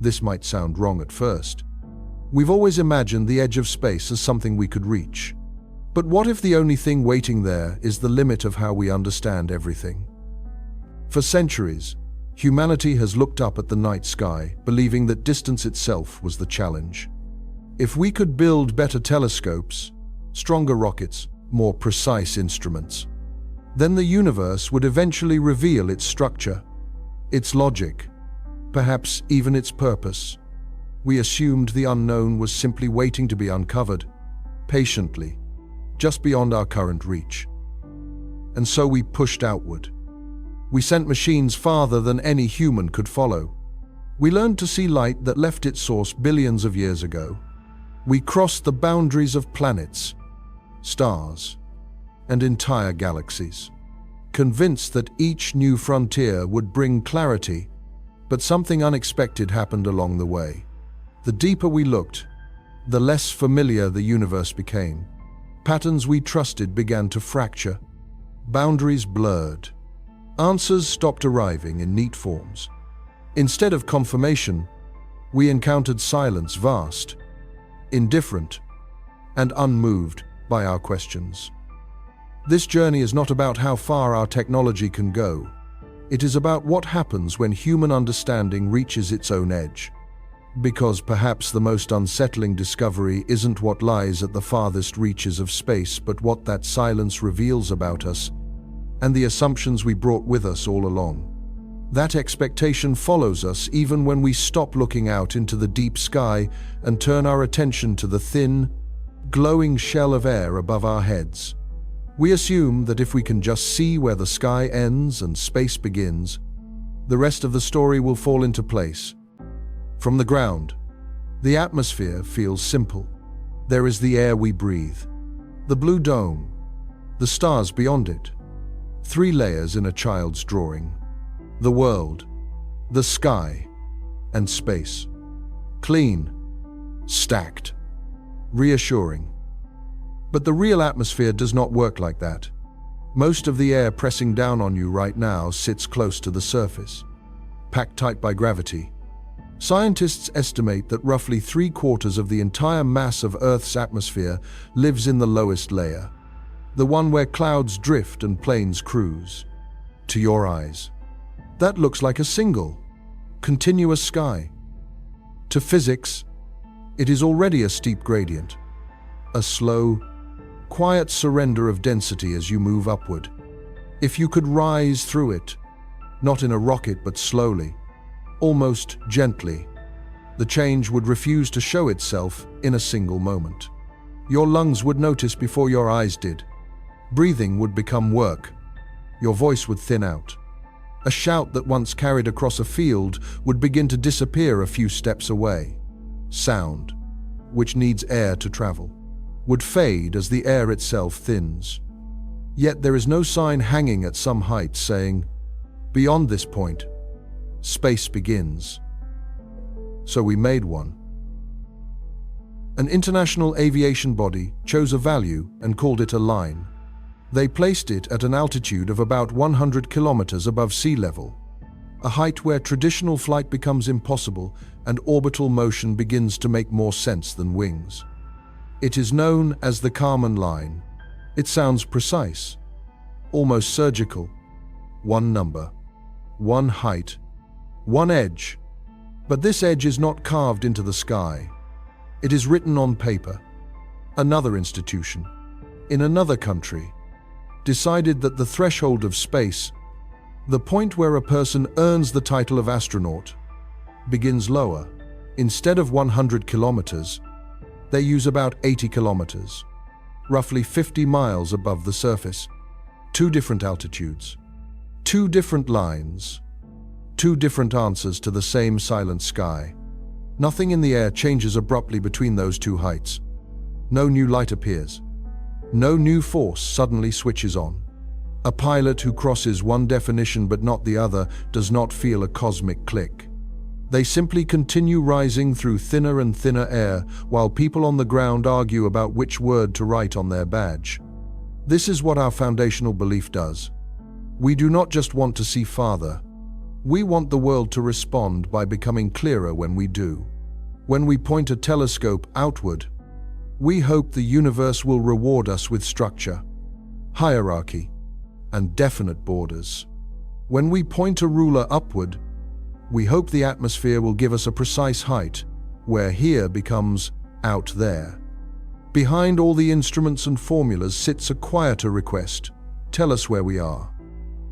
This might sound wrong at first. We've always imagined the edge of space as something we could reach. But what if the only thing waiting there is the limit of how we understand everything? For centuries, humanity has looked up at the night sky, believing that distance itself was the challenge. If we could build better telescopes, stronger rockets, more precise instruments, then the universe would eventually reveal its structure, its logic, perhaps even its purpose. We assumed the unknown was simply waiting to be uncovered, patiently, just beyond our current reach. And so we pushed outward. We sent machines farther than any human could follow. We learned to see light that left its source billions of years ago. We crossed the boundaries of planets, stars, and entire galaxies, convinced that each new frontier would bring clarity, but something unexpected happened along the way. The deeper we looked, the less familiar the universe became. Patterns we trusted began to fracture, boundaries blurred. Answers stopped arriving in neat forms. Instead of confirmation, we encountered silence, vast, indifferent, and unmoved by our questions. This journey is not about how far our technology can go. It is about what happens when human understanding reaches its own edge. Because perhaps the most unsettling discovery isn't what lies at the farthest reaches of space, but what that silence reveals about us and the assumptions we brought with us all along. That expectation follows us even when we stop looking out into the deep sky and turn our attention to the thin, glowing shell of air above our heads. We assume that if we can just see where the sky ends and space begins, the rest of the story will fall into place. From the ground, the atmosphere feels simple. There is the air we breathe, the blue dome, the stars beyond it. 3 layers in a child's drawing. The world, the sky, and space. Clean, stacked, reassuring. But the real atmosphere does not work like that. Most of the air pressing down on you right now sits close to the surface, packed tight by gravity. Scientists estimate that roughly 3/4 of the entire mass of Earth's atmosphere lives in the lowest layer, the one where clouds drift and planes cruise. To your eyes, that looks like a single, continuous sky. To physics, it is already a steep gradient, a slow, quiet surrender of density as you move upward. If you could rise through it, not in a rocket but slowly, almost gently, the change would refuse to show itself in a single moment. Your lungs would notice before your eyes did. Breathing would become work. Your voice would thin out. A shout that once carried across a field would begin to disappear a few steps away. Sound, which needs air to travel, would fade as the air itself thins. Yet there is no sign hanging at some height saying, "Beyond this point, space begins." So we made one. An international aviation body chose a value and called it a line. They placed it at an altitude of about 100 kilometers above sea level, a height where traditional flight becomes impossible and orbital motion begins to make more sense than wings. It is known as the Kármán line. It sounds precise, almost surgical. One number, one height, one edge. But this edge is not carved into the sky. It is written on paper. Another institution, in another country, decided that the threshold of space, the point where a person earns the title of astronaut, begins lower. Instead of 100 kilometers, they use about 80 kilometers, roughly 50 miles above the surface. 2 different altitudes, 2 different lines, 2 different answers to the same silent sky. Nothing in the air changes abruptly between those 2 heights. No new light appears. No new force suddenly switches on. A pilot who crosses one definition but not the other does not feel a cosmic click. They simply continue rising through thinner and thinner air while people on the ground argue about which word to write on their badge. This is what our foundational belief does. We do not just want to see farther. We want the world to respond by becoming clearer when we do. When we point a telescope outward, we hope the universe will reward us with structure, hierarchy, and definite borders. When we point a ruler upward, we hope the atmosphere will give us a precise height, where here becomes out there. Behind all the instruments and formulas sits a quieter request. Tell us where we are.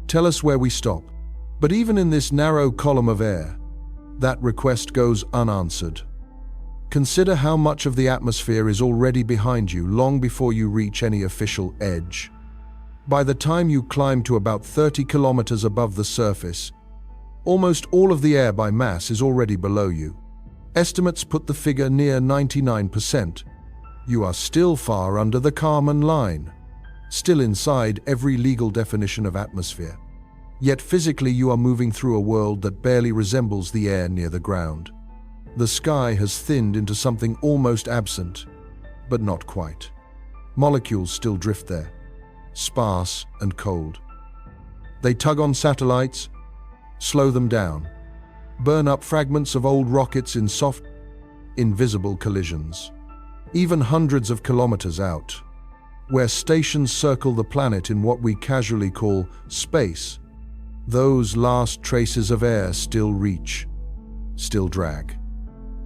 Tell us where we stop. But even in this narrow column of air, that request goes unanswered. Consider how much of the atmosphere is already behind you long before you reach any official edge. By the time you climb to about 30 kilometers above the surface, almost all of the air by mass is already below you. Estimates put the figure near 99%. You are still far under the Kármán line, still inside every legal definition of atmosphere. Yet physically you are moving through a world that barely resembles the air near the ground. The sky has thinned into something almost absent, but not quite. Molecules still drift there, sparse and cold. They tug on satellites, slow them down, burn up fragments of old rockets in soft, invisible collisions. Even hundreds of kilometers out, where stations circle the planet in what we casually call space, those last traces of air still reach, still drag,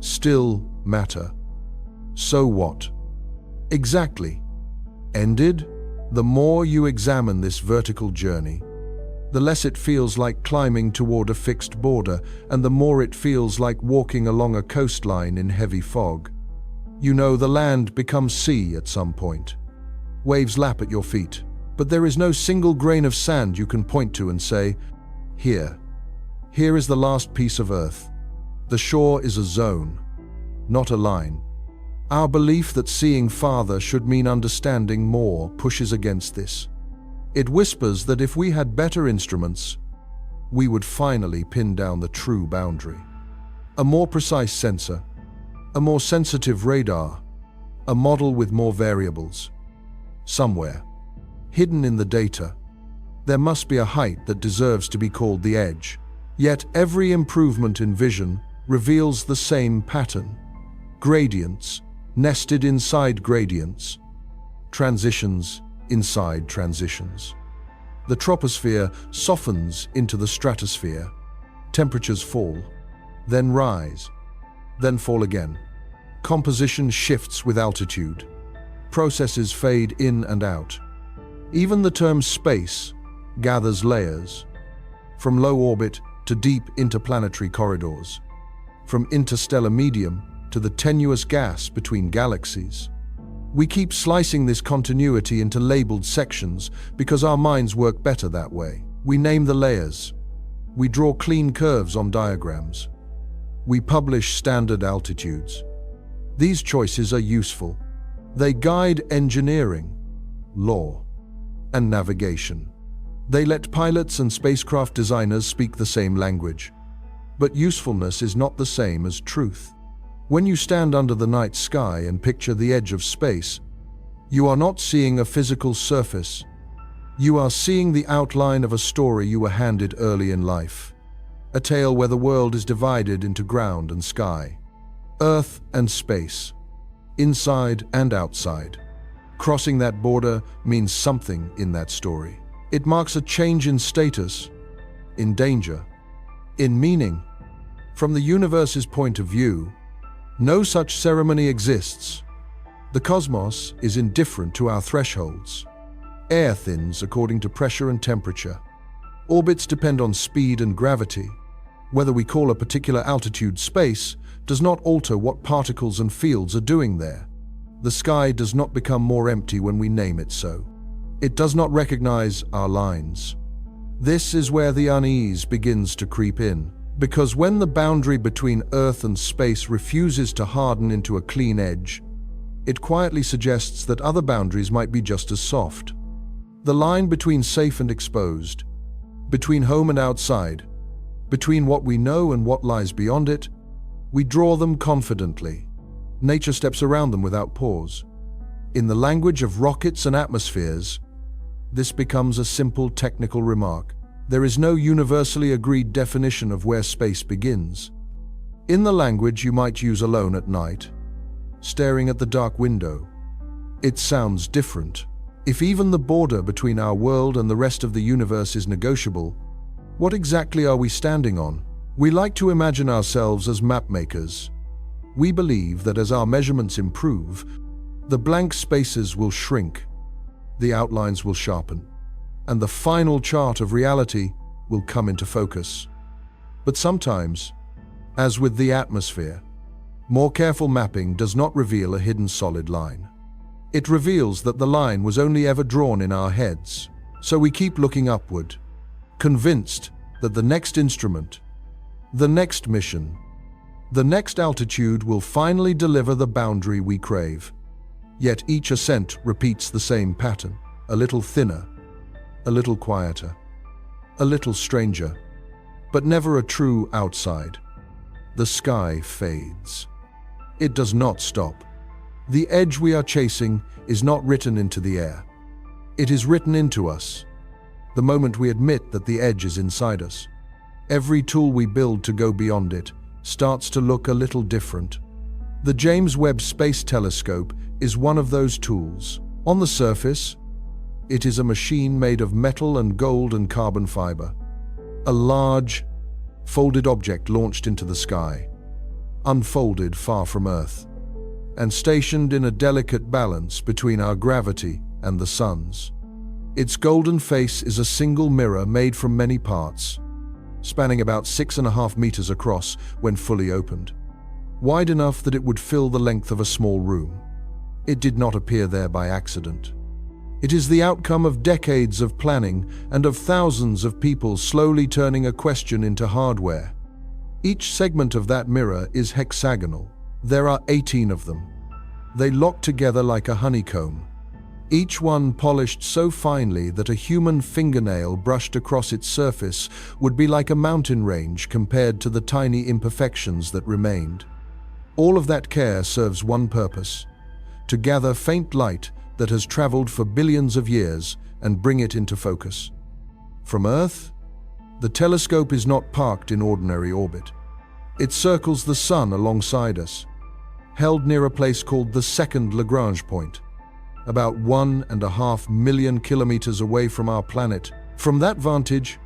still matter. So what? Exactly. Ended? The more you examine this vertical journey, the less it feels like climbing toward a fixed border, and the more it feels like walking along a coastline in heavy fog. You know the land becomes sea at some point. Waves lap at your feet, but there is no single grain of sand you can point to and say, here is the last piece of earth. The shore is a zone, not a line. Our belief that seeing farther should mean understanding more pushes against this. It whispers that if we had better instruments, we would finally pin down the true boundary. A more precise sensor, a more sensitive radar, a model with more variables. Somewhere, hidden in the data, there must be a height that deserves to be called the edge. Yet every improvement in vision reveals the same pattern. Gradients, nested inside gradients. Transitions inside transitions. The troposphere softens into the stratosphere. Temperatures fall, then rise, then fall again. Composition shifts with altitude. Processes fade in and out. Even the term space gathers layers, from low orbit to deep interplanetary corridors, from interstellar medium to the tenuous gas between galaxies. We keep slicing this continuity into labeled sections because our minds work better that way. We name the layers. We draw clean curves on diagrams. We publish standard altitudes. These choices are useful. They guide engineering, law, and navigation. They let pilots and spacecraft designers speak the same language. But usefulness is not the same as truth. When you stand under the night sky and picture the edge of space, you are not seeing a physical surface. You are seeing the outline of a story you were handed early in life. A tale where the world is divided into ground and sky, earth and space, inside and outside. Crossing that border means something in that story. It marks a change in status, in danger, in meaning. From the universe's point of view, no such ceremony exists. The cosmos is indifferent to our thresholds. Air thins according to pressure and temperature. Orbits depend on speed and gravity. Whether we call a particular altitude space does not alter what particles and fields are doing there. The sky does not become more empty when we name it so. It does not recognize our lines. This is where the unease begins to creep in, because when the boundary between Earth and space refuses to harden into a clean edge, it quietly suggests that other boundaries might be just as soft. The line between safe and exposed, between home and outside, between what we know and what lies beyond it, we draw them confidently. Nature steps around them without pause. In the language of rockets and atmospheres, this becomes a simple technical remark. There is no universally agreed definition of where space begins. In the language you might use alone at night, staring at the dark window, it sounds different. If even the border between our world and the rest of the universe is negotiable, what exactly are we standing on? We like to imagine ourselves as map makers. We believe that as our measurements improve, the blank spaces will shrink, the outlines will sharpen, and the final chart of reality will come into focus. But sometimes, as with the atmosphere, more careful mapping does not reveal a hidden solid line. It reveals that the line was only ever drawn in our heads, so we keep looking upward, convinced that the next instrument, the next mission, the next altitude will finally deliver the boundary we crave. Yet each ascent repeats the same pattern, a little thinner, a little quieter, a little stranger, but never a true outside. The sky fades. It does not stop. The edge we are chasing is not written into the air. It is written into us. The moment we admit that the edge is inside us, every tool we build to go beyond it starts to look a little different. The James Webb Space Telescope is one of those tools. On the surface, it is a machine made of metal and gold and carbon fiber. A large, folded object launched into the sky, unfolded far from Earth, and stationed in a delicate balance between our gravity and the sun's. Its golden face is a single mirror made from many parts, spanning about 6.5 meters across when fully opened, wide enough that it would fill the length of a small room. It did not appear there by accident. It is the outcome of decades of planning and of thousands of people slowly turning a question into hardware. Each segment of that mirror is hexagonal. There are 18 of them. They lock together like a honeycomb, each one polished so finely that a human fingernail brushed across its surface would be like a mountain range compared to the tiny imperfections that remained. All of that care serves one purpose: to gather faint light that has traveled for billions of years and bring it into focus. From Earth, the telescope is not parked in ordinary orbit. It circles the sun alongside us, held near a place called the second Lagrange point, about 1.5 million kilometers away from our planet. From that vantage,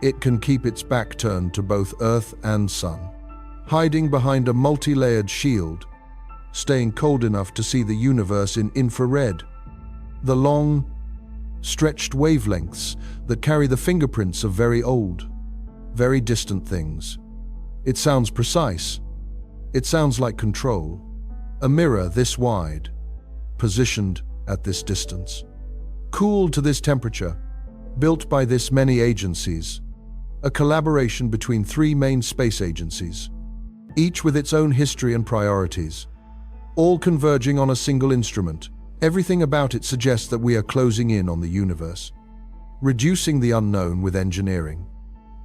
it can keep its back turned to both Earth and sun, hiding behind a multi-layered shield, staying cold enough to see the universe in infrared, the long, stretched wavelengths that carry the fingerprints of very old, very distant things. It sounds precise. It sounds like control. A mirror this wide, positioned at this distance, cooled to this temperature, built by this many agencies, a collaboration between 3 main space agencies, each with its own history and priorities, all converging on a single instrument. Everything about it suggests that we are closing in on the universe, reducing the unknown with engineering.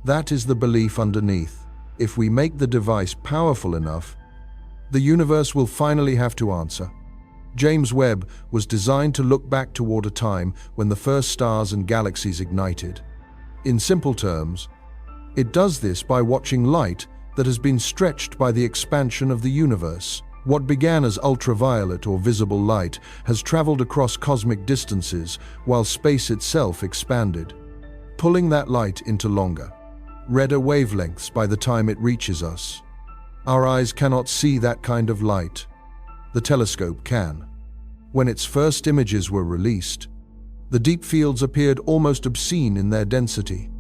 That is the belief underneath. If we make the device powerful enough, the universe will finally have to answer. James Webb was designed to look back toward a time when the first stars and galaxies ignited. In simple terms, it does this by watching light that has been stretched by the expansion of the universe. What began as ultraviolet or visible light has traveled across cosmic distances while space itself expanded, pulling that light into longer, redder wavelengths by the time it reaches us. Our eyes cannot see that kind of light. The telescope can. When its first images were released, the deep fields appeared almost obscene in their density.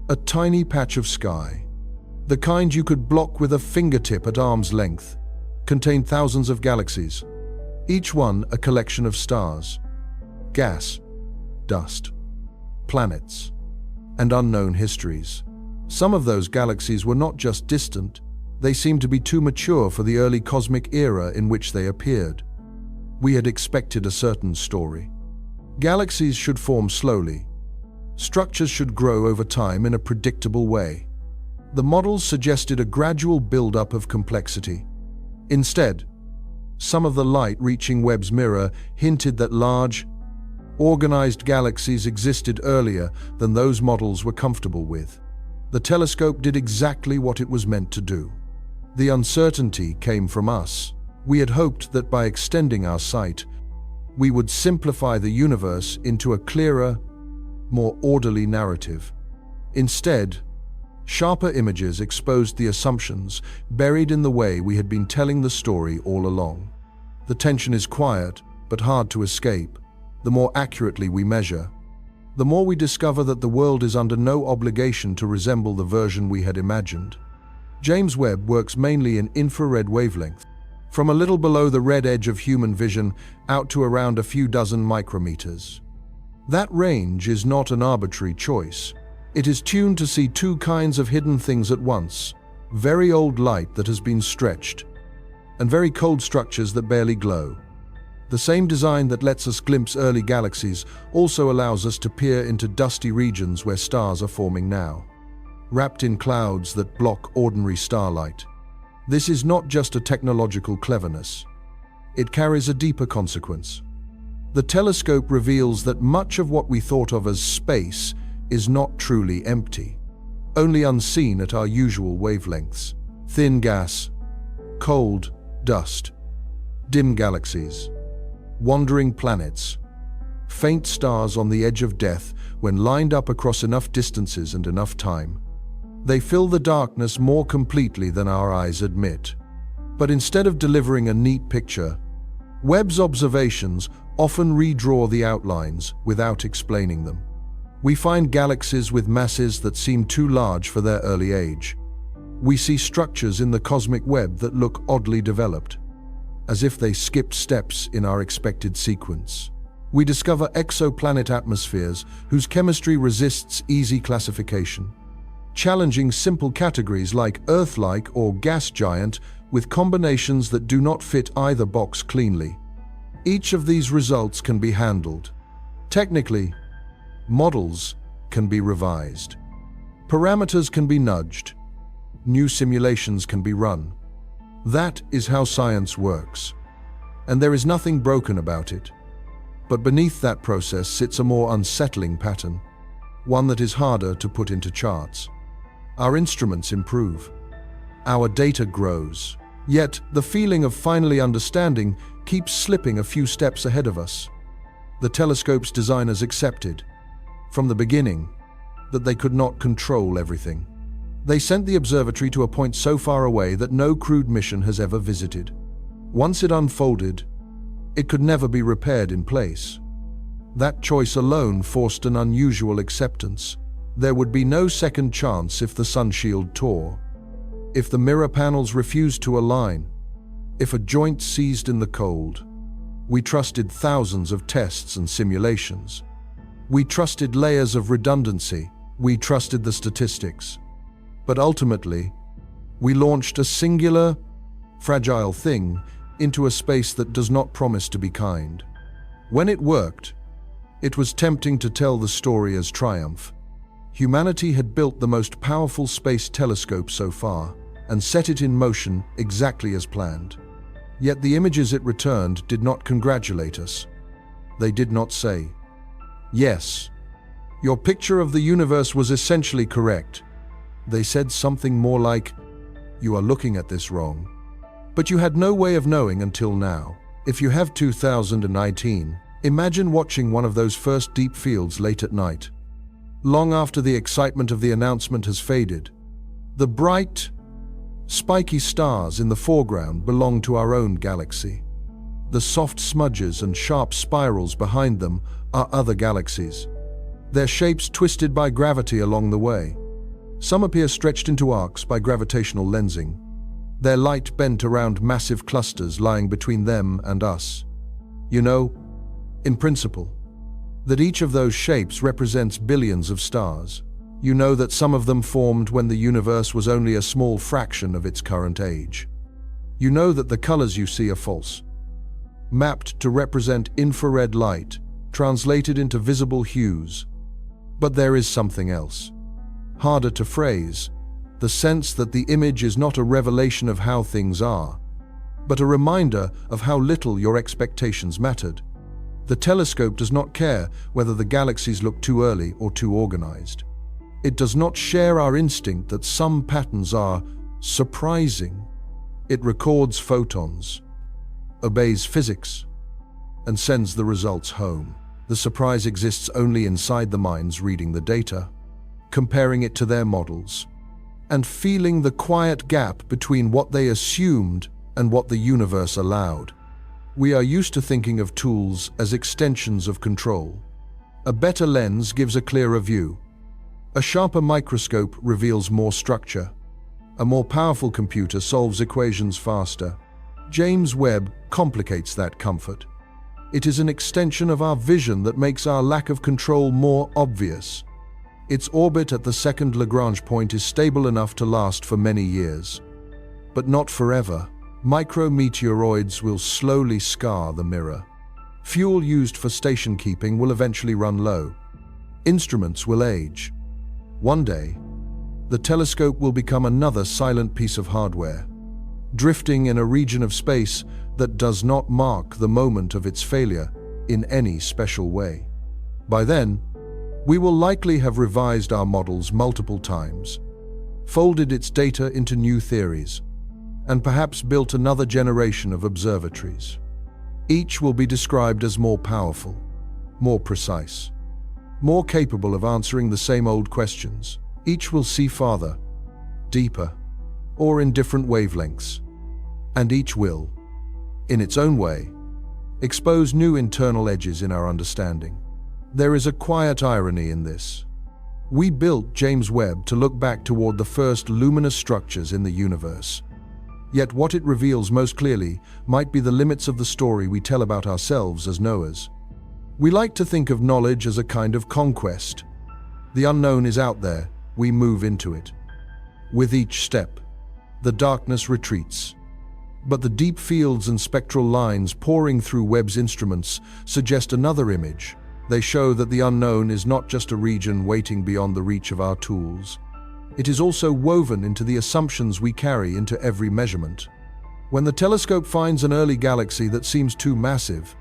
A tiny patch of sky, the kind you could block with a fingertip at arm's length, contained thousands of galaxies, each one a collection of stars, gas, dust, planets, and unknown histories. Some of those galaxies were not just distant, they seemed to be too mature for the early cosmic era in which they appeared. We had expected a certain story. Galaxies should form slowly. Structures should grow over time in a predictable way. The models suggested a gradual build-up of complexity. Instead, some of the light reaching Webb's mirror hinted that large, Organized galaxies existed earlier than those models were comfortable with. The telescope did exactly what it was meant to do. The uncertainty came from us. We had hoped that by extending our sight, we would simplify the universe into a clearer, more orderly narrative. Instead, sharper images exposed the assumptions buried in the way we had been telling the story all along. The tension is quiet, but hard to escape. The more accurately we measure, the more we discover that the world is under no obligation to resemble the version we had imagined. James Webb works mainly in infrared wavelength, from a little below the red edge of human vision out to around a few dozen micrometers. That range is not an arbitrary choice. It is tuned to see two kinds of hidden things at once: very old light that has been stretched, and very cold structures that barely glow. The same design that lets us glimpse early galaxies also allows us to peer into dusty regions where stars are forming now, wrapped in clouds that block ordinary starlight. This is not just a technological cleverness. It carries a deeper consequence. The telescope reveals that much of what we thought of as space is not truly empty, only unseen at our usual wavelengths. Thin gas, cold dust, dim galaxies, wandering planets, faint stars on the edge of death when lined up across enough distances and enough time. They fill the darkness more completely than our eyes admit. But instead of delivering a neat picture, Webb's observations often redraw the outlines without explaining them. We find galaxies with masses that seem too large for their early age. We see structures in the cosmic web that look oddly developed, as if they skipped steps in our expected sequence. We discover exoplanet atmospheres whose chemistry resists easy classification, challenging simple categories like Earth-like or gas giant with combinations that do not fit either box cleanly. Each of these results can be handled. Technically, models can be revised. Parameters can be nudged. New simulations can be run. That is how science works, and there is nothing broken about it. But beneath that process sits a more unsettling pattern, one that is harder to put into charts. Our instruments improve. Our data grows. Yet, the feeling of finally understanding keeps slipping a few steps ahead of us. The telescope's designers accepted, from the beginning, that they could not control everything. They sent the observatory to a point so far away that no crewed mission has ever visited. Once it unfolded, it could never be repaired in place. That choice alone forced an unusual acceptance. There would be no second chance if the sun shield tore, if the mirror panels refused to align, if a joint seized in the cold. We trusted thousands of tests and simulations. We trusted layers of redundancy. We trusted the statistics. But ultimately, we launched a singular, fragile thing into a space that does not promise to be kind. When it worked, it was tempting to tell the story as triumph. Humanity had built the most powerful space telescope so far and set it in motion exactly as planned. Yet the images it returned did not congratulate us. They did not say, "Yes, your picture of the universe was essentially correct." They said something more like, "You are looking at this wrong." But you had no way of knowing until now. If you have 2019, imagine watching one of those first deep fields late at night. Long after the excitement of the announcement has faded, the bright, spiky stars in the foreground belong to our own galaxy. The soft smudges and sharp spirals behind them are other galaxies, their shapes twisted by gravity along the way. Some appear stretched into arcs by gravitational lensing, their light bent around massive clusters lying between them and us. You know, in principle, that each of those shapes represents billions of stars. You know that some of them formed when the universe was only a small fraction of its current age. You know that the colors you see are false, mapped to represent infrared light, translated into visible hues. But there is something else, harder to phrase, the sense that the image is not a revelation of how things are, but a reminder of how little your expectations mattered. The telescope does not care whether the galaxies look too early or too organized. It does not share our instinct that some patterns are surprising. It records photons, obeys physics, and sends the results home. The surprise exists only inside the minds reading the data, comparing it to their models, and feeling the quiet gap between what they assumed and what the universe allowed. We are used to thinking of tools as extensions of control. A better lens gives a clearer view. A sharper microscope reveals more structure. A more powerful computer solves equations faster. James Webb complicates that comfort. It is an extension of our vision that makes our lack of control more obvious. Its orbit at the second Lagrange point is stable enough to last for many years. But not forever. Micrometeoroids will slowly scar the mirror. Fuel used for station keeping will eventually run low. Instruments will age. One day, the telescope will become another silent piece of hardware, drifting in a region of space that does not mark the moment of its failure in any special way. By then, we will likely have revised our models multiple times, folded its data into new theories, and perhaps built another generation of observatories. Each will be described as more powerful, more precise, more capable of answering the same old questions. Each will see farther, deeper, or in different wavelengths. And each will, in its own way, expose new internal edges in our understanding. There is a quiet irony in this. We built James Webb to look back toward the first luminous structures in the universe. Yet what it reveals most clearly might be the limits of the story we tell about ourselves as knowers. We like to think of knowledge as a kind of conquest. The unknown is out there, we move into it. With each step, the darkness retreats. But the deep fields and spectral lines pouring through Webb's instruments suggest another image. They show that the unknown is not just a region waiting beyond the reach of our tools. It is also woven into the assumptions we carry into every measurement. When the telescope finds an early galaxy that seems too massive,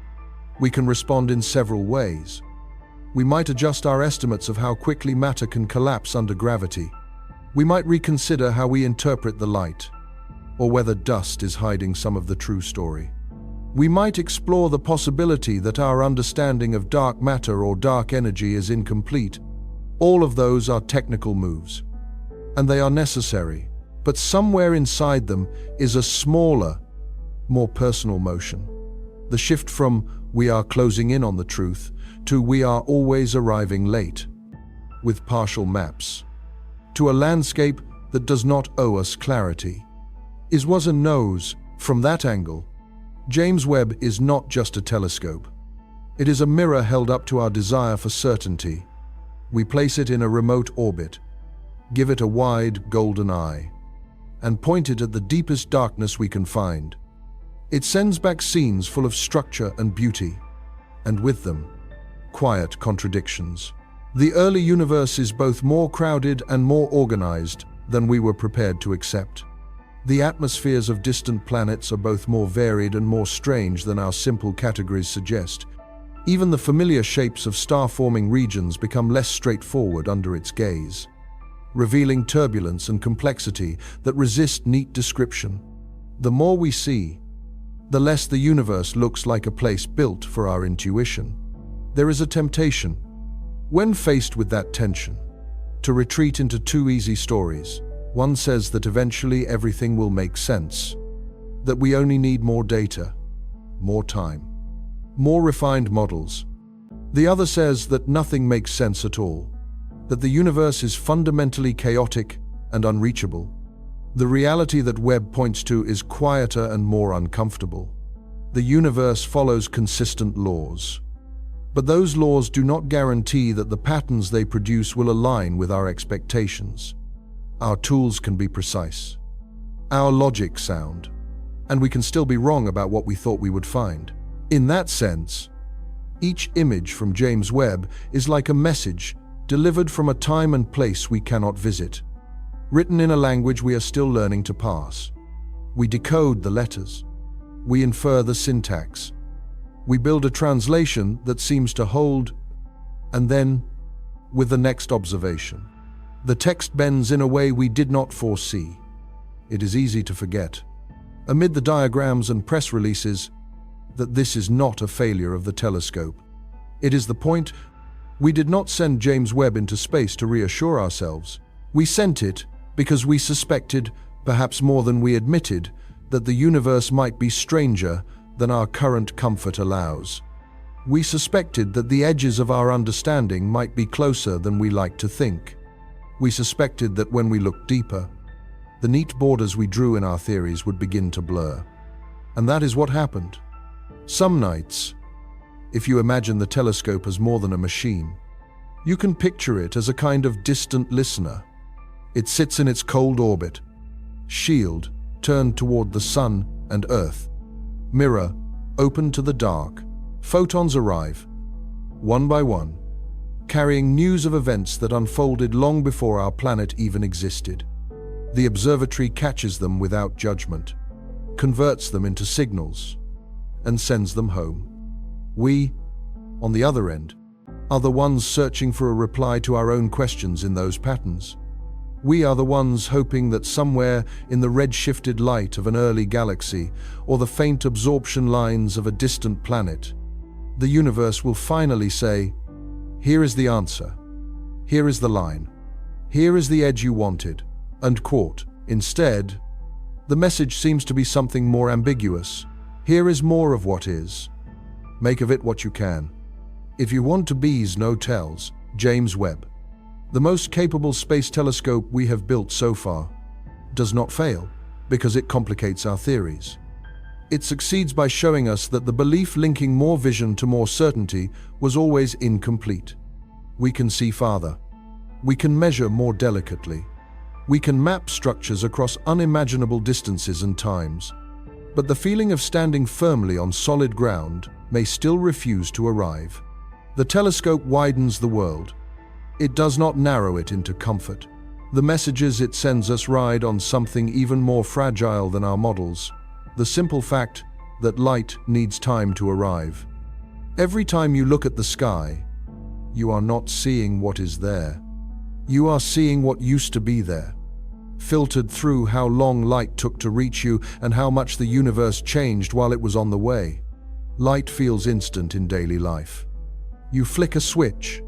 we can respond in several ways. We might adjust our estimates of how quickly matter can collapse under gravity. We might reconsider how we interpret the light, or whether dust is hiding some of the true story. We might explore the possibility that our understanding of dark matter or dark energy is incomplete. All of those are technical moves, and they are necessary, but somewhere inside them is a smaller, more personal motion. The shift from "we are closing in on the truth" to "we are always arriving late," with partial maps, to a landscape that does not owe us clarity. Is what a knows. From that angle, James Webb is not just a telescope. It is a mirror held up to our desire for certainty. We place it in a remote orbit, give it a wide, golden eye, and point it at the deepest darkness we can find. It sends back scenes full of structure and beauty, and with them, quiet contradictions. The early universe is both more crowded and more organized than we were prepared to accept. The atmospheres of distant planets are both more varied and more strange than our simple categories suggest. Even the familiar shapes of star-forming regions become less straightforward under its gaze, revealing turbulence and complexity that resist neat description. The more we see, the less the universe looks like a place built for our intuition. There is a temptation, when faced with that tension, to retreat into two easy stories. One says that eventually everything will make sense, that we only need more data, more time, more refined models. The other says that nothing makes sense at all, that the universe is fundamentally chaotic and unreachable. The reality that Webb points to is quieter and more uncomfortable. The universe follows consistent laws, but those laws do not guarantee that the patterns they produce will align with our expectations. Our tools can be precise, our logic sound, and we can still be wrong about what we thought we would find. In that sense, each image from James Webb is like a message delivered from a time and place we cannot visit, written in a language we are still learning to parse. We decode the letters, we infer the syntax, We build a translation that seems to hold, and then, with the next observation, the text bends in a way we did not foresee. It is easy to forget, amid the diagrams and press releases, that this is not a failure of the telescope. It is the point. We did not send James Webb into space to reassure ourselves. We sent it because we suspected, perhaps more than we admitted, that the universe might be stranger than our current comfort allows. We suspected that the edges of our understanding might be closer than we like to think. We suspected that when we looked deeper, the neat borders we drew in our theories would begin to blur. And that is what happened. Some nights, if you imagine the telescope as more than a machine, you can picture it as a kind of distant listener. It sits in its cold orbit, shield turned toward the sun and earth, mirror open to the dark. Photons arrive, one by one, carrying news of events that unfolded long before our planet even existed. The observatory catches them without judgment, converts them into signals, and sends them home. We, on the other end, are the ones searching for a reply to our own questions in those patterns. We are the ones hoping that somewhere in the red-shifted light of an early galaxy or the faint absorption lines of a distant planet, the universe will finally say, "Here is the answer. Here is the line. Here is the edge you wanted." And quote. Instead, the message seems to be something more ambiguous. Here is more of what is. Make of it what you can. If you want to be's no tells, James Webb, the most capable space telescope we have built so far, does not fail because it complicates our theories. It succeeds by showing us that the belief linking more vision to more certainty was always incomplete. We can see farther. We can measure more delicately. We can map structures across unimaginable distances and times. But the feeling of standing firmly on solid ground may still refuse to arrive. The telescope widens the world. It does not narrow it into comfort. The messages it sends us ride on something even more fragile than our models, the simple fact that light needs time to arrive. Every time you look at the sky, you are not seeing what is there. You are seeing what used to be there, filtered through how long light took to reach you and how much the universe changed while it was on the way. Light feels instant in daily life. You flick a switch,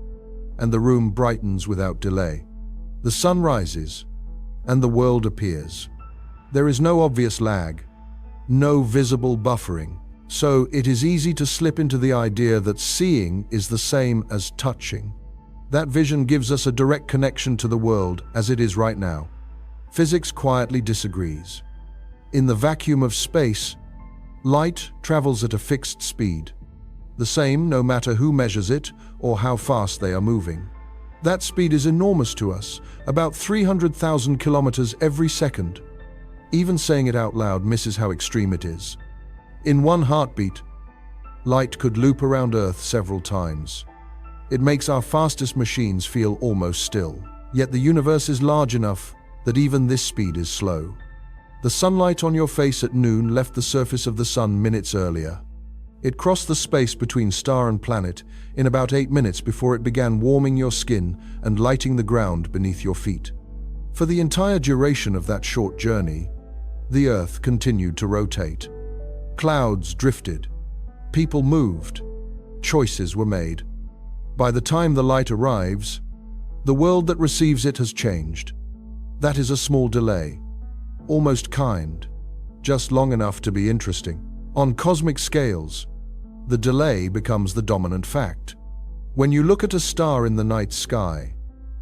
and the room brightens without delay. The sun rises, and the world appears. There is no obvious lag, no visible buffering, so it is easy to slip into the idea that seeing is the same as touching. That vision gives us a direct connection to the world as it is right now. Physics quietly disagrees. In the vacuum of space, light travels at a fixed speed, the same no matter who measures it or how fast they are moving. That speed is enormous to us, about 300,000 kilometers every second. Even saying it out loud misses how extreme it is. In one heartbeat, light could loop around Earth several times. It makes our fastest machines feel almost still. Yet the universe is large enough that even this speed is slow. The sunlight on your face at noon left the surface of the sun minutes earlier. It crossed the space between star and planet in about 8 minutes before it began warming your skin and lighting the ground beneath your feet. For the entire duration of that short journey, the Earth continued to rotate. Clouds drifted. People moved. Choices were made. By the time the light arrives, the world that receives it has changed. That is a small delay, almost kind, just long enough to be interesting. On cosmic scales, the delay becomes the dominant fact. When you look at a star in the night sky,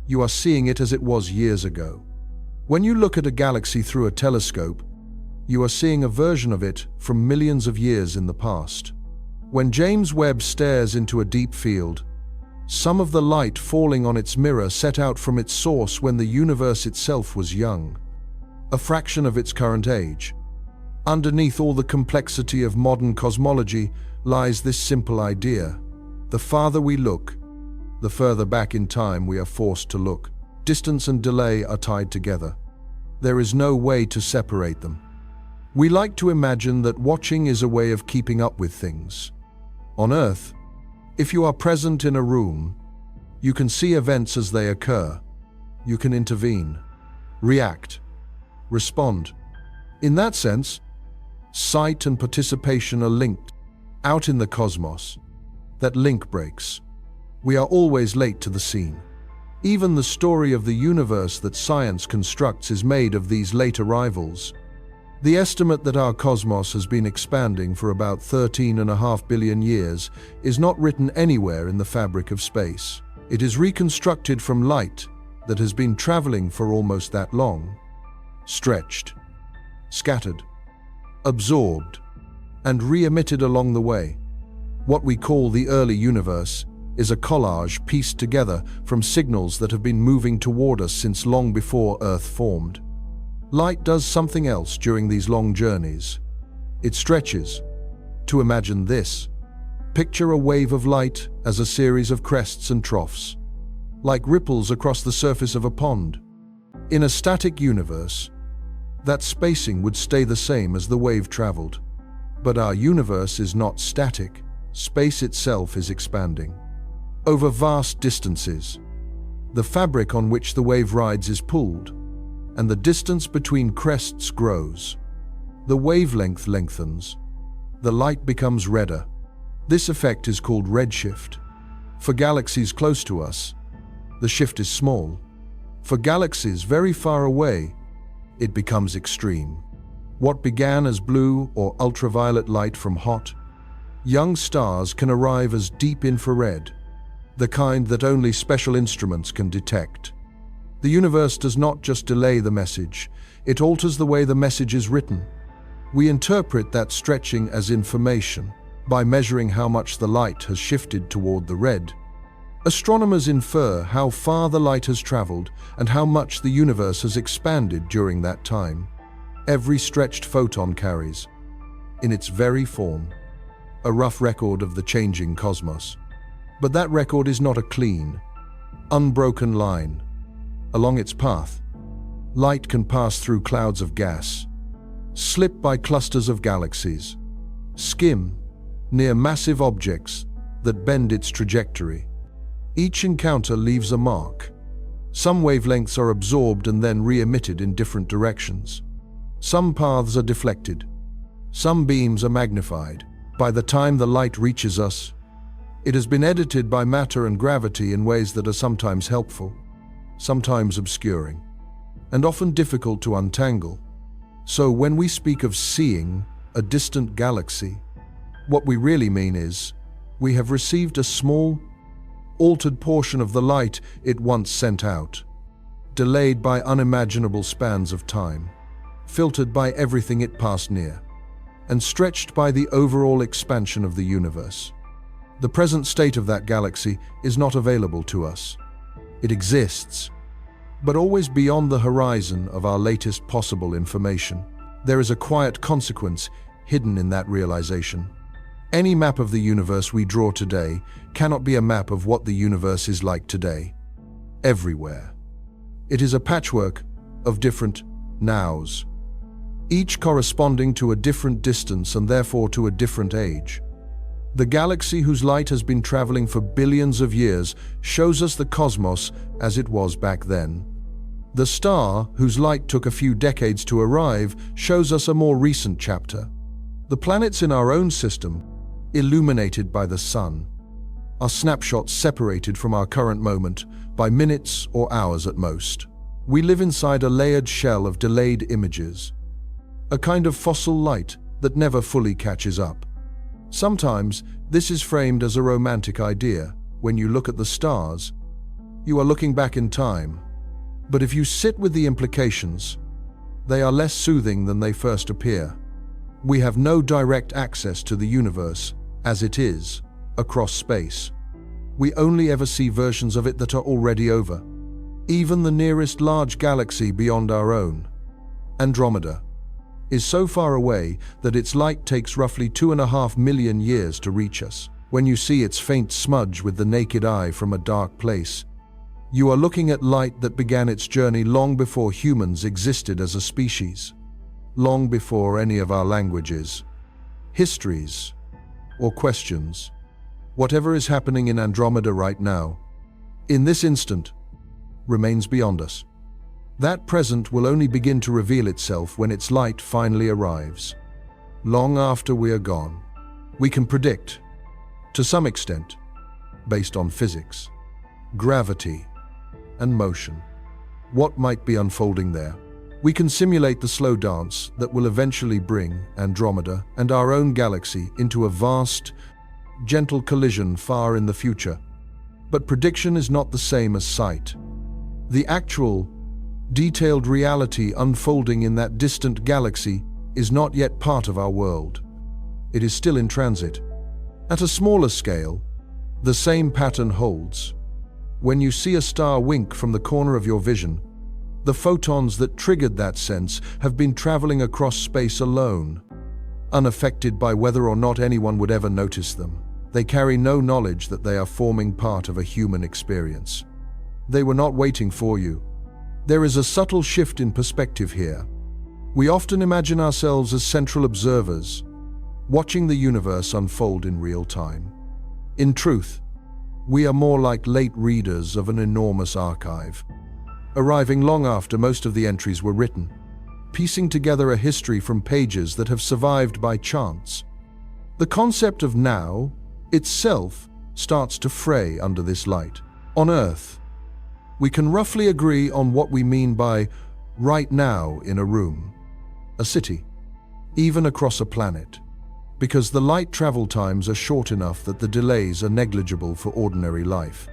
you are seeing it as it was years ago. When you look at a galaxy through a telescope, you are seeing a version of it from millions of years in the past. When James Webb stares into a deep field, some of the light falling on its mirror set out from its source when the universe itself was young, a fraction of its current age. Underneath all the complexity of modern cosmology lies this simple idea. The farther we look, the further back in time we are forced to look. Distance and delay are tied together. There is no way to separate them. We like to imagine that watching is a way of keeping up with things. On Earth, if you are present in a room, you can see events as they occur. You can intervene, react, respond. In that sense, sight and participation are linked. Out in the cosmos, that link breaks. We are always late to the scene. Even the story of the universe that science constructs is made of these late arrivals. The estimate that our cosmos has been expanding for about 13.5 billion years is not written anywhere in the fabric of space. It is reconstructed from light that has been traveling for almost that long, stretched, scattered, absorbed, and re-emitted along the way. What we call the early universe is a collage pieced together from signals that have been moving toward us since long before Earth formed. Light does something else during these long journeys. It stretches. To imagine this, picture a wave of light as a series of crests and troughs, like ripples across the surface of a pond. In a static universe, that spacing would stay the same as the wave traveled. But our universe is not static. Space itself is expanding. Over vast distances, the fabric on which the wave rides is pulled, and the distance between crests grows. The wavelength lengthens. The light becomes redder. This effect is called redshift. For galaxies close to us, the shift is small. For galaxies very far away, it becomes extreme. What began as blue or ultraviolet light from hot, young stars can arrive as deep infrared, the kind that only special instruments can detect. The universe does not just delay the message, it alters the way the message is written. We interpret that stretching as information by measuring how much the light has shifted toward the red. Astronomers infer how far the light has traveled and how much the universe has expanded during that time. Every stretched photon carries, in its very form, a rough record of the changing cosmos. But that record is not a clean, unbroken line. Along its path, light can pass through clouds of gas, slip by clusters of galaxies, skim near massive objects that bend its trajectory. Each encounter leaves a mark. Some wavelengths are absorbed and then re-emitted in different directions. Some paths are deflected. Some beams are magnified. By the time the light reaches us, it has been edited by matter and gravity in ways that are sometimes helpful, sometimes obscuring, and often difficult to untangle. So when we speak of seeing a distant galaxy, what we really mean is we have received a small, altered portion of the light it once sent out, delayed by unimaginable spans of time, filtered by everything it passed near, and stretched by the overall expansion of the universe. The present state of that galaxy is not available to us. It exists, but always beyond the horizon of our latest possible information. There is a quiet consequence hidden in that realization. Any map of the universe we draw today cannot be a map of what the universe is like today, everywhere. It is a patchwork of different nows, each corresponding to a different distance and therefore to a different age. The galaxy whose light has been traveling for billions of years shows us the cosmos as it was back then. The star, whose light took a few decades to arrive, shows us a more recent chapter. The planets in our own system, illuminated by the sun, are snapshots separated from our current moment by minutes or hours at most. We live inside a layered shell of delayed images, a kind of fossil light that never fully catches up. Sometimes this is framed as a romantic idea. When you look at the stars, you are looking back in time. But if you sit with the implications, they are less soothing than they first appear. We have no direct access to the universe as it is across space. We only ever see versions of it that are already over. Even the nearest large galaxy beyond our own, Andromeda, is so far away that its light takes roughly 2.5 million years to reach us. When you see its faint smudge with the naked eye from a dark place, you are looking at light that began its journey long before humans existed as a species, long before any of our languages, histories, or questions Whatever is happening in Andromeda right now, in this instant, remains beyond us. That present will only begin to reveal itself when its light finally arrives. Long after we are gone, we can predict, to some extent, based on physics, gravity, and motion, what might be unfolding there. We can simulate the slow dance that will eventually bring Andromeda and our own galaxy into a vast, gentle collision far in the future. But prediction is not the same as sight. The actual, detailed reality unfolding in that distant galaxy is not yet part of our world. It is still in transit. At a smaller scale, the same pattern holds. When you see a star wink from the corner of your vision, the photons that triggered that sense have been traveling across space alone, unaffected by whether or not anyone would ever notice them. They carry no knowledge that they are forming part of a human experience. They were not waiting for you. There is a subtle shift in perspective here. We often imagine ourselves as central observers, watching the universe unfold in real time. In truth, we are more like late readers of an enormous archive, arriving long after most of the entries were written, piecing together a history from pages that have survived by chance. The concept of now itself starts to fray under this light. On Earth, we can roughly agree on what we mean by right now in a room, a city, even across a planet, because the light travel times are short enough that the delays are negligible for ordinary life.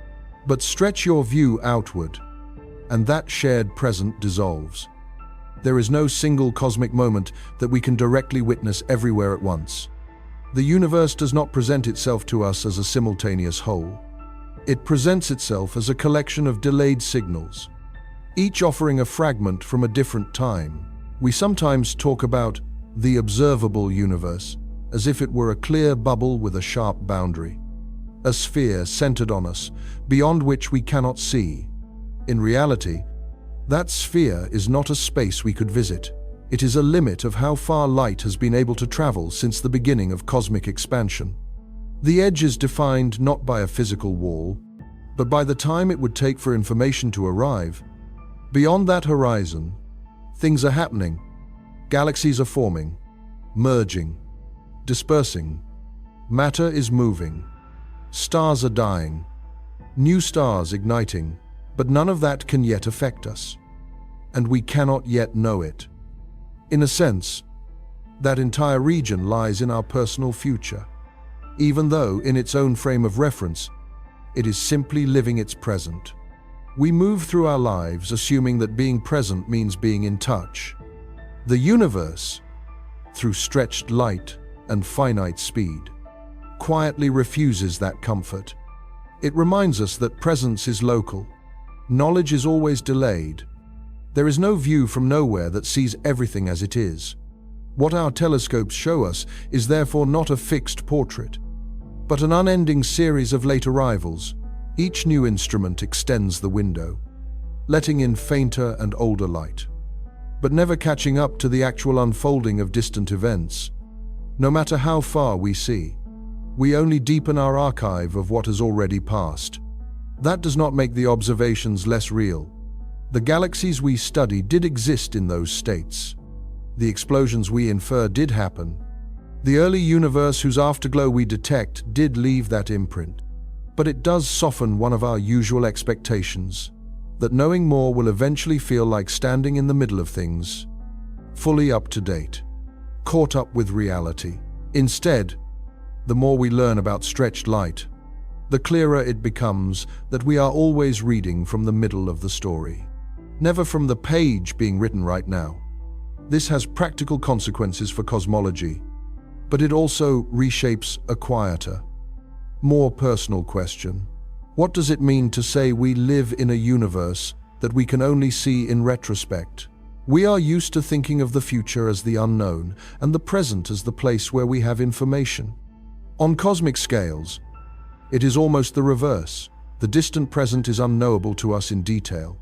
But stretch your view outward, and that shared present dissolves. There is no single cosmic moment that we can directly witness everywhere at once. The universe does not present itself to us as a simultaneous whole. It presents itself as a collection of delayed signals, each offering a fragment from a different time. We sometimes talk about the observable universe as if it were a clear bubble with a sharp boundary, a sphere centered on us, beyond which we cannot see. In reality, that sphere is not a space we could visit. It is a limit of how far light has been able to travel since the beginning of cosmic expansion. The edge is defined not by a physical wall, but by the time it would take for information to arrive. Beyond that horizon, things are happening. Galaxies are forming, merging, dispersing. Matter is moving. Stars are dying. New stars igniting. But none of that can yet affect us. And we cannot yet know it. In a sense, that entire region lies in our personal future, even though, in its own frame of reference, it is simply living its present. We move through our lives assuming that being present means being in touch. The universe, through stretched light and finite speed, quietly refuses that comfort. It reminds us that presence is local. Knowledge is always delayed. There is no view from nowhere that sees everything as it is. What our telescopes show us is therefore not a fixed portrait, but an unending series of late arrivals. Each new instrument extends the window, letting in fainter and older light, but never catching up to the actual unfolding of distant events. No matter how far we see, we only deepen our archive of what has already passed. That does not make the observations less real. The galaxies we study did exist in those states. The explosions we infer did happen. The early universe whose afterglow we detect did leave that imprint. But it does soften one of our usual expectations, that knowing more will eventually feel like standing in the middle of things, fully up to date, caught up with reality. Instead, the more we learn about stretched light, the clearer it becomes that we are always reading from the middle of the story, never from the page being written right now. This has practical consequences for cosmology, but it also reshapes a quieter, more personal question. What does it mean to say we live in a universe that we can only see in retrospect? We are used to thinking of the future as the unknown and the present as the place where we have information. On cosmic scales, it is almost the reverse. The distant present is unknowable to us in detail,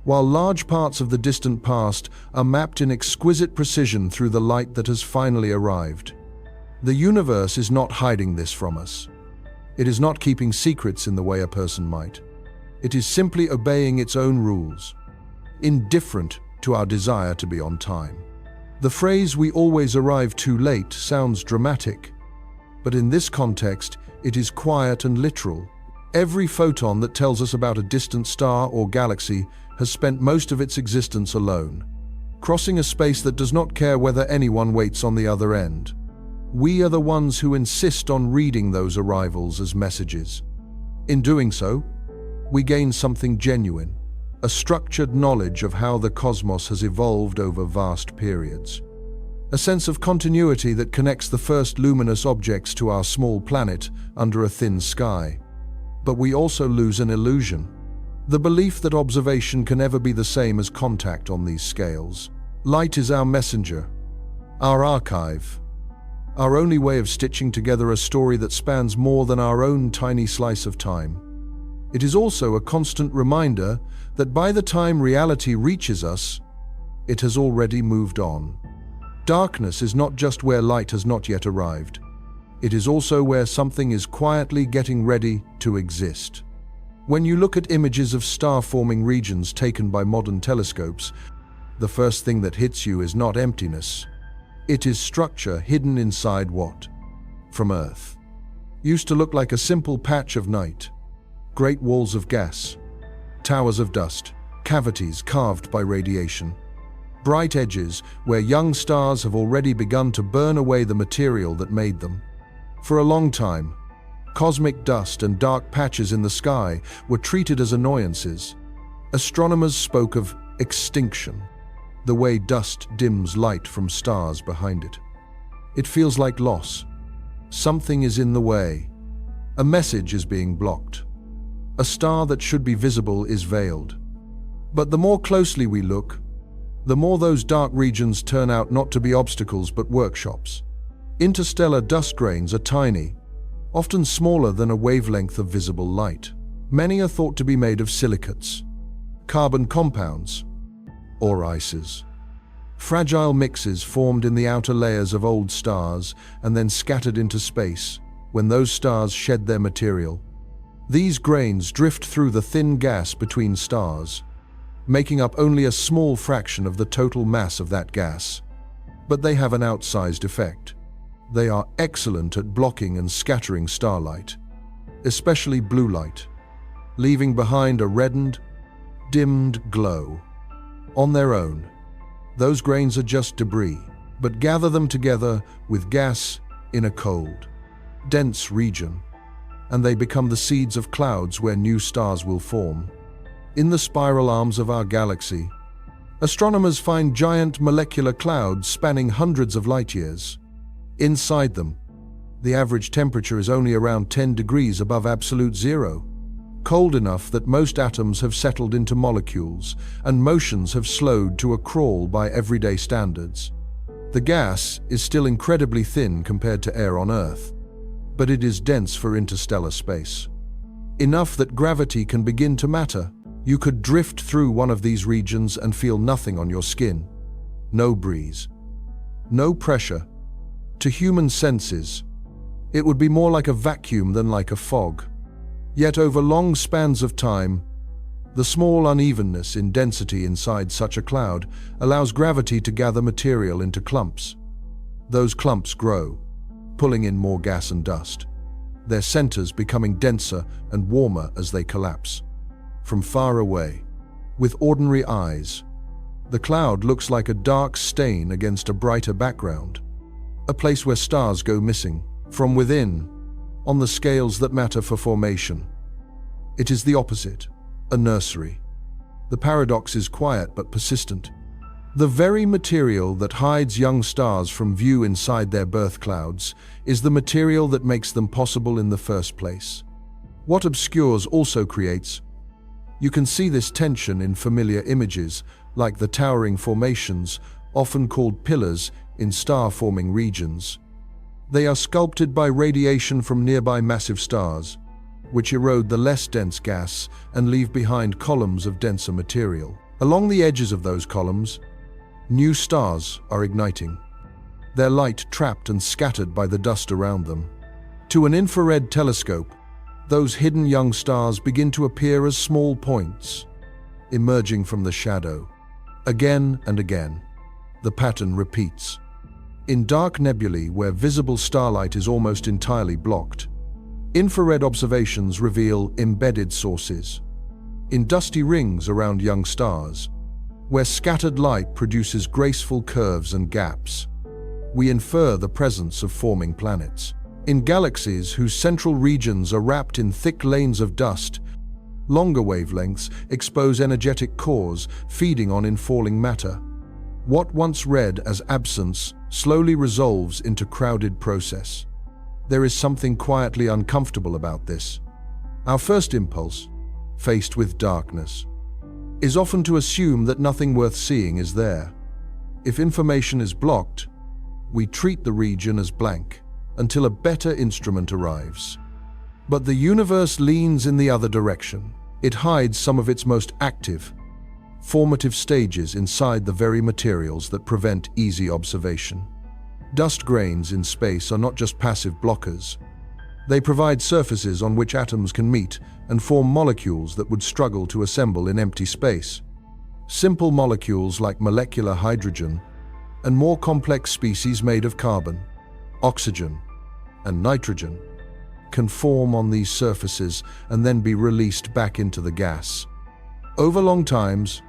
while large parts of the distant past are mapped in exquisite precision through the light that has finally arrived. The universe is not hiding this from us. It is not keeping secrets in the way a person might. It is simply obeying its own rules, indifferent to our desire to be on time. The phrase "we always arrive too late" sounds dramatic, but in this context, it is quiet and literal. Every photon that tells us about a distant star or galaxy has spent most of its existence alone, crossing a space that does not care whether anyone waits on the other end. We are the ones who insist on reading those arrivals as messages. In doing so, we gain something genuine, a structured knowledge of how the cosmos has evolved over vast periods. A sense of continuity that connects the first luminous objects to our small planet under a thin sky. But we also lose an illusion, the belief that observation can ever be the same as contact on these scales. Light is our messenger, our archive, our only way of stitching together a story that spans more than our own tiny slice of time. It is also a constant reminder that by the time reality reaches us, it has already moved on. Darkness is not just where light has not yet arrived. It is also where something is quietly getting ready to exist. When you look at images of star-forming regions taken by modern telescopes, the first thing that hits you is not emptiness. It is structure hidden inside what, from Earth, used to look like a simple patch of night. Great walls of gas, towers of dust, cavities carved by radiation, bright edges where young stars have already begun to burn away the material that made them. For a long time, cosmic dust and dark patches in the sky were treated as annoyances. Astronomers spoke of extinction, the way dust dims light from stars behind it. It feels like loss. Something is in the way. A message is being blocked. A star that should be visible is veiled. But the more closely we look, the more those dark regions turn out not to be obstacles but workshops. Interstellar dust grains are tiny, often smaller than a wavelength of visible light. Many are thought to be made of silicates, carbon compounds, or ices. Fragile mixes formed in the outer layers of old stars and then scattered into space when those stars shed their material. These grains drift through the thin gas between stars, making up only a small fraction of the total mass of that gas. But they have an outsized effect. They are excellent at blocking and scattering starlight, especially blue light, leaving behind a reddened, dimmed glow. On their own, those grains are just debris, but gather them together with gas in a cold, dense region, and they become the seeds of clouds where new stars will form. In the spiral arms of our galaxy, astronomers find giant molecular clouds spanning hundreds of light years. Inside them, the average temperature is only around 10 degrees above absolute zero, cold enough that most atoms have settled into molecules and motions have slowed to a crawl by everyday standards. The gas is still incredibly thin compared to air on Earth, but it is dense for interstellar space. Enough that gravity can begin to matter. You could drift through one of these regions and feel nothing on your skin. No breeze. No pressure. To human senses, it would be more like a vacuum than like a fog. Yet over long spans of time, the small unevenness in density inside such a cloud allows gravity to gather material into clumps. Those clumps grow, pulling in more gas and dust, their centers becoming denser and warmer as they collapse. From far away, with ordinary eyes, the cloud looks like a dark stain against a brighter background, a place where stars go missing. From within, on the scales that matter for formation, it is the opposite, a nursery. The paradox is quiet but persistent. The very material that hides young stars from view inside their birth clouds is the material that makes them possible in the first place. What obscures also creates. You can see this tension in familiar images, like the towering formations, often called pillars, in star-forming regions. They are sculpted by radiation from nearby massive stars, which erode the less dense gas and leave behind columns of denser material. Along the edges of those columns, new stars are igniting, their light trapped and scattered by the dust around them. To an infrared telescope, those hidden young stars begin to appear as small points, emerging from the shadow. Again and again, the pattern repeats. In dark nebulae where visible starlight is almost entirely blocked, infrared observations reveal embedded sources. In dusty rings around young stars, where scattered light produces graceful curves and gaps, we infer the presence of forming planets. In galaxies whose central regions are wrapped in thick lanes of dust, longer wavelengths expose energetic cores feeding on infalling matter. What once read as absence slowly resolves into crowded process. There is something quietly uncomfortable about this. Our first impulse, faced with darkness, is often to assume that nothing worth seeing is there. If information is blocked, we treat the region as blank until a better instrument arrives. But the universe leans in the other direction. It hides some of its most active, formative stages inside the very materials that prevent easy observation. Dust grains in space are not just passive blockers. They provide surfaces on which atoms can meet and form molecules that would struggle to assemble in empty space. Simple molecules like molecular hydrogen and more complex species made of carbon, oxygen, and nitrogen can form on these surfaces and then be released back into the gas. Over long times,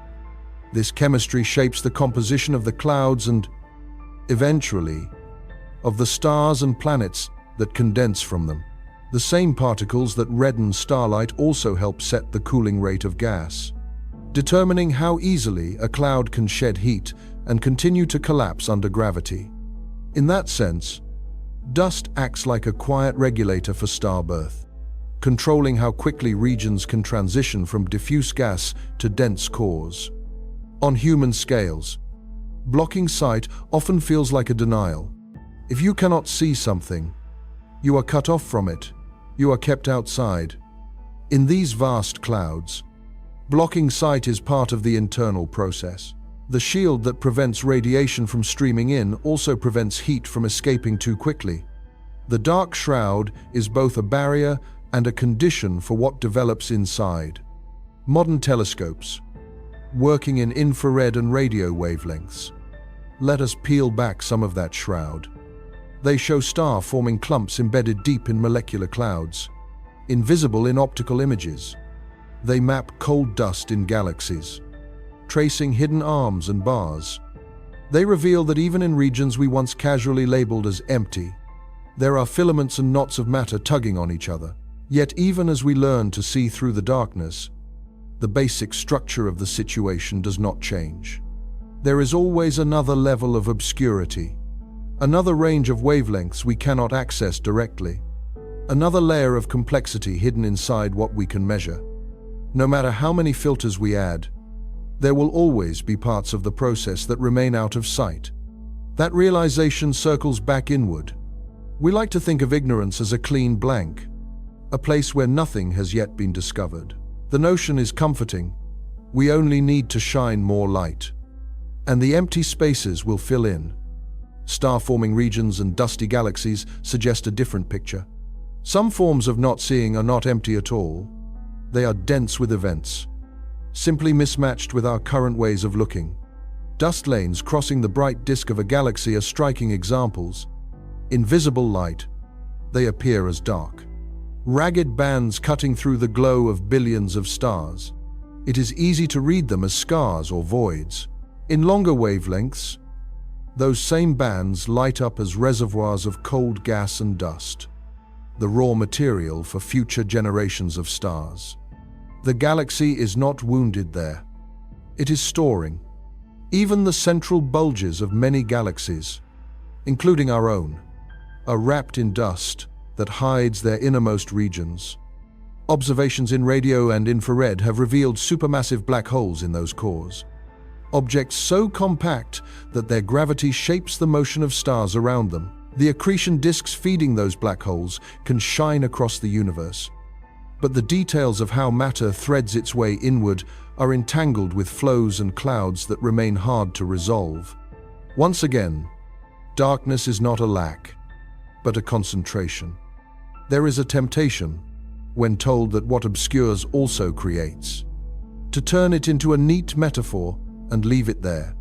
this chemistry shapes the composition of the clouds and, eventually, of the stars and planets that condense from them. The same particles that redden starlight also help set the cooling rate of gas, determining how easily a cloud can shed heat and continue to collapse under gravity. In that sense, dust acts like a quiet regulator for star birth, controlling how quickly regions can transition from diffuse gas to dense cores. On human scales, blocking sight often feels like a denial. If you cannot see something, you are cut off from it. You are kept outside. In these vast clouds, blocking sight is part of the internal process. The shield that prevents radiation from streaming in also prevents heat from escaping too quickly. The dark shroud is both a barrier and a condition for what develops inside. Modern telescopes, working in infrared and radio wavelengths, let us peel back some of that shroud. They show star-forming clumps embedded deep in molecular clouds, invisible in optical images. They map cold dust in galaxies, tracing hidden arms and bars. They reveal that even in regions we once casually labeled as empty, there are filaments and knots of matter tugging on each other. Yet even as we learn to see through the darkness, the basic structure of the situation does not change. There is always another level of obscurity, another range of wavelengths we cannot access directly, another layer of complexity hidden inside what we can measure. No matter how many filters we add, there will always be parts of the process that remain out of sight. That realization circles back inward. We like to think of ignorance as a clean blank, a place where nothing has yet been discovered. The notion is comforting. We only need to shine more light, and the empty spaces will fill in. Star-forming regions and dusty galaxies suggest a different picture. Some forms of not seeing are not empty at all. They are dense with events, simply mismatched with our current ways of looking. Dust lanes crossing the bright disk of a galaxy are striking examples. In visible light, they appear as dark, ragged bands cutting through the glow of billions of stars. It is easy to read them as scars or voids. In longer wavelengths, those same bands light up as reservoirs of cold gas and dust, the raw material for future generations of stars. The galaxy is not wounded there. It is storing. Even the central bulges of many galaxies, including our own, are wrapped in dust that hides their innermost regions. Observations in radio and infrared have revealed supermassive black holes in those cores. Objects so compact that their gravity shapes the motion of stars around them. The accretion disks feeding those black holes can shine across the universe. But the details of how matter threads its way inward are entangled with flows and clouds that remain hard to resolve. Once again, darkness is not a lack, but a concentration. There is a temptation, when told that what obscures also creates. To turn it into a neat metaphor and leave it there.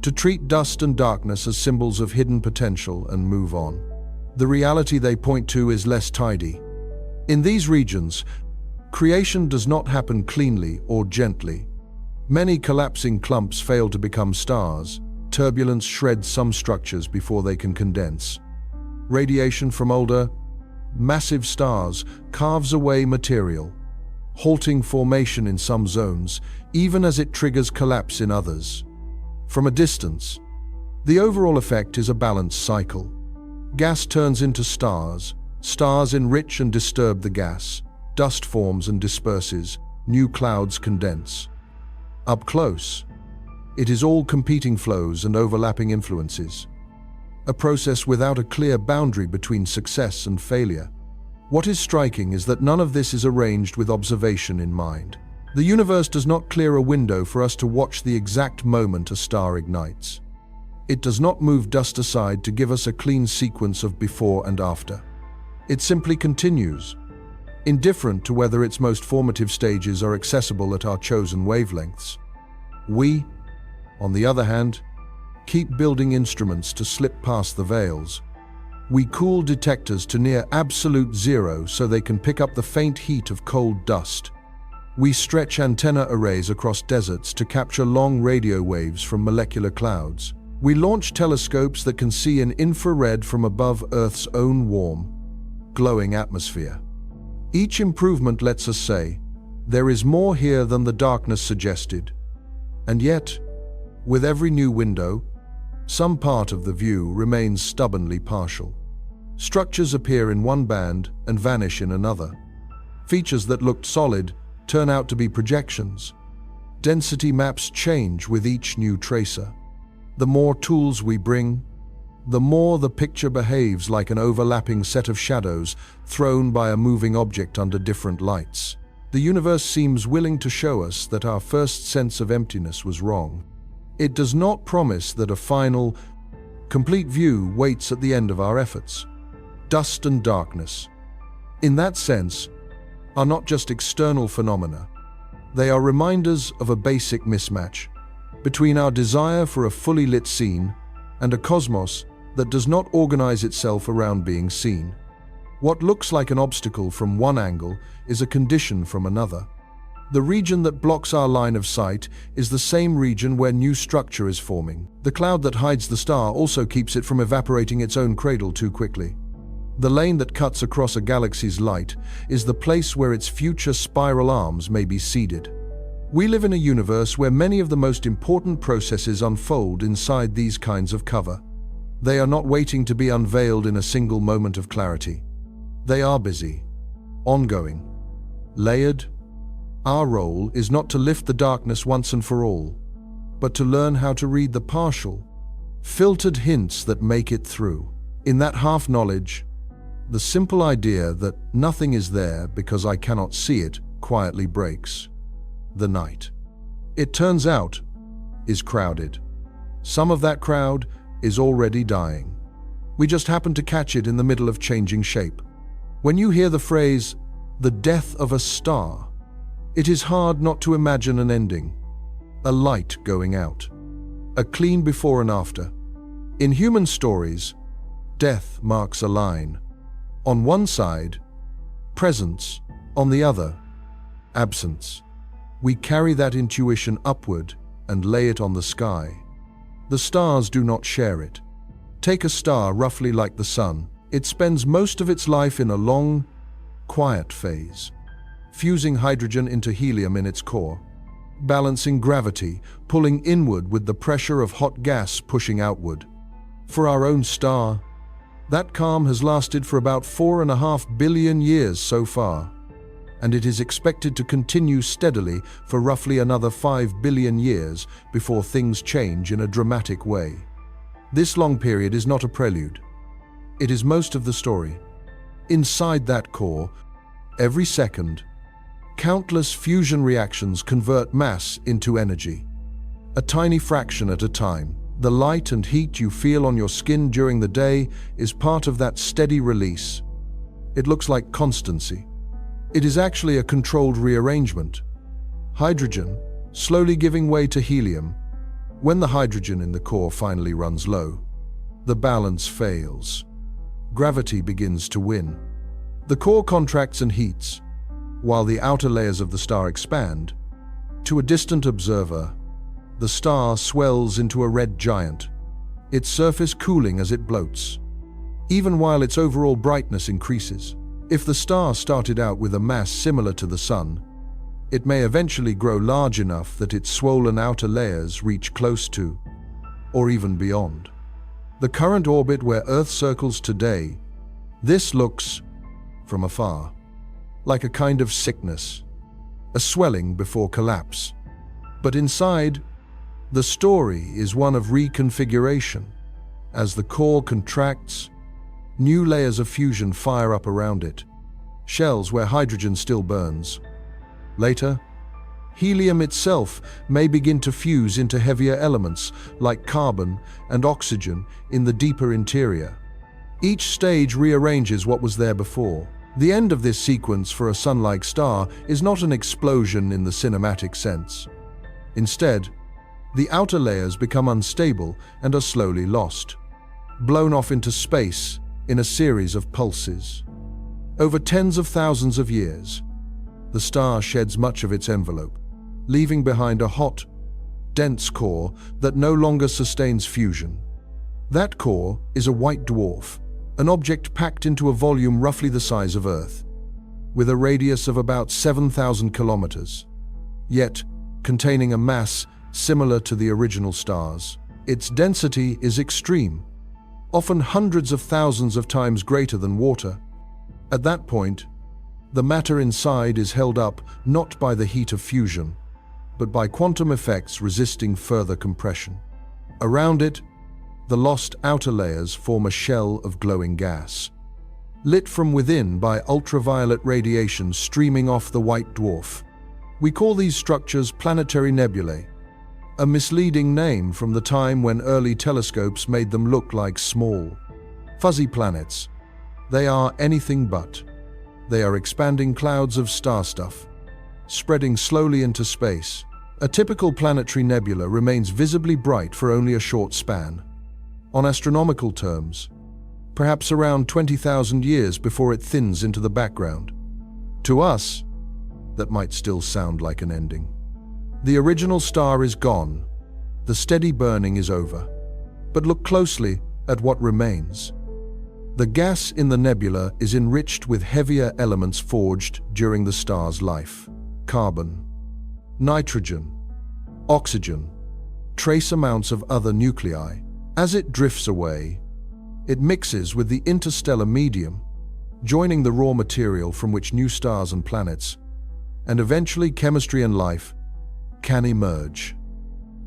To treat dust and darkness as symbols of hidden potential and move on. The reality they point to is less tidy. In these regions, creation does not happen cleanly or gently. Many collapsing clumps fail to become stars. Turbulence shreds some structures before they can condense. Radiation from older, massive stars carves away material, halting formation in some zones, even as it triggers collapse in others. From a distance, the overall effect is a balanced cycle. Gas turns into stars, stars enrich and disturb the gas, dust forms and disperses, new clouds condense. Up close, it is all competing flows and overlapping influences. A process without a clear boundary between success and failure. What is striking is that none of this is arranged with observation in mind. The universe does not clear a window for us to watch the exact moment a star ignites. It does not move dust aside to give us a clean sequence of before and after. It simply continues, indifferent to whether its most formative stages are accessible at our chosen wavelengths. We, on the other hand, keep building instruments to slip past the veils. We cool detectors to near absolute zero so they can pick up the faint heat of cold dust. We stretch antenna arrays across deserts to capture long radio waves from molecular clouds. We launch telescopes that can see in infrared from above Earth's own warm, glowing atmosphere. Each improvement lets us say, there is more here than the darkness suggested. And yet, with every new window, some part of the view remains stubbornly partial. Structures appear in one band and vanish in another. Features that looked solid turn out to be projections. Density maps change with each new tracer. The more tools we bring, the more the picture behaves like an overlapping set of shadows thrown by a moving object under different lights. The universe seems willing to show us that our first sense of emptiness was wrong. It does not promise that a final, complete view waits at the end of our efforts. Dust and darkness, in that sense, are not just external phenomena. They are reminders of a basic mismatch between our desire for a fully lit scene and a cosmos that does not organize itself around being seen. What looks like an obstacle from one angle is a condition from another. The region that blocks our line of sight is the same region where new structure is forming. The cloud that hides the star also keeps it from evaporating its own cradle too quickly. The lane that cuts across a galaxy's light is the place where its future spiral arms may be seeded. We live in a universe where many of the most important processes unfold inside these kinds of cover. They are not waiting to be unveiled in a single moment of clarity. They are busy, ongoing, layered. Our role is not to lift the darkness once and for all, but to learn how to read the partial, filtered hints that make it through. In that half-knowledge, the simple idea that nothing is there because I cannot see it quietly breaks. The night, it turns out, is crowded. Some of that crowd is already dying. We just happen to catch it in the middle of changing shape. When you hear the phrase, the death of a star, it is hard not to imagine an ending, a light going out, a clean before and after. In human stories, death marks a line. On one side, presence, on the other, absence. We carry that intuition upward and lay it on the sky. The stars do not share it. Take a star roughly like the sun. It spends most of its life in a long, quiet phase, fusing hydrogen into helium in its core, balancing gravity, pulling inward with the pressure of hot gas pushing outward. For our own star, that calm has lasted for about 4.5 billion years so far, and it is expected to continue steadily for roughly another 5 billion years before things change in a dramatic way. This long period is not a prelude. It is most of the story. Inside that core, every second, countless fusion reactions convert mass into energy. A tiny fraction at a time. The light and heat you feel on your skin during the day is part of that steady release. It looks like constancy, It is actually a controlled rearrangement. Hydrogen slowly giving way to helium. When the hydrogen in the core finally runs low, the balance fails. Gravity begins to win. The core contracts and heats, while the outer layers of the star expand. To a distant observer, the star swells into a red giant, its surface cooling as it bloats, even while its overall brightness increases. If the star started out with a mass similar to the Sun, it may eventually grow large enough that its swollen outer layers reach close to, or even beyond, the current orbit where Earth circles today. This looks, from afar, like a kind of sickness, a swelling before collapse. But inside, the story is one of reconfiguration. As the core contracts, new layers of fusion fire up around it, shells where hydrogen still burns. Later, helium itself may begin to fuse into heavier elements like carbon and oxygen in the deeper interior. Each stage rearranges what was there before. The end of this sequence for a Sun-like star is not an explosion in the cinematic sense. Instead, the outer layers become unstable and are slowly lost, blown off into space in a series of pulses. Over tens of thousands of years, the star sheds much of its envelope, leaving behind a hot, dense core that no longer sustains fusion. That core is a white dwarf, an object packed into a volume roughly the size of Earth, with a radius of about 7,000 kilometers, yet containing a mass similar to the original stars. Its density is extreme, often hundreds of thousands of times greater than water. At that point, the matter inside is held up not by the heat of fusion, but by quantum effects resisting further compression. Around it, the lost outer layers form a shell of glowing gas, lit from within by ultraviolet radiation streaming off the white dwarf. We call these structures planetary nebulae, a misleading name from the time when early telescopes made them look like small, fuzzy planets. They are anything but. They are expanding clouds of star stuff, spreading slowly into space. A typical planetary nebula remains visibly bright for only a short span. On astronomical terms, perhaps around 20,000 years before it thins into the background. To us, that might still sound like an ending. The original star is gone. The steady burning is over. But look closely at what remains. The gas in the nebula is enriched with heavier elements forged during the star's life. Carbon, nitrogen, oxygen, trace amounts of other nuclei. As it drifts away, it mixes with the interstellar medium, joining the raw material from which new stars and planets, and eventually chemistry and life, can emerge.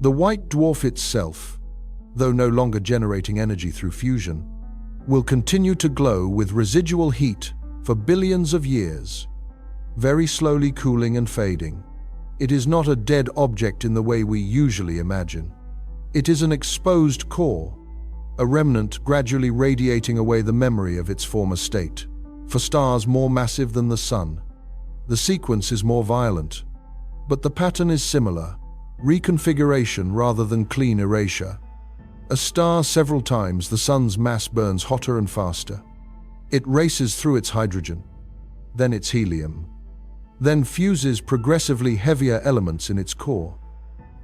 The white dwarf itself, though no longer generating energy through fusion, will continue to glow with residual heat for billions of years, very slowly cooling and fading. It is not a dead object in the way we usually imagine. It is an exposed core, a remnant gradually radiating away the memory of its former state. For stars more massive than the Sun, the sequence is more violent, but the pattern is similar: reconfiguration rather than clean erasure. A star several times the Sun's mass burns hotter and faster. It races through its hydrogen, then its helium, then fuses progressively heavier elements in its core,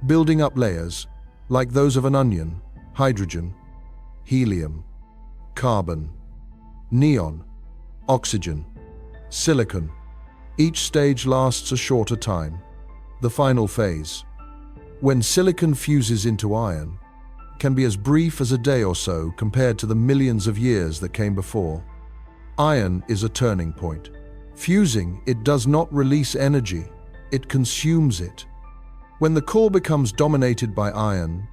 building up layers like those of an onion: hydrogen, helium, carbon, neon, oxygen, silicon. Each stage lasts a shorter time. The final phase, when silicon fuses into iron, can be as brief as a day or so compared to the millions of years that came before. Iron is a turning point. Fusing, it does not release energy, it consumes it. When the core becomes dominated by iron,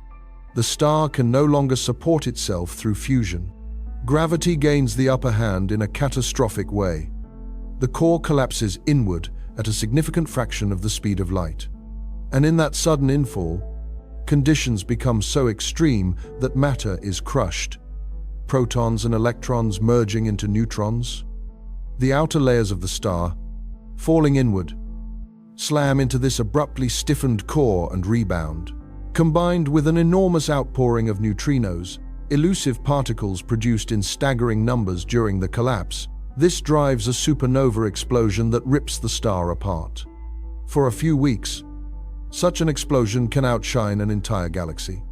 the star can no longer support itself through fusion. Gravity gains the upper hand in a catastrophic way. The core collapses inward at a significant fraction of the speed of light. And in that sudden infall, conditions become so extreme that matter is crushed, protons and electrons merging into neutrons. The outer layers of the star, falling inward, slam into this abruptly stiffened core and rebound. Combined with an enormous outpouring of neutrinos, elusive particles produced in staggering numbers during the collapse, this drives a supernova explosion that rips the star apart. For a few weeks, such an explosion can outshine an entire galaxy.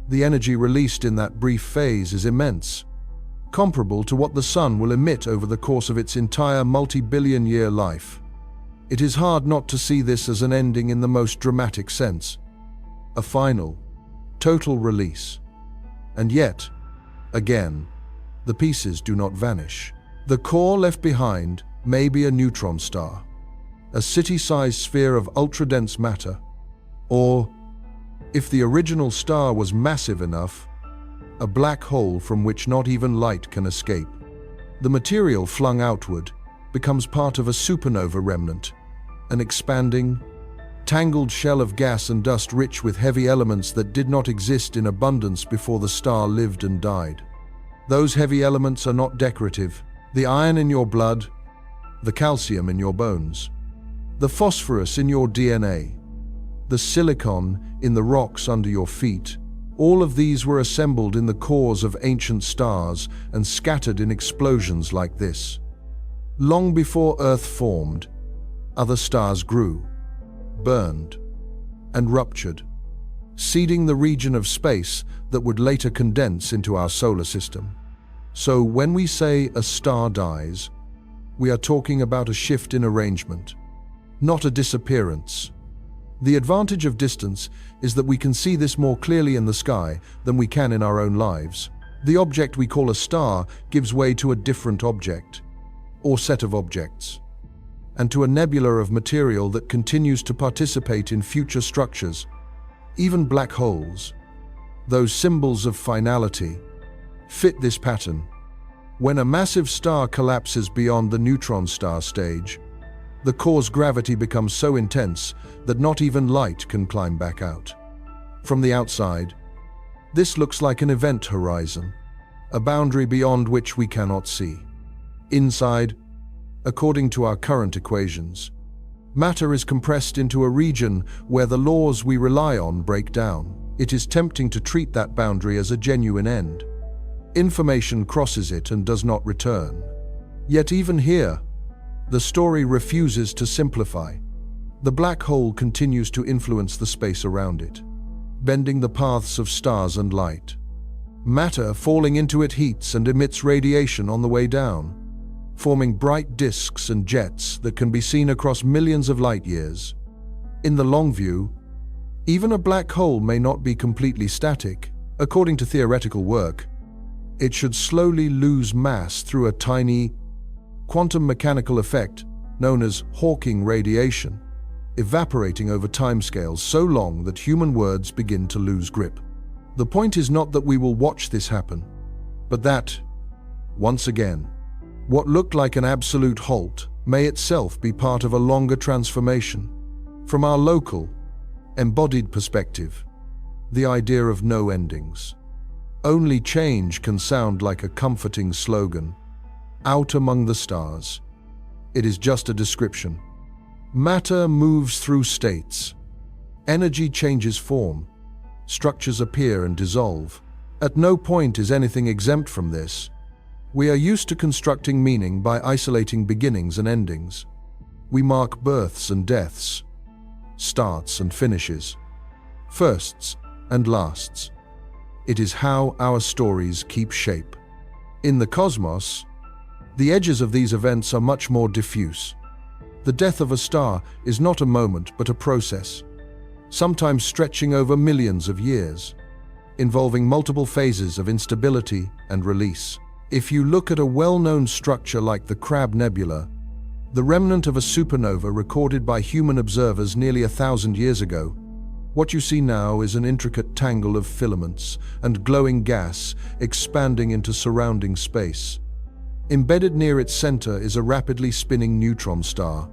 The energy released in that brief phase is immense, comparable to what the Sun will emit over the course of its entire multi-billion-year life. It is hard not to see this as an ending in the most dramatic sense. A final, total release. And yet, again, the pieces do not vanish. The core left behind may be a neutron star, a city-sized sphere of ultra-dense matter, or, if the original star was massive enough, a black hole from which not even light can escape. The material flung outward becomes part of a supernova remnant, an expanding, tangled shell of gas and dust rich with heavy elements that did not exist in abundance before the star lived and died. Those heavy elements are not decorative. The iron in your blood, the calcium in your bones, the phosphorus in your DNA, the silicon in the rocks under your feet, all of these were assembled in the cores of ancient stars and scattered in explosions like this. Long before Earth formed, other stars grew, burned, and ruptured, seeding the region of space that would later condense into our solar system. So when we say a star dies, we are talking about a shift in arrangement, not a disappearance. The advantage of distance is that we can see this more clearly in the sky than we can in our own lives. The object we call a star gives way to a different object, or set of objects, and to a nebula of material that continues to participate in future structures. Even black holes, those symbols of finality, fit this pattern. When a massive star collapses beyond the neutron star stage, the core's gravity becomes so intense that not even light can climb back out. From the outside, this looks like an event horizon, a boundary beyond which we cannot see. Inside, according to our current equations, matter is compressed into a region where the laws we rely on break down. It is tempting to treat that boundary as a genuine end. Information crosses it and does not return. Yet even here, the story refuses to simplify. The black hole continues to influence the space around it, bending the paths of stars and light. Matter falling into it heats and emits radiation on the way down, forming bright disks and jets that can be seen across millions of light years. In the long view, even a black hole may not be completely static. According to theoretical work, it should slowly lose mass through a tiny quantum mechanical effect known as Hawking radiation, evaporating over timescales so long that human words begin to lose grip. The point is not that we will watch this happen, but that, once again, what looked like an absolute halt may itself be part of a longer transformation. From our local, embodied perspective, the idea of no endings. Only change can sound like a comforting slogan. Out among the stars. It is just a description. Matter moves through states. Energy changes form. Structures appear and dissolve. At no point is anything exempt from this. We are used to constructing meaning by isolating beginnings and endings. We mark births and deaths, starts and finishes, firsts and lasts. It is how our stories keep shape. In the cosmos, the edges of these events are much more diffuse. The death of a star is not a moment but a process, sometimes stretching over millions of years, involving multiple phases of instability and release. If you look at a well-known structure like the Crab Nebula, the remnant of a supernova recorded by human observers nearly 1,000 years ago, what you see now is an intricate tangle of filaments and glowing gas expanding into surrounding space. Embedded near its center is a rapidly spinning neutron star,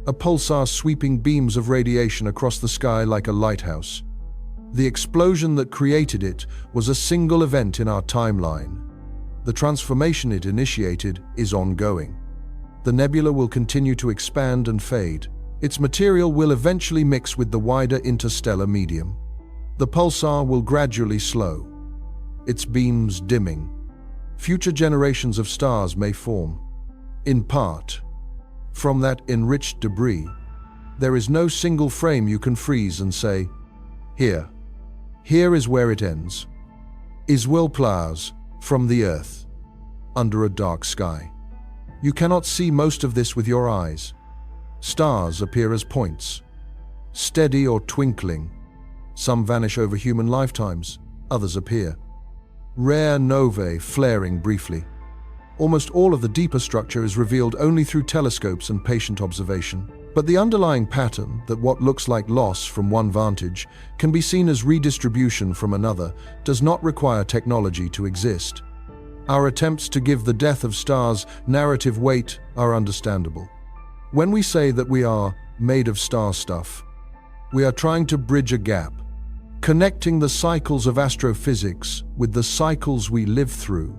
a pulsar sweeping beams of radiation across the sky like a lighthouse. The explosion that created it was a single event in our timeline. The transformation it initiated is ongoing. the nebula will continue to expand and fade. Its material will eventually mix with the wider interstellar medium. The pulsar will gradually slow, its beams dimming. Future generations of stars may form, in part, from that enriched debris. There is no single frame you can freeze and say, here is where it ends. Is will plows from the Earth, under a dark sky. You cannot see most of this with your eyes. Stars appear as points, steady or twinkling. Some vanish over human lifetimes, others appear. Rare novae flaring briefly. Almost all of the deeper structure is revealed only through telescopes and patient observation. But the underlying pattern, that what looks like loss from one vantage can be seen as redistribution from another, does not require technology to exist. Our attempts to give the death of stars narrative weight are understandable. When we say that we are made of star stuff, we are trying to bridge a gap, connecting the cycles of astrophysics with the cycles we live through.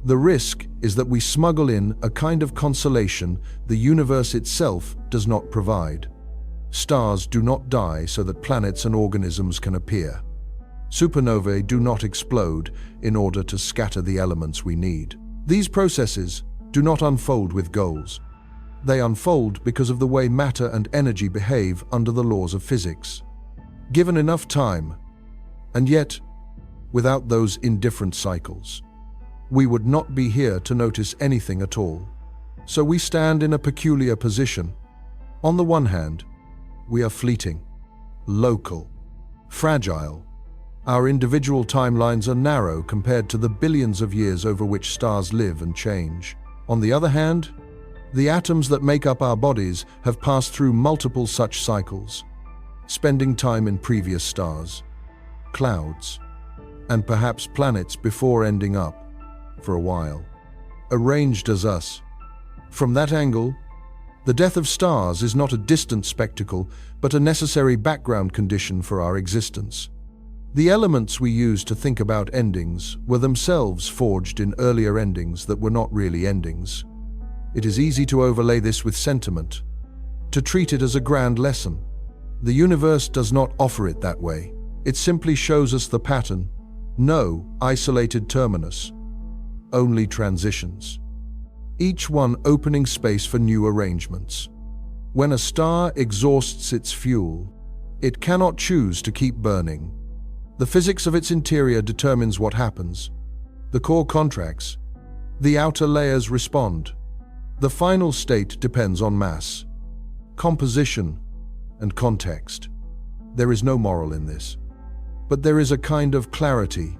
The risk is that we smuggle in a kind of consolation the universe itself does not provide. Stars do not die so that planets and organisms can appear. Supernovae do not explode in order to scatter the elements we need. These processes do not unfold with goals. They unfold because of the way matter and energy behave under the laws of physics. Given enough time, and yet, without those indifferent cycles, we would not be here to notice anything at all. So we stand in a peculiar position. On the one hand, we are fleeting, local, fragile. Our individual timelines are narrow compared to the billions of years over which stars live and change. On the other hand, the atoms that make up our bodies have passed through multiple such cycles, spending time in previous stars, clouds, and perhaps planets before ending up, for a while, arranged as us. From that angle, the death of stars is not a distant spectacle, but a necessary background condition for our existence. The elements we use to think about endings were themselves forged in earlier endings that were not really endings. It is easy to overlay this with sentiment, to treat it as a grand lesson. The universe does not offer it that way. It simply shows us the pattern. No isolated terminus, only transitions, each one opening space for new arrangements. When a star exhausts its fuel, it cannot choose to keep burning. The physics of its interior determines what happens. The core contracts, the outer layers respond. The final state depends on mass, composition, and context. There is no moral in this, but there is a kind of clarity.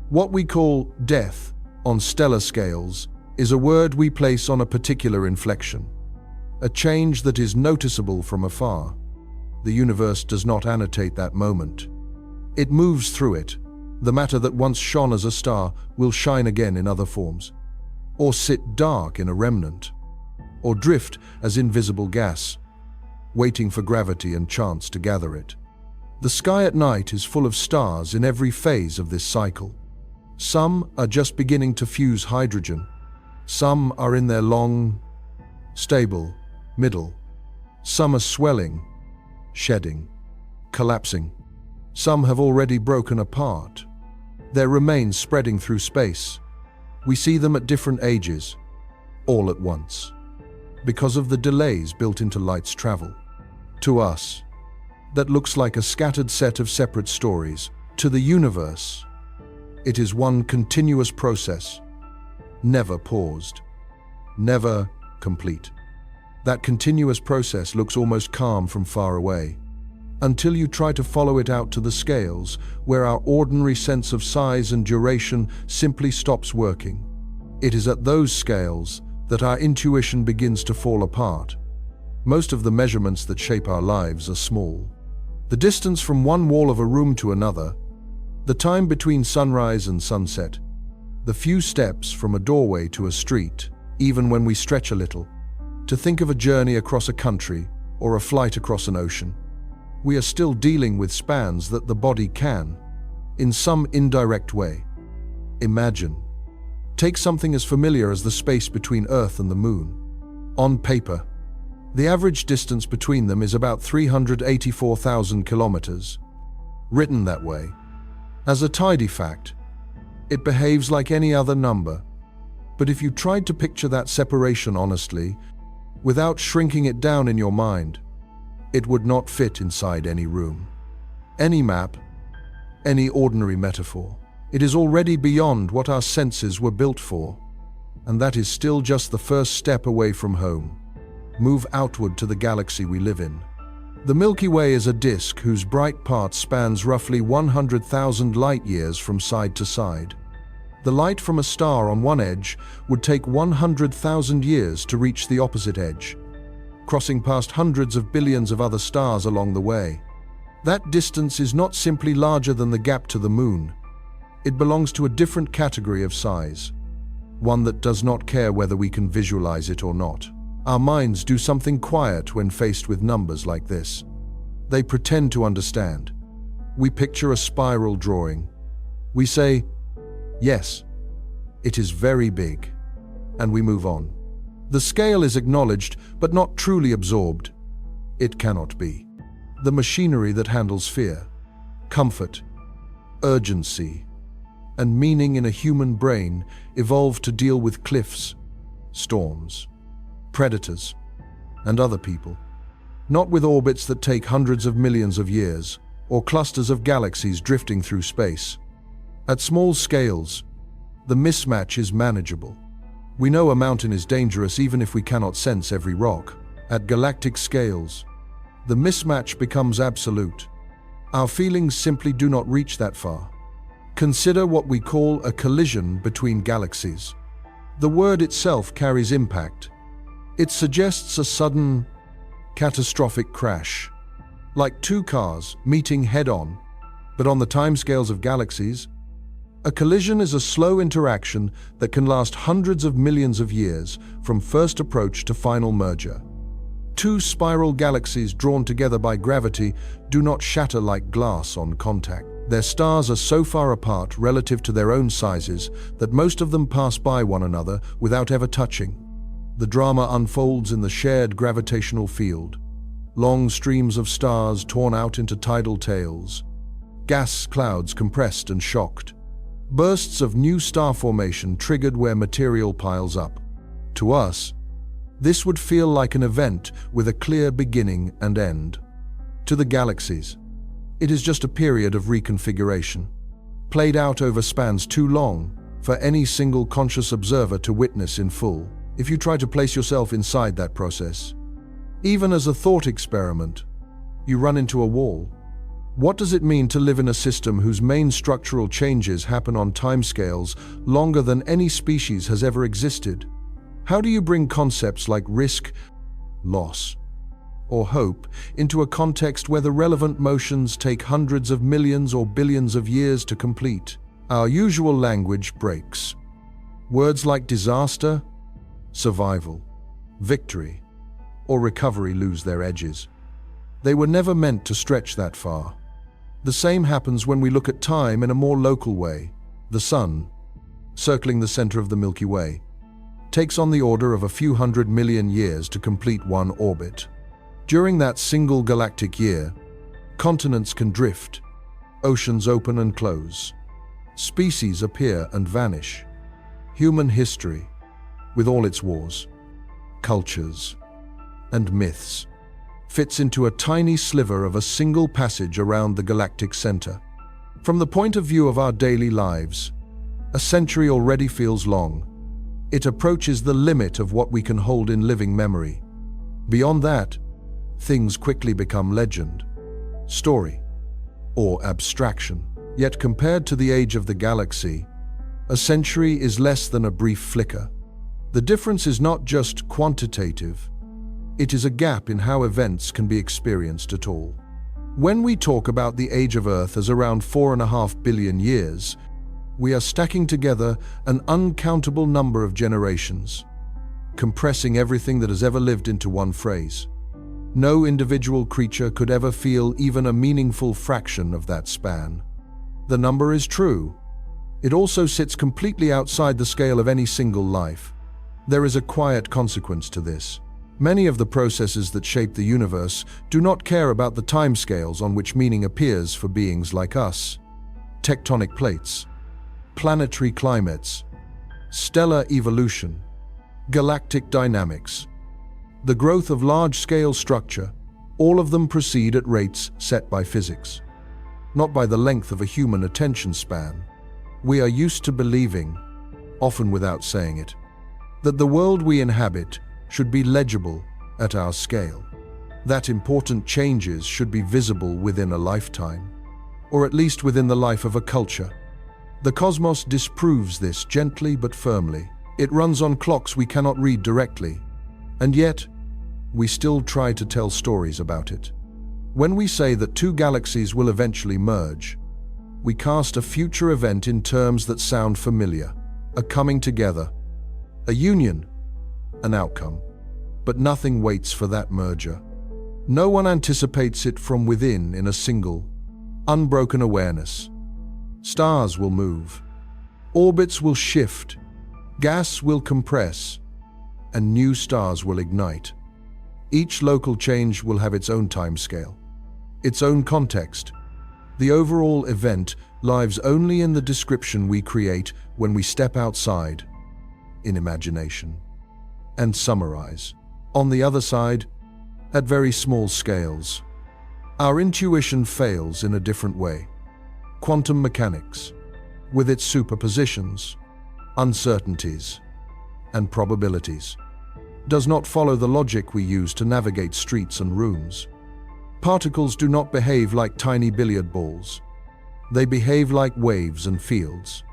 What we call death on stellar scales is a word we place on a particular inflection, a change that is noticeable from afar. The universe does not annotate that moment. It moves through it. The matter that once shone as a star will shine again in other forms, or sit dark in a remnant, or drift as invisible gas, waiting for gravity and chance to gather it. The sky at night is full of stars in every phase of this cycle. Some are just beginning to fuse hydrogen. Some are in their long, stable middle. Some are swelling, shedding, collapsing. Some have already broken apart, their remains spreading through space. We see them at different ages, all at once, because of the delays built into light's travel. To us, that looks like a scattered set of separate stories. To the universe, it is one continuous process, never paused, never complete. That continuous process looks almost calm from far away, until you try to follow it out to the scales, where our ordinary sense of size and duration simply stops working. It is at those scales that our intuition begins to fall apart. Most of the measurements that shape our lives are small. The distance from one wall of a room to another, the time between sunrise and sunset, the few steps from a doorway to a street, even when we stretch a little, to think of a journey across a country or a flight across an ocean. We are still dealing with spans that the body can, in some indirect way, imagine. Take something as familiar as the space between Earth and the Moon. On paper, the average distance between them is about 384,000 kilometers. Written that way, as a tidy fact, it behaves like any other number. But if you tried to picture that separation honestly, without shrinking it down in your mind, it would not fit inside any room, any map, any ordinary metaphor. It is already beyond what our senses were built for, and that is still just the first step away from home. Move outward to the galaxy we live in. The Milky Way is a disk whose bright part spans roughly 100,000 light-years from side to side. The light from a star on one edge would take 100,000 years to reach the opposite edge, crossing past hundreds of billions of other stars along the way. That distance is not simply larger than the gap to the moon. It belongs to a different category of size, one that does not care whether we can visualize it or not. Our minds do something quiet when faced with numbers like this. They pretend to understand. We picture a spiral drawing. We say, yes, it is very big, and we move on. The scale is acknowledged, but not truly absorbed. It cannot be. The machinery that handles fear, comfort, urgency, and meaning in a human brain evolved to deal with cliffs, storms, predators, and other people, not with orbits that take hundreds of millions of years or clusters of galaxies drifting through space. At small scales, the mismatch is manageable. We know a mountain is dangerous even if we cannot sense every rock. At galactic scales, the mismatch becomes absolute. Our feelings simply do not reach that far. Consider what we call a collision between galaxies. The word itself carries impact. It suggests a sudden, catastrophic crash, like two cars meeting head-on. But on the timescales of galaxies, a collision is a slow interaction that can last hundreds of millions of years from first approach to final merger. Two spiral galaxies drawn together by gravity do not shatter like glass on contact. Their stars are so far apart relative to their own sizes that most of them pass by one another without ever touching. The drama unfolds in the shared gravitational field. Long streams of stars torn out into tidal tails. Gas clouds compressed and shocked. Bursts of new star formation triggered where material piles up. To us, this would feel like an event with a clear beginning and end. To the galaxies, it is just a period of reconfiguration, played out over spans too long for any single conscious observer to witness in full. If you try to place yourself inside that process, even as a thought experiment, you run into a wall. What does it mean to live in a system whose main structural changes happen on timescales longer than any species has ever existed? How do you bring concepts like risk, loss, or hope into a context where the relevant motions take hundreds of millions or billions of years to complete? Our usual language breaks. Words like disaster, survival, victory, or recovery lose their edges. They were never meant to stretch that far. The same happens when we look at time in a more local way. The Sun, circling the center of the Milky Way, takes on the order of a few 100 million years to complete one orbit. During that single galactic year, continents can drift, oceans open and close, species appear and vanish. Human history, with all its wars, cultures, and myths, fits into a tiny sliver of a single passage around the galactic center. From the point of view of our daily lives, a century already feels long. It approaches the limit of what we can hold in living memory. Beyond that, things quickly become legend, story, or abstraction. Yet compared to the age of the galaxy, a century is less than a brief flicker. The difference is not just quantitative, it is a gap in how events can be experienced at all. When we talk about the age of Earth as around 4.5 billion years, we are stacking together an uncountable number of generations, compressing everything that has ever lived into one phrase. No individual creature could ever feel even a meaningful fraction of that span. The number is true. It also sits completely outside the scale of any single life. There is a quiet consequence to this. Many of the processes that shape the universe do not care about the timescales on which meaning appears for beings like us. Tectonic plates, planetary climates, stellar evolution, galactic dynamics, the growth of large-scale structure, all of them proceed at rates set by physics, not by the length of a human attention span. We are used to believing, often without saying it, that the world we inhabit should be legible at our scale, that important changes should be visible within a lifetime, or at least within the life of a culture. The cosmos disproves this gently but firmly. It runs on clocks we cannot read directly, and yet we still try to tell stories about it. When we say that two galaxies will eventually merge, we cast a future event in terms that sound familiar, a coming together, a union, an outcome. But nothing waits for that merger. No one anticipates it from within in a single, unbroken awareness. Stars will move, orbits will shift, gas will compress, and new stars will ignite. Each local change will have its own timescale, its own context. The overall event lives only in the description we create when we step outside, in imagination, and summarize. On the other side, at very small scales, our intuition fails in a different way. Quantum mechanics, with its superpositions, uncertainties, and probabilities, does not follow the logic we use to navigate streets and rooms. Particles do not behave like tiny billiard balls. They behave like waves and fields,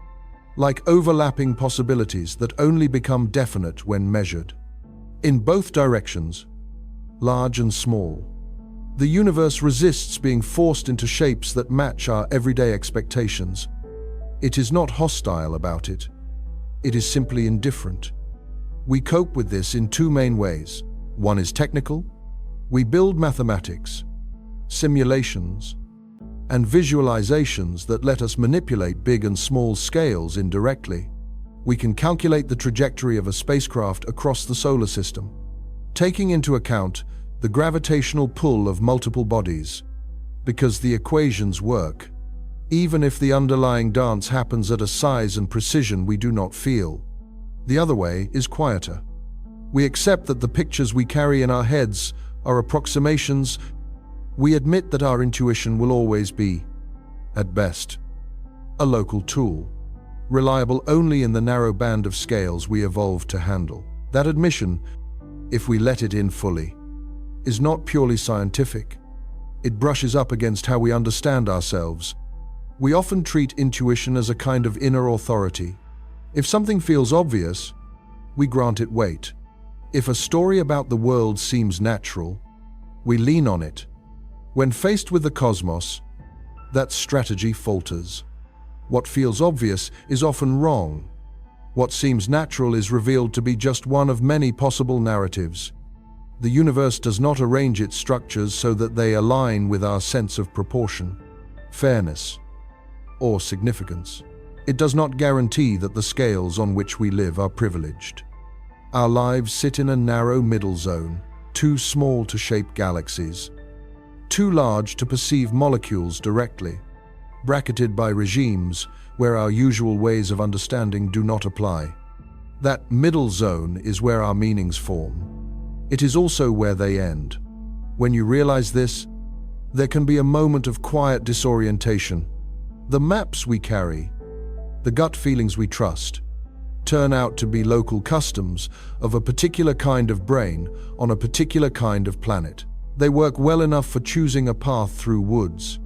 like overlapping possibilities that only become definite when measured. In both directions, large and small, the universe resists being forced into shapes that match our everyday expectations. It is not hostile about it. It is simply indifferent. We cope with this in two main ways. One is technical. We build mathematics, simulations, and visualizations that let us manipulate big and small scales indirectly. We can calculate the trajectory of a spacecraft across the solar system, taking into account the gravitational pull of multiple bodies, because the equations work, even if the underlying dance happens at a size and precision we do not feel. The other way is quieter. We accept that the pictures we carry in our heads are approximations. We admit that our intuition will always be, at best, a local tool, reliable only in the narrow band of scales we evolved to handle. That admission, if we let it in fully, is not purely scientific. It brushes up against how we understand ourselves. We often treat intuition as a kind of inner authority. If something feels obvious, we grant it weight. If a story about the world seems natural, we lean on it. When faced with the cosmos, that strategy falters. What feels obvious is often wrong. What seems natural is revealed to be just one of many possible narratives. The universe does not arrange its structures so that they align with our sense of proportion, fairness, or significance. It does not guarantee that the scales on which we live are privileged. Our lives sit in a narrow middle zone, too small to shape galaxies, too large to perceive molecules directly, bracketed by regimes where our usual ways of understanding do not apply. That middle zone is where our meanings form. It is also where they end. When you realize this, there can be a moment of quiet disorientation. The maps we carry, the gut feelings we trust, turn out to be local customs of a particular kind of brain on a particular kind of planet. They work well enough for choosing a path through woods,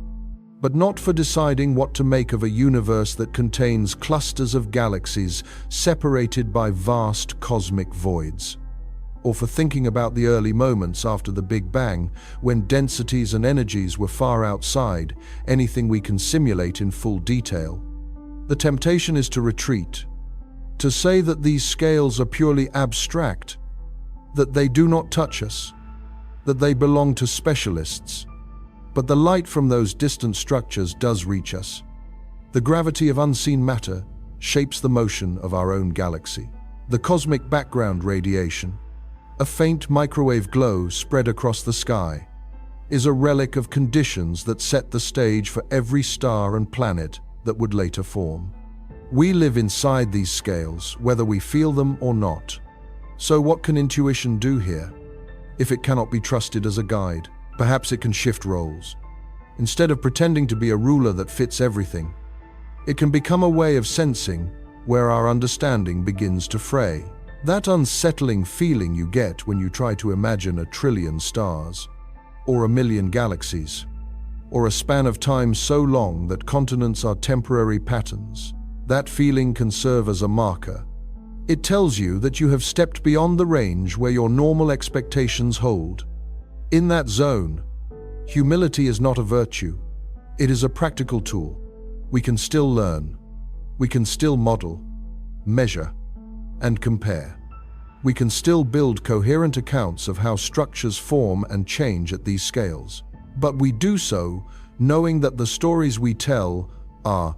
but not for deciding what to make of a universe that contains clusters of galaxies separated by vast cosmic voids, or for thinking about the early moments after the Big Bang, when densities and energies were far outside anything we can simulate in full detail. The temptation is to retreat, to say that these scales are purely abstract, that they do not touch us, that they belong to specialists. But the light from those distant structures does reach us. The gravity of unseen matter shapes the motion of our own galaxy. The cosmic background radiation, a faint microwave glow spread across the sky, is a relic of conditions that set the stage for every star and planet that would later form. We live inside these scales, whether we feel them or not. So what can intuition do here? If it cannot be trusted as a guide, perhaps it can shift roles. Instead of pretending to be a ruler that fits everything, it can become a way of sensing where our understanding begins to fray. That unsettling feeling you get when you try to imagine 1,000,000,000 stars, or 1,000,000 galaxies, or a span of time so long that continents are temporary patterns. That feeling can serve as a marker. It tells you that you have stepped beyond the range where your normal expectations hold. In that zone, humility is not a virtue. It is a practical tool. We can still learn. We can still model, measure, and compare. We can still build coherent accounts of how structures form and change at these scales. But we do so knowing that the stories we tell are,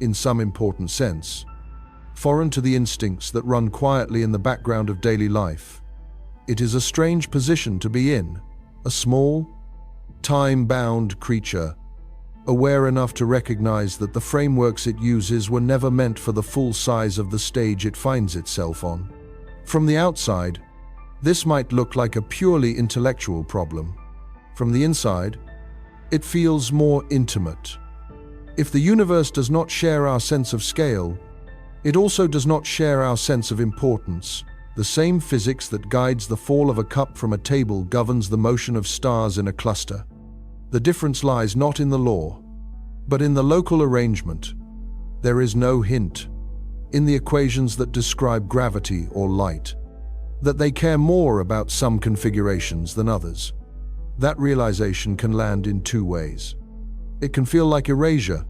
in some important sense, foreign to the instincts that run quietly in the background of daily life. It is a strange position to be in, a small, time-bound creature, aware enough to recognize that the frameworks it uses were never meant for the full size of the stage it finds itself on. From the outside, this might look like a purely intellectual problem. From the inside, it feels more intimate. If the universe does not share our sense of scale, it also does not share our sense of importance. The same physics that guides the fall of a cup from a table governs the motion of stars in a cluster. The difference lies not in the law, but in the local arrangement. There is no hint, in the equations that describe gravity or light, that they care more about some configurations than others. That realization can land in two ways. It can feel like erasure,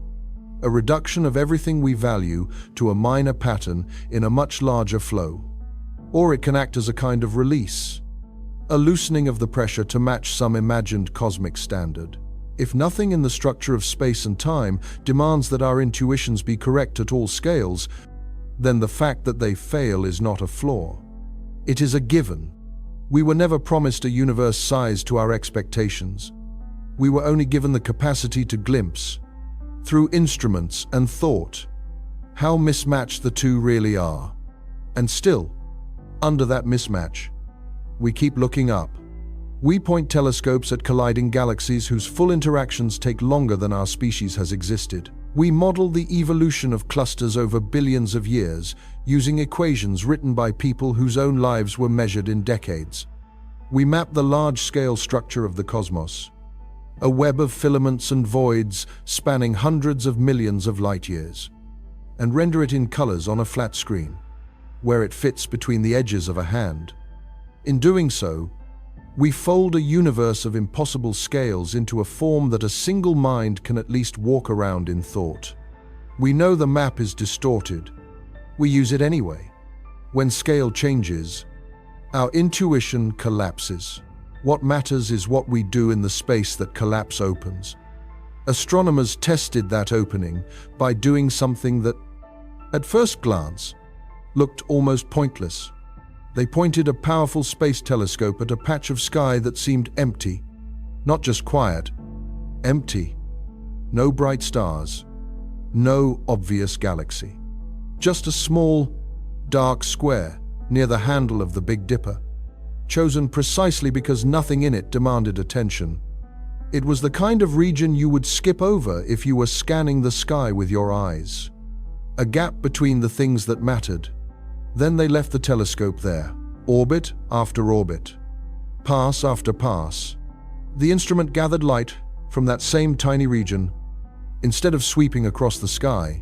a reduction of everything we value to a minor pattern in a much larger flow. Or it can act as a kind of release, a loosening of the pressure to match some imagined cosmic standard. If nothing in the structure of space and time demands that our intuitions be correct at all scales, then the fact that they fail is not a flaw. It is a given. We were never promised a universe size to our expectations. We were only given the capacity to glimpse, through instruments and thought, how mismatched the two really are. And still, under that mismatch, we keep looking up. We point telescopes at colliding galaxies whose full interactions take longer than our species has existed. We model the evolution of clusters over billions of years using equations written by people whose own lives were measured in decades. We map the large-scale structure of the cosmos, a web of filaments and voids spanning hundreds of millions of light years, and render it in colors on a flat screen, where it fits between the edges of a hand. In doing so, we fold a universe of impossible scales into a form that a single mind can at least walk around in thought. We know the map is distorted. We use it anyway. When scale changes, our intuition collapses. What matters is what we do in the space that collapse opens. Astronomers tested that opening by doing something that, at first glance, looked almost pointless. They pointed a powerful space telescope at a patch of sky that seemed empty. Not just quiet, empty. No bright stars, no obvious galaxy. Just a small, dark square near the handle of the Big Dipper, chosen precisely because nothing in it demanded attention. It was the kind of region you would skip over if you were scanning the sky with your eyes. A gap between the things that mattered. Then they left the telescope there, orbit after orbit, pass after pass. The instrument gathered light from that same tiny region. Instead of sweeping across the sky,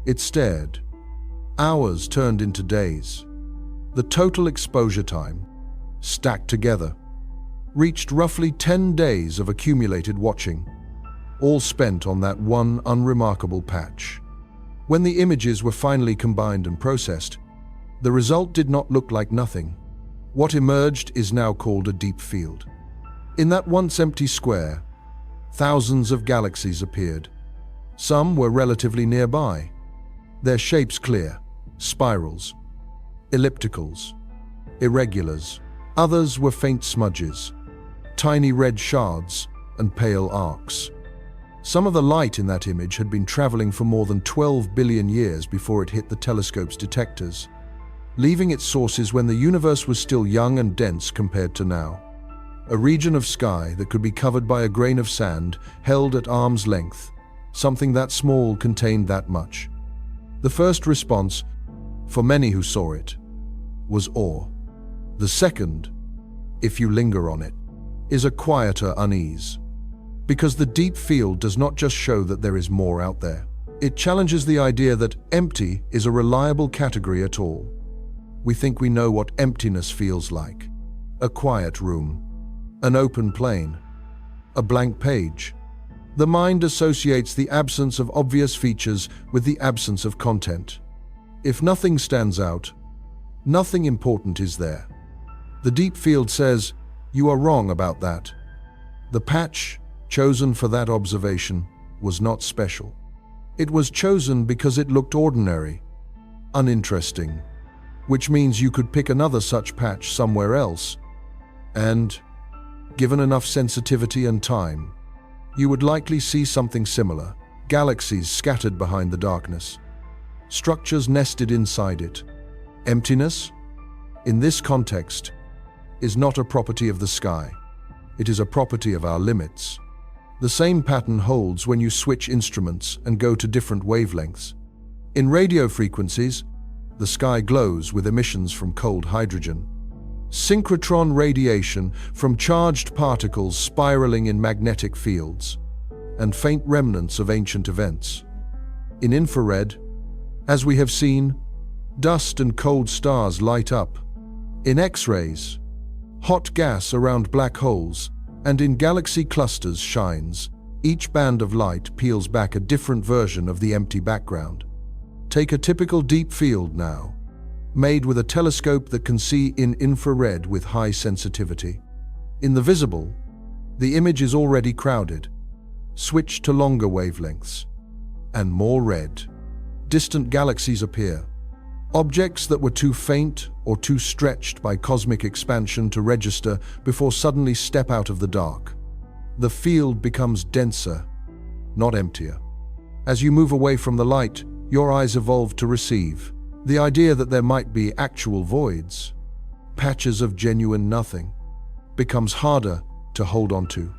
it stared. Hours turned into days. The total exposure time, stacked together, reached roughly 10 days of accumulated watching, all spent on that one unremarkable patch. When the images were finally combined and processed, the result did not look like nothing. What emerged is now called a deep field. In that once empty square, thousands of galaxies appeared. Some were relatively nearby, their shapes clear, spirals, ellipticals, irregulars. Others were faint smudges, tiny red shards, and pale arcs. Some of the light in that image had been traveling for more than 12 billion years before it hit the telescope's detectors, leaving its sources when the universe was still young and dense compared to now. A region of sky that could be covered by a grain of sand held at arm's length. Something that small contained that much. The first response, for many who saw it, was awe. The second, if you linger on it, is a quieter unease. Because the deep field does not just show that there is more out there. It challenges the idea that empty is a reliable category at all. We think we know what emptiness feels like. A quiet room, an open plane, a blank page. The mind associates the absence of obvious features with the absence of content. If nothing stands out, nothing important is there. The deep field says, you are wrong about that. The patch chosen for that observation was not special. It was chosen because it looked ordinary, uninteresting, which means you could pick another such patch somewhere else, and, given enough sensitivity and time, you would likely see something similar. Galaxies scattered behind the darkness, structures nested inside it. Emptiness, in this context, is not a property of the sky. It is a property of our limits. The same pattern holds when you switch instruments and go to different wavelengths. In radio frequencies, the sky glows with emissions from cold hydrogen, synchrotron radiation from charged particles spiraling in magnetic fields, and faint remnants of ancient events. In infrared, as we have seen, dust and cold stars light up. In X-rays, hot gas around black holes, and in galaxy clusters shines. Each band of light peels back a different version of the empty background. Take a typical deep field now, made with a telescope that can see in infrared with high sensitivity. In the visible, the image is already crowded. Switch to longer wavelengths, and more red. Distant galaxies appear. Objects that were too faint or too stretched by cosmic expansion to register before suddenly step out of the dark. The field becomes denser, not emptier. As you move away from the light, your eyes evolve to receive the idea that there might be actual voids, patches of genuine nothing, becomes harder to hold on to.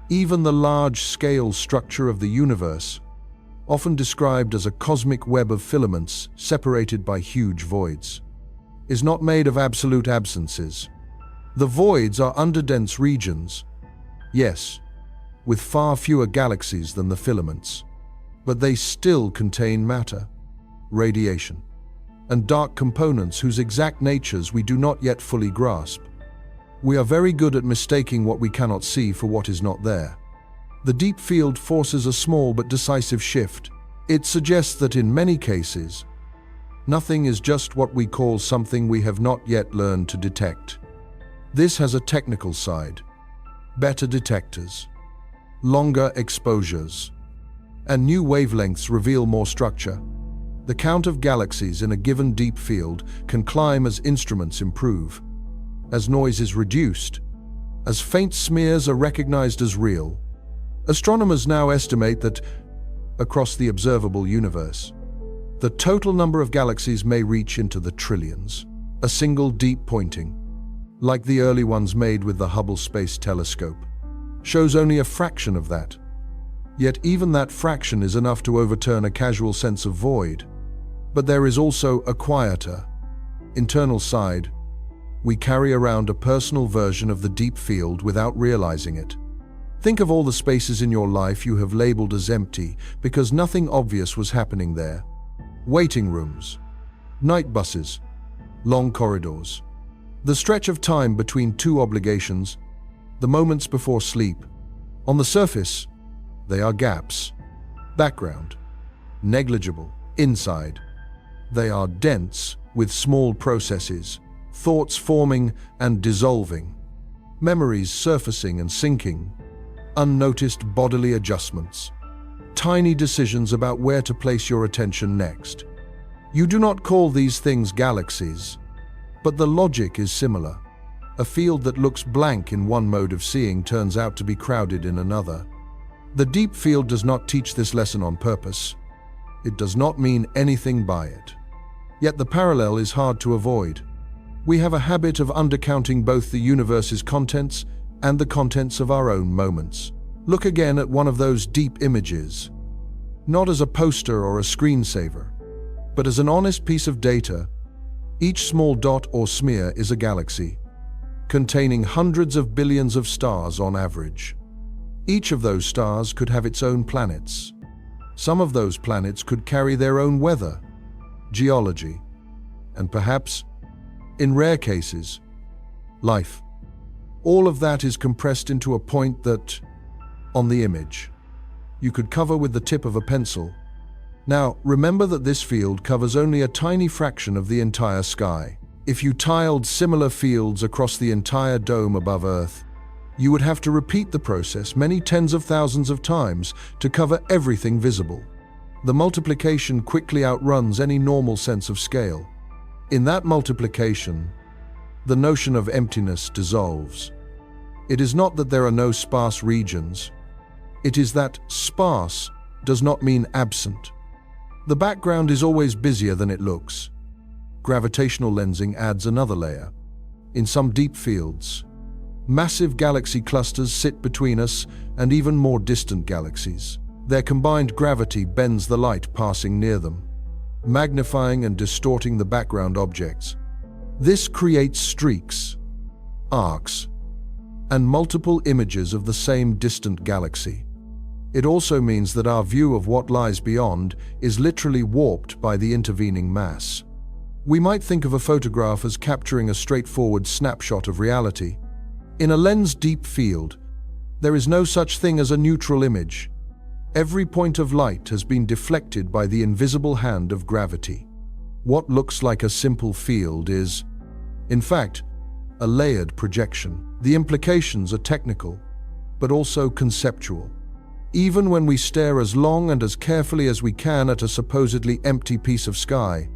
Even the large-scale structure of the universe, often described as a cosmic web of filaments separated by huge voids, is not made of absolute absences. The voids are underdense regions, yes, with far fewer galaxies than the filaments, but they still contain matter, radiation, and dark components whose exact natures we do not yet fully grasp. We are very good at mistaking what we cannot see for what is not there. The deep field forces a small but decisive shift. It suggests that in many cases, nothing is just what we call something we have not yet learned to detect. This has a technical side. Better detectors, longer exposures, and new wavelengths reveal more structure. The count of galaxies in a given deep field can climb as instruments improve, as noise is reduced, as faint smears are recognized as real. Astronomers now estimate that, across the observable universe, the total number of galaxies may reach into the trillions. A single deep pointing, like the early ones made with the Hubble Space Telescope, shows only a fraction of that. Yet even that fraction is enough to overturn a casual sense of void. But there is also a quieter, internal side. We carry around a personal version of the deep field without realizing it. Think of all the spaces in your life you have labeled as empty because nothing obvious was happening there. Waiting rooms, night buses, long corridors. The stretch of time between two obligations, the moments before sleep. On the surface, they are gaps. Background, negligible. Inside, they are dense with small processes, thoughts forming and dissolving, memories surfacing and sinking, unnoticed bodily adjustments, tiny decisions about where to place your attention next. You do not call these things galaxies, but the logic is similar. A field that looks blank in one mode of seeing turns out to be crowded in another. The deep field does not teach this lesson on purpose. It does not mean anything by it. Yet the parallel is hard to avoid. We have a habit of undercounting both the universe's contents and the contents of our own moments. Look again at one of those deep images, not as a poster or a screensaver, but as an honest piece of data. Each small dot or smear is a galaxy, containing hundreds of billions of stars on average. Each of those stars could have its own planets. Some of those planets could carry their own weather, geology, and perhaps, in rare cases, life. All of that is compressed into a point that, on the image, you could cover with the tip of a pencil. Now, remember that this field covers only a tiny fraction of the entire sky. If you tiled similar fields across the entire dome above Earth, you would have to repeat the process many tens of thousands of times to cover everything visible. The multiplication quickly outruns any normal sense of scale. In that multiplication, the notion of emptiness dissolves. It is not that there are no sparse regions. It is that sparse does not mean absent. The background is always busier than it looks. Gravitational lensing adds another layer. In some deep fields, massive galaxy clusters sit between us and even more distant galaxies. Their combined gravity bends the light passing near them, magnifying and distorting the background objects. This creates streaks, arcs, and multiple images of the same distant galaxy. It also means that our view of what lies beyond is literally warped by the intervening mass. We might think of a photograph as capturing a straightforward snapshot of reality. In a lens deep field, there is no such thing as a neutral image. Every point of light has been deflected by the invisible hand of gravity. What looks like a simple field is, in fact, a layered projection. The implications are technical, but also conceptual. Even when we stare as long and as carefully as we can at a supposedly empty piece of sky,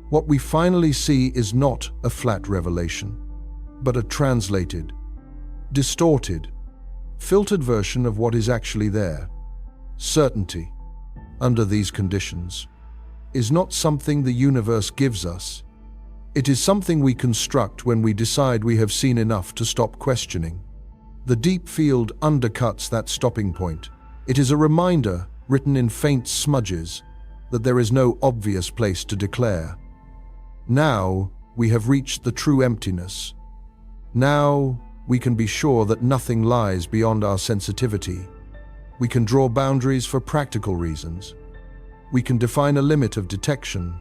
what we finally see is not a flat revelation, but a translated, distorted, filtered version of what is actually there. Certainty, under these conditions, is not something the universe gives us. It is something we construct when we decide we have seen enough to stop questioning. The deep field undercuts that stopping point. It is a reminder, written in faint smudges, that there is no obvious place to declare. Now we have reached the true emptiness. Now we can be sure that nothing lies beyond our sensitivity. We can draw boundaries for practical reasons. We can define a limit of detection,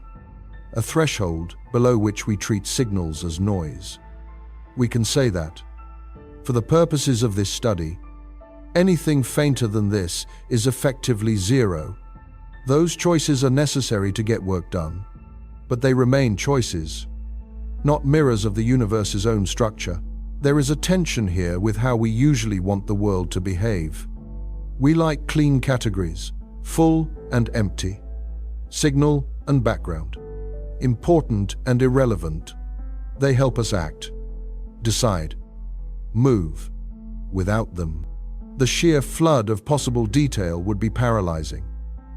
a threshold below which we treat signals as noise. We can say that, for the purposes of this study, anything fainter than this is effectively zero. Those choices are necessary to get work done, but they remain choices, not mirrors of the universe's own structure. There is a tension here with how we usually want the world to behave. We like clean categories, full and empty, signal and background, important and irrelevant. They help us act, decide, move. Without them, the sheer flood of possible detail would be paralyzing.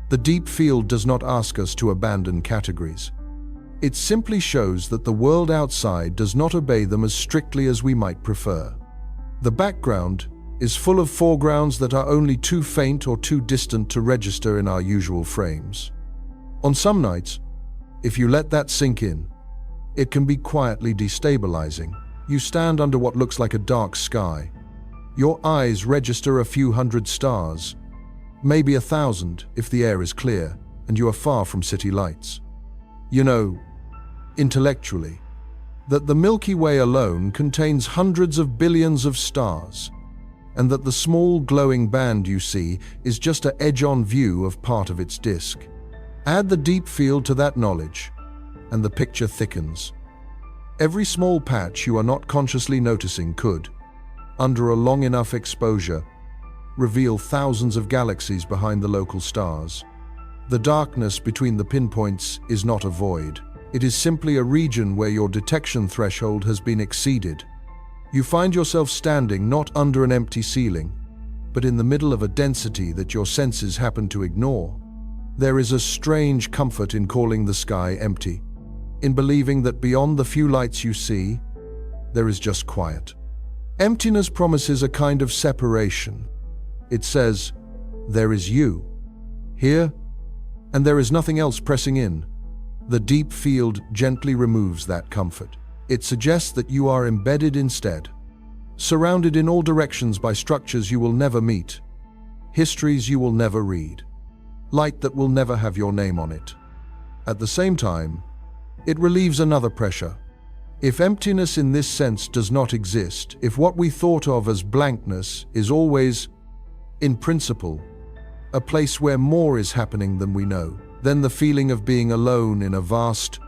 The deep field does not ask us to abandon categories. It simply shows that the world outside does not obey them as strictly as we might prefer. The background is full of foregrounds that are only too faint or too distant to register in our usual frames. On some nights, if you let that sink in, it can be quietly destabilizing. You stand under what looks like a dark sky. Your eyes register a few hundred stars, maybe 1,000 if the air is clear and you are far from city lights. You know, intellectually, that the Milky Way alone contains hundreds of billions of stars, and that the small glowing band you see is just an edge-on view of part of its disk. Add the deep field to that knowledge, and the picture thickens. Every small patch you are not consciously noticing could, under a long enough exposure, reveal thousands of galaxies behind the local stars. The darkness between the pinpoints is not a void. It is simply a region where your detection threshold has been exceeded. You find yourself standing not under an empty ceiling, but in the middle of a density that your senses happen to ignore. There is a strange comfort in calling the sky empty, in believing that beyond the few lights you see, there is just quiet. Emptiness promises a kind of separation. It says, there is you, here, and there is nothing else pressing in. The deep field gently removes that comfort. It suggests that you are embedded instead, surrounded in all directions by structures you will never meet, histories you will never read, light that will never have your name on it. At the same time, it relieves another pressure. If emptiness in this sense does not exist, if what we thought of as blankness is always, in principle, a place where more is happening than we know, then the feeling of being alone in a vast,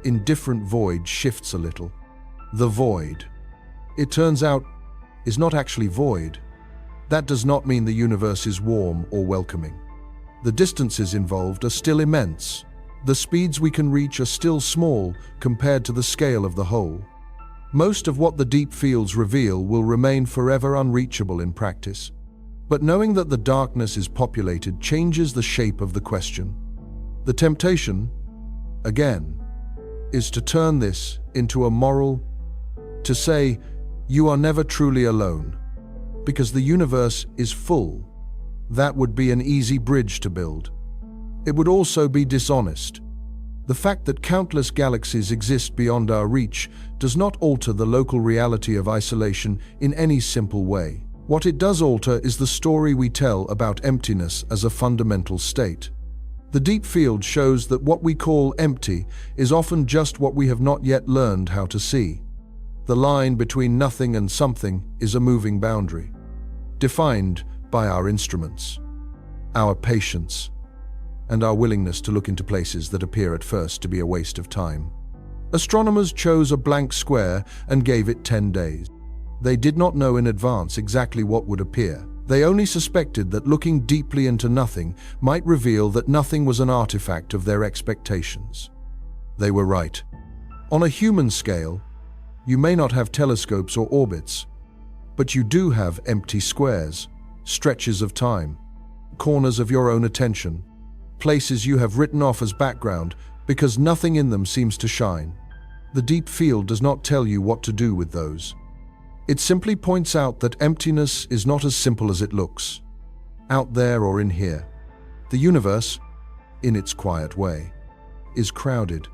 indifferent void shifts a little. The void, it turns out, is not actually void. That does not mean the universe is warm or welcoming. The distances involved are still immense. The speeds we can reach are still small compared to the scale of the whole. Most of what the deep fields reveal will remain forever unreachable in practice. But knowing that the darkness is populated changes the shape of the question. The temptation, again, is to turn this into a moral, to say, you are never truly alone, because the universe is full. That would be an easy bridge to build. It would also be dishonest. The fact that countless galaxies exist beyond our reach does not alter the local reality of isolation in any simple way. What it does alter is the story we tell about emptiness as a fundamental state. The deep field shows that what we call empty is often just what we have not yet learned how to see. The line between nothing and something is a moving boundary, defined by our instruments, our patience, and our willingness to look into places that appear at first to be a waste of time. Astronomers chose a blank square and gave it 10 days. They did not know in advance exactly what would appear. They only suspected that looking deeply into nothing might reveal that nothing was an artifact of their expectations. They were right. On a human scale, you may not have telescopes or orbits, but you do have empty squares, stretches of time, corners of your own attention, places you have written off as background because nothing in them seems to shine. The deep field does not tell you what to do with those. It simply points out that emptiness is not as simple as it looks, out there or in here. The universe, in its quiet way, is crowded.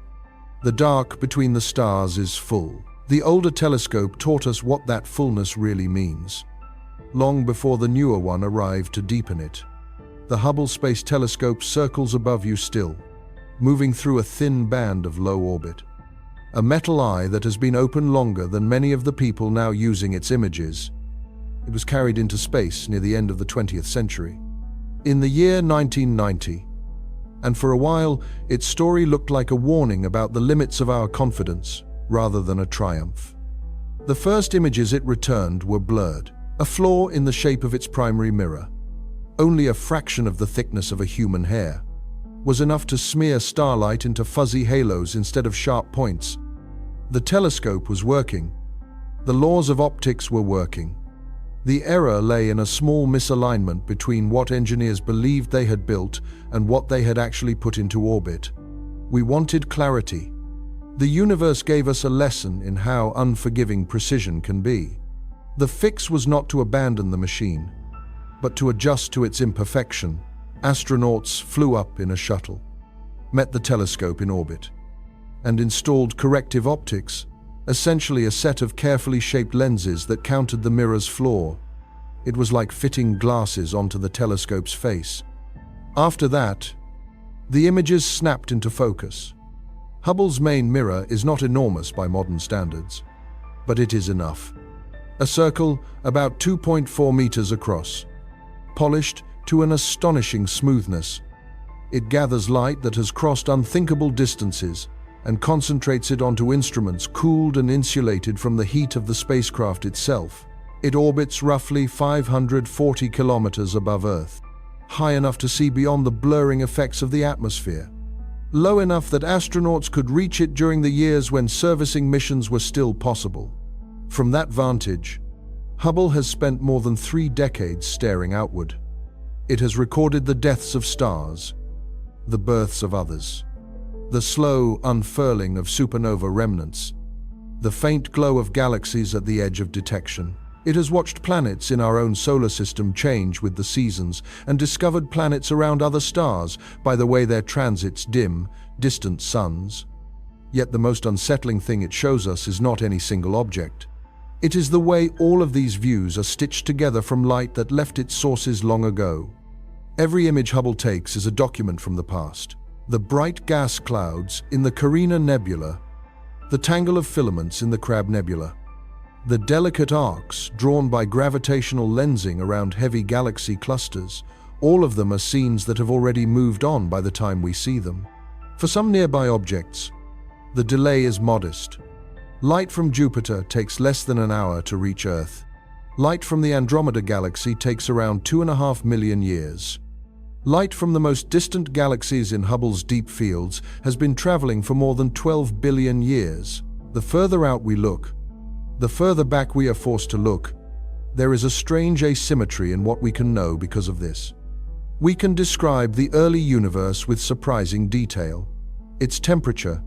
The dark between the stars is full. The older telescope taught us what that fullness really means, long before the newer one arrived to deepen it. The Hubble Space Telescope circles above you still, moving through a thin band of low orbit. A metal eye that has been open longer than many of the people now using its images. It was carried into space near the end of the 20th century, in the year 1990, and for a while its story looked like a warning about the limits of our confidence rather than a triumph. The first images it returned were blurred, a flaw in the shape of its primary mirror. Only a fraction of the thickness of a human hair was enough to smear starlight into fuzzy halos instead of sharp points. The telescope was working. The laws of optics were working. The error lay in a small misalignment between what engineers believed they had built and what they had actually put into orbit. We wanted clarity. The universe gave us a lesson in how unforgiving precision can be. The fix was not to abandon the machine, but to adjust to its imperfection. Astronauts flew up in a shuttle, met the telescope in orbit, and installed corrective optics, essentially a set of carefully shaped lenses that countered the mirror's flaw. It was like fitting glasses onto the telescope's face. After that, the images snapped into focus. Hubble's main mirror is not enormous by modern standards, but it is enough. A circle about 2.4 meters across, polished to an astonishing smoothness. It gathers light that has crossed unthinkable distances and concentrates it onto instruments cooled and insulated from the heat of the spacecraft itself. It orbits roughly 540 kilometers above Earth, high enough to see beyond the blurring effects of the atmosphere, low enough that astronauts could reach it during the years when servicing missions were still possible. From that vantage, Hubble has spent more than 3 decades staring outward. It has recorded the deaths of stars, the births of others, the slow unfurling of supernova remnants, the faint glow of galaxies at the edge of detection. It has watched planets in our own solar system change with the seasons and discovered planets around other stars by the way their transits dim distant suns. Yet the most unsettling thing it shows us is not any single object. It is the way all of these views are stitched together from light that left its sources long ago. Every image Hubble takes is a document from the past. The bright gas clouds in the Carina Nebula, the tangle of filaments in the Crab Nebula, the delicate arcs drawn by gravitational lensing around heavy galaxy clusters, all of them are scenes that have already moved on by the time we see them. For some nearby objects, the delay is modest. Light from Jupiter takes less than an hour to reach Earth. Light from the Andromeda Galaxy takes around 2.5 million years. Light from the most distant galaxies in Hubble's deep fields has been traveling for more than 12 billion years. The further out we look, the further back we are forced to look. There is a strange asymmetry in what we can know because of this. We can describe the early universe with surprising detail. Its temperature,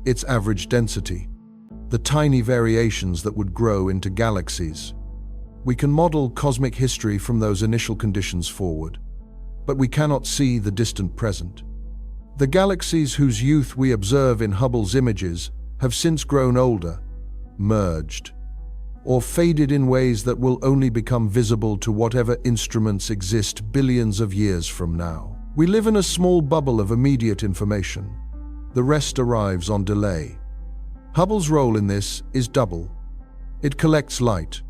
its average density, the tiny variations that would grow into galaxies. We can model cosmic history from those initial conditions forward, but we cannot see the distant present. The galaxies whose youth we observe in Hubble's images have since grown older, merged, or faded in ways that will only become visible to whatever instruments exist billions of years from now. We live in a small bubble of immediate information. The rest arrives on delay. Hubble's role in this is double. It collects light,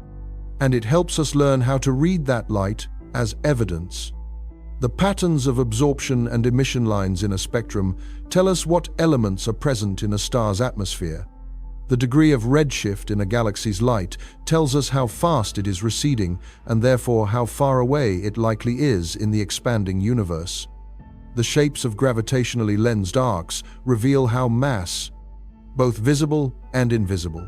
and it helps us learn how to read that light as evidence. The patterns of absorption and emission lines in a spectrum tell us what elements are present in a star's atmosphere. The degree of redshift in a galaxy's light tells us how fast it is receding and therefore how far away it likely is in the expanding universe. The shapes of gravitationally lensed arcs reveal how mass, both visible and invisible,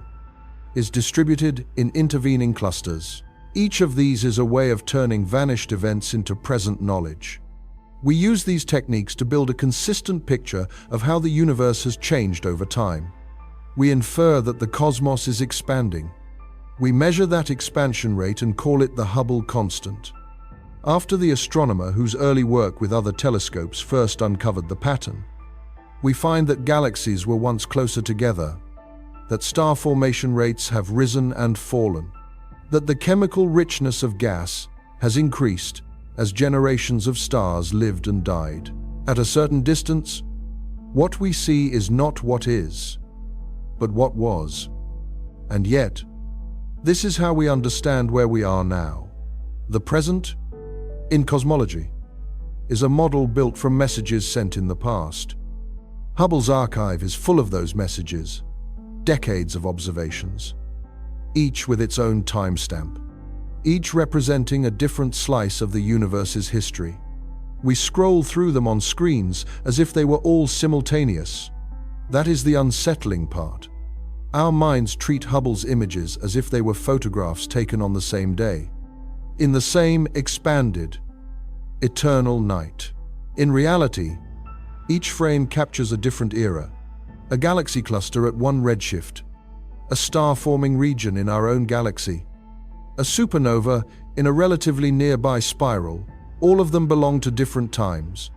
is distributed in intervening clusters. Each of these is a way of turning vanished events into present knowledge. We use these techniques to build a consistent picture of how the universe has changed over time. We infer that the cosmos is expanding. We measure that expansion rate and call it the Hubble constant. After the astronomer whose early work with other telescopes first uncovered the pattern, we find that galaxies were once closer together, that star formation rates have risen and fallen, that the chemical richness of gas has increased as generations of stars lived and died. At a certain distance, what we see is not what is, but what was. And yet, this is how we understand where we are now. The present, in cosmology, is a model built from messages sent in the past. Hubble's archive is full of those messages, decades of observations, each with its own timestamp, each representing a different slice of the universe's history. We scroll through them on screens as if they were all simultaneous. That is the unsettling part. Our minds treat Hubble's images as if they were photographs taken on the same day, in the same expanded, eternal night. In reality, each frame captures a different era, a galaxy cluster at one redshift, a star-forming region in our own galaxy, a supernova in a relatively nearby spiral. All of them belong to different times.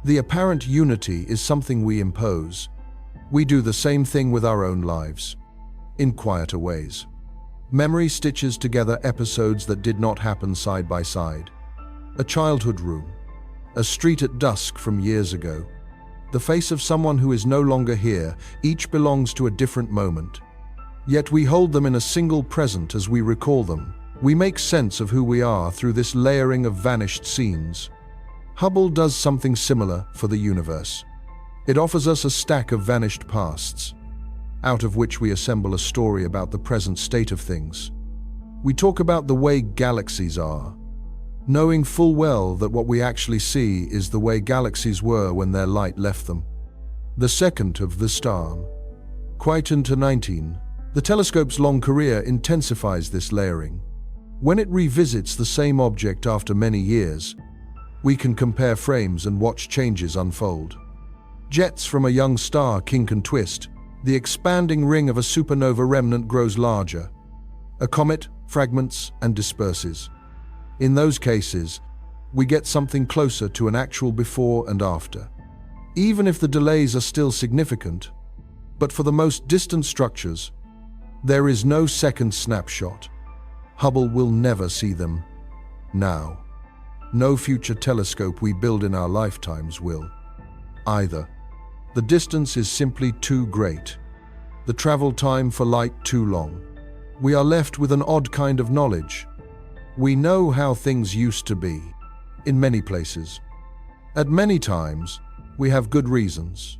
The apparent unity is something we impose. We do the same thing with our own lives, in quieter ways. Memory stitches together episodes that did not happen side by side. A childhood room, a street at dusk from years ago, the face of someone who is no longer here. Each belongs to a different moment. Yet we hold them in a single present as we recall them. We make sense of who we are through this layering of vanished scenes. Hubble does something similar for the universe. It offers us a stack of vanished pasts, out of which we assemble a story about the present state of things. We talk about the way galaxies are, knowing full well that what we actually see is the way galaxies were when their light left them. The second of the star, quite into 19, The telescope's long career intensifies this layering. When it revisits the same object after many years, we can compare frames and watch changes unfold. Jets from a young star kink and twist. The expanding ring of a supernova remnant grows larger. A comet fragments and disperses. In those cases, we get something closer to an actual before and after. Even if the delays are still significant, but for the most distant structures, there is no second snapshot. Hubble will never see them now. No future telescope we build in our lifetimes will either. The distance is simply too great. The travel time for light too long. We are left with an odd kind of knowledge. We know how things used to be, in many places. At many times, we have good reasons,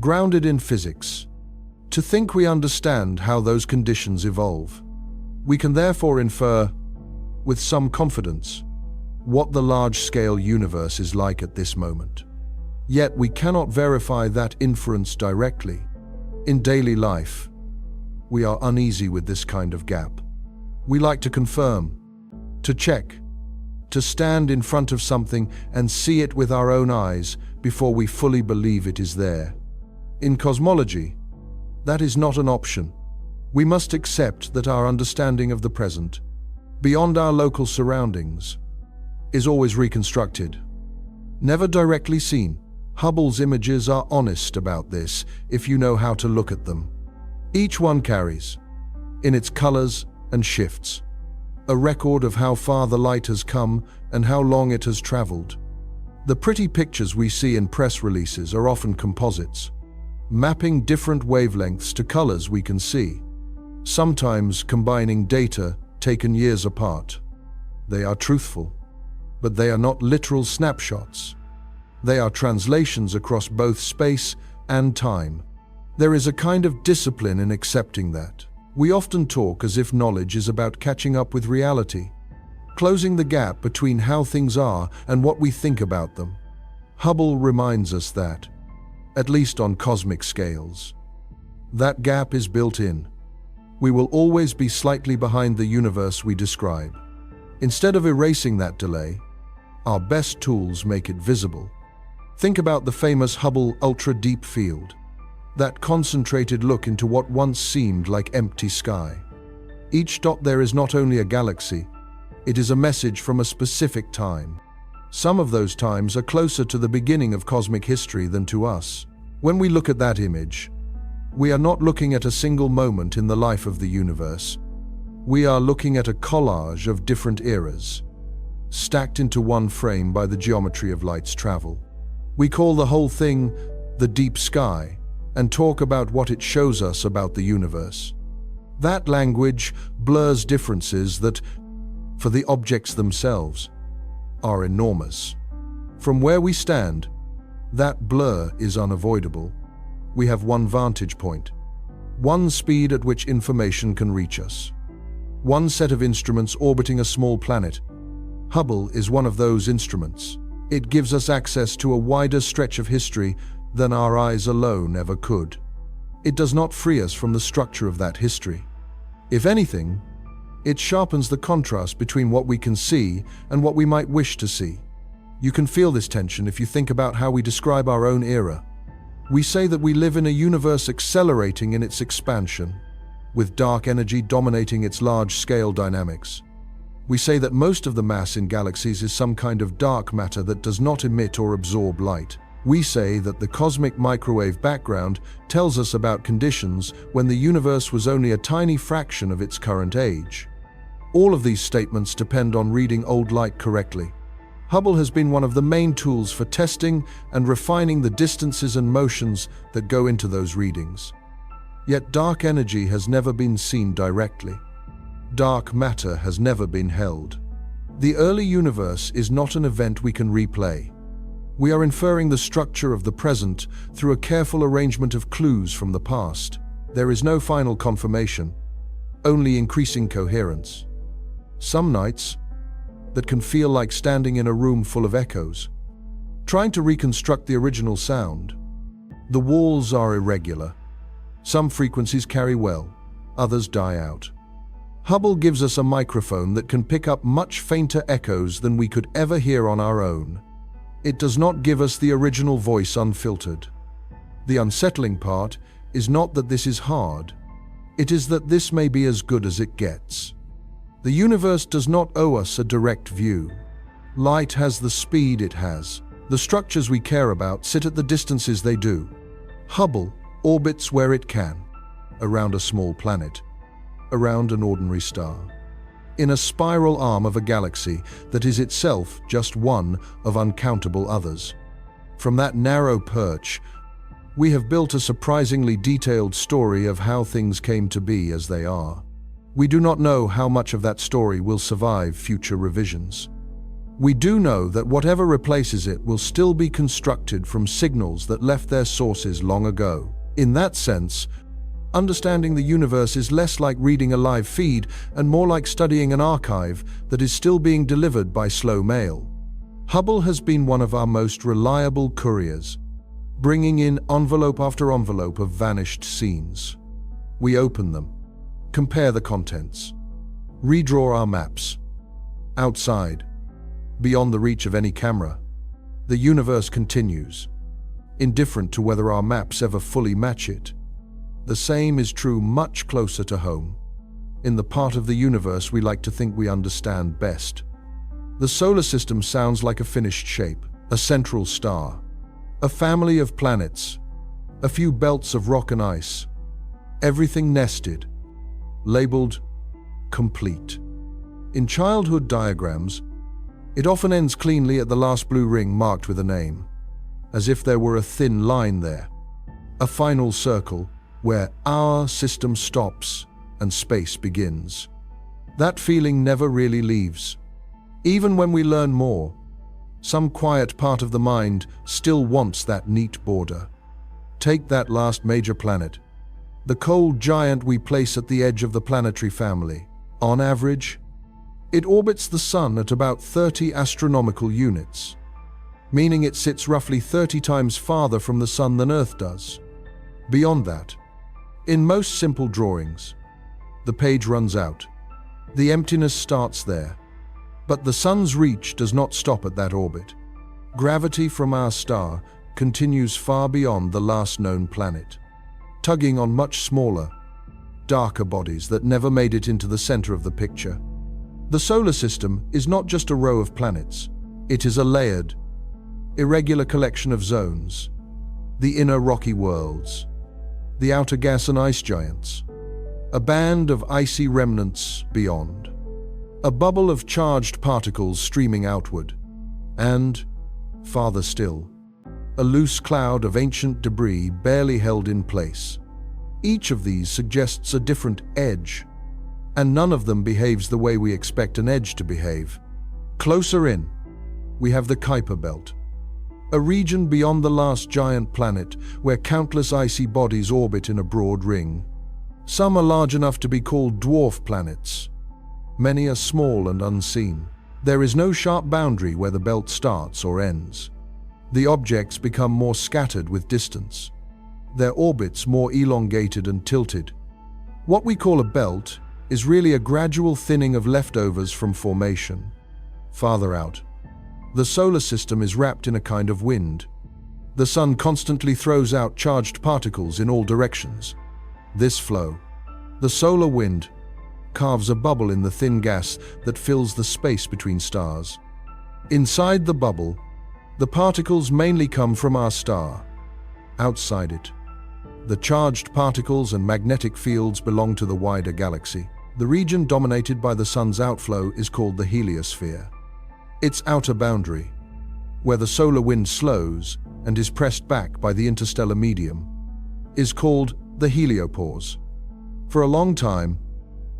grounded in physics, to think we understand how those conditions evolve. We can therefore infer, with some confidence, what the large-scale universe is like at this moment. Yet we cannot verify that inference directly. In daily life, we are uneasy with this kind of gap. We like to confirm, to check, to stand in front of something and see it with our own eyes before we fully believe it is there. In cosmology, that is not an option. We must accept that our understanding of the present, beyond our local surroundings, is always reconstructed, never directly seen. Hubble's images are honest about this if you know how to look at them. Each one carries, in its colors and shifts, a record of how far the light has come and how long it has traveled. The pretty pictures we see in press releases are often composites, mapping different wavelengths to colors we can see, sometimes combining data taken years apart. They are truthful, but they are not literal snapshots. They are translations across both space and time. There is a kind of discipline in accepting that. We often talk as if knowledge is about catching up with reality, closing the gap between how things are and what we think about them. Hubble reminds us that, at least on cosmic scales, that gap is built in. We will always be slightly behind the universe we describe. Instead of erasing that delay, our best tools make it visible. Think about the famous Hubble ultra-deep field, that concentrated look into what once seemed like empty sky. Each dot there is not only a galaxy, it is a message from a specific time. Some of those times are closer to the beginning of cosmic history than to us. When we look at that image, we are not looking at a single moment in the life of the universe. We are looking at a collage of different eras, stacked into one frame by the geometry of light's travel. We call the whole thing the deep sky and talk about what it shows us about the universe. That language blurs differences that, for the objects themselves, are enormous. From where we stand, that blur is unavoidable. We have one vantage point, one speed at which information can reach us, one set of instruments orbiting a small planet. Hubble is one of those instruments. It gives us access to a wider stretch of history than our eyes alone ever could. It does not free us from the structure of that history. If anything, it sharpens the contrast between what we can see and what we might wish to see. You can feel this tension if you think about how we describe our own era. We say that we live in a universe accelerating in its expansion, with dark energy dominating its large-scale dynamics. We say that most of the mass in galaxies is some kind of dark matter that does not emit or absorb light. We say that the cosmic microwave background tells us about conditions when the universe was only a tiny fraction of its current age. All of these statements depend on reading old light correctly. Hubble has been one of the main tools for testing and refining the distances and motions that go into those readings. Yet dark energy has never been seen directly. Dark matter has never been held. The early universe is not an event we can replay. We are inferring the structure of the present through a careful arrangement of clues from the past. There is no final confirmation, only increasing coherence. Some nights, that can feel like standing in a room full of echoes, trying to reconstruct the original sound. The walls are irregular. Some frequencies carry well, others die out. Hubble gives us a microphone that can pick up much fainter echoes than we could ever hear on our own. It does not give us the original voice unfiltered. The unsettling part is not that this is hard. It is that this may be as good as it gets. The universe does not owe us a direct view. Light has the speed it has. The structures we care about sit at the distances they do. Hubble orbits where it can, around a small planet, around an ordinary star, in a spiral arm of a galaxy that is itself just one of uncountable others. From that narrow perch, we have built a surprisingly detailed story of how things came to be as they are. We do not know how much of that story will survive future revisions. We do know that whatever replaces it will still be constructed from signals that left their sources long ago. In that sense, understanding the universe is less like reading a live feed and more like studying an archive that is still being delivered by slow mail. Hubble has been one of our most reliable couriers, bringing in envelope after envelope of vanished scenes. We open them, compare the contents, redraw our maps. Outside, beyond the reach of any camera, the universe continues, indifferent to whether our maps ever fully match it. The same is true much closer to home, in the part of the universe we like to think we understand best. The solar system sounds like a finished shape, a central star, a family of planets, a few belts of rock and ice, everything nested, labeled complete. In childhood diagrams, it often ends cleanly at the last blue ring marked with a name, as if there were a thin line there, a final circle where our system stops and space begins. That feeling never really leaves. Even when we learn more, some quiet part of the mind still wants that neat border. Take that last major planet, the cold giant we place at the edge of the planetary family. On average, it orbits the Sun at about 30 astronomical units, meaning it sits roughly 30 times farther from the Sun than Earth does. Beyond that, in most simple drawings, the page runs out. The emptiness starts there. But the Sun's reach does not stop at that orbit. Gravity from our star continues far beyond the last known planet, tugging on much smaller, darker bodies that never made it into the center of the picture. The solar system is not just a row of planets. It is a layered, irregular collection of zones, the inner rocky worlds, the outer gas and ice giants, a band of icy remnants beyond, a bubble of charged particles streaming outward, and, farther still, a loose cloud of ancient debris barely held in place. Each of these suggests a different edge, and none of them behaves the way we expect an edge to behave. Closer in, we have the Kuiper Belt, a region beyond the last giant planet where countless icy bodies orbit in a broad ring. Some are large enough to be called dwarf planets. Many are small and unseen. There is no sharp boundary where the belt starts or ends. The objects become more scattered with distance, their orbits more elongated and tilted. What we call a belt is really a gradual thinning of leftovers from formation. Farther out, the solar system is wrapped in a kind of wind. The Sun constantly throws out charged particles in all directions. This flow, the solar wind, carves a bubble in the thin gas that fills the space between stars. Inside the bubble, the particles mainly come from our star. Outside it, the charged particles and magnetic fields belong to the wider galaxy. The region dominated by the Sun's outflow is called the heliosphere. Its outer boundary, where the solar wind slows and is pressed back by the interstellar medium, is called the heliopause. For a long time,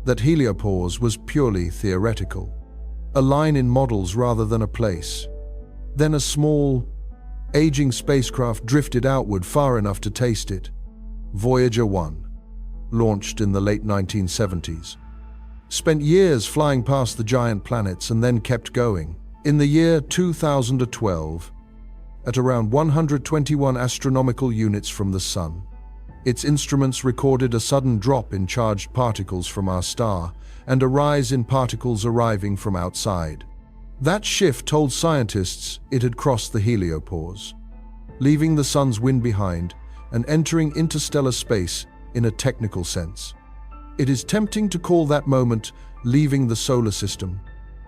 that heliopause was purely theoretical, a line in models rather than a place. Then a small, aging spacecraft drifted outward far enough to taste it. Voyager 1, launched in the late 1970s, spent years flying past the giant planets and then kept going. In the year 2012, at around 121 astronomical units from the Sun, Its instruments recorded a sudden drop in charged particles from our star and a rise in particles arriving from outside. That shift told scientists it had crossed the heliopause, leaving the sun's wind behind and entering interstellar space in a technical sense. It is tempting to call that moment leaving the solar system.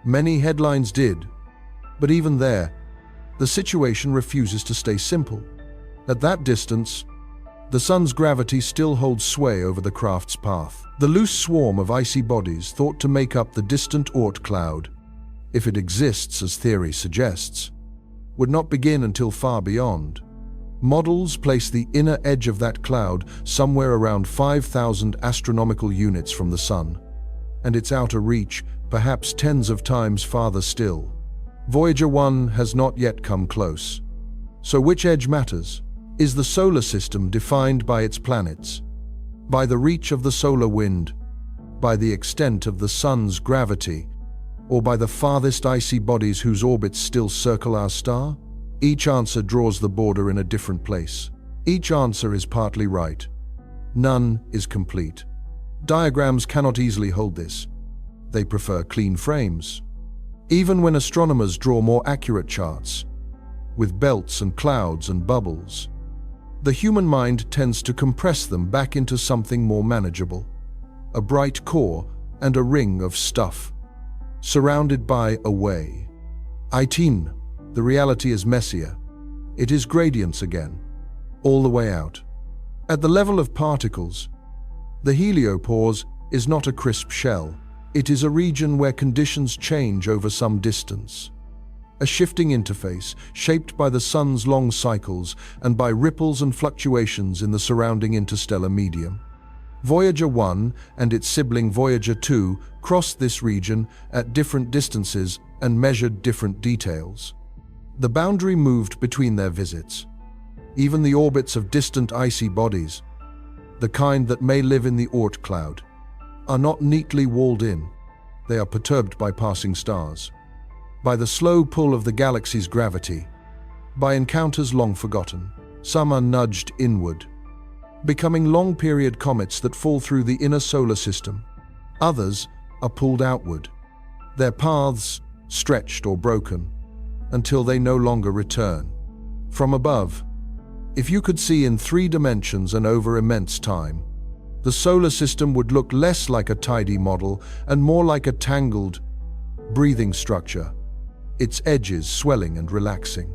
Many headlines did, but even there, the situation refuses to stay simple. At that distance, the sun's gravity still holds sway over the craft's path. The loose swarm of icy bodies thought to make up the distant Oort cloud, if it exists as theory suggests, would not begin until far beyond. Models place the inner edge of that cloud somewhere around 5,000 astronomical units from the sun, and its outer reach perhaps tens of times farther still. Voyager 1 has not yet come close. So which edge matters? Is the solar system defined by its planets, by the reach of the solar wind, by the extent of the sun's gravity, or by the farthest icy bodies whose orbits still circle our star? Each answer draws the border in a different place. Each answer is partly right. None is complete. Diagrams cannot easily hold this. They prefer clean frames. Even when astronomers draw more accurate charts, with belts and clouds and bubbles, the human mind tends to compress them back into something more manageable. A bright core and a ring of stuff, surrounded by a way. The reality is messier. It is gradients again, all the way out. At the level of particles, the heliopause is not a crisp shell. It is a region where conditions change over some distance. A shifting interface shaped by the sun's long cycles and by ripples and fluctuations in the surrounding interstellar medium. Voyager 1 and its sibling Voyager 2 crossed this region at different distances and measured different details. The boundary moved between their visits. Even the orbits of distant icy bodies, the kind that may live in the Oort cloud, are not neatly walled in. They are perturbed by passing stars, by the slow pull of the galaxy's gravity, by encounters long forgotten. Some are nudged inward, becoming long-period comets that fall through the inner solar system. Others are pulled outward, their paths stretched or broken, until they no longer return. From above, if you could see in 3 dimensions and over immense time, the solar system would look less like a tidy model and more like a tangled, breathing structure, its edges swelling and relaxing,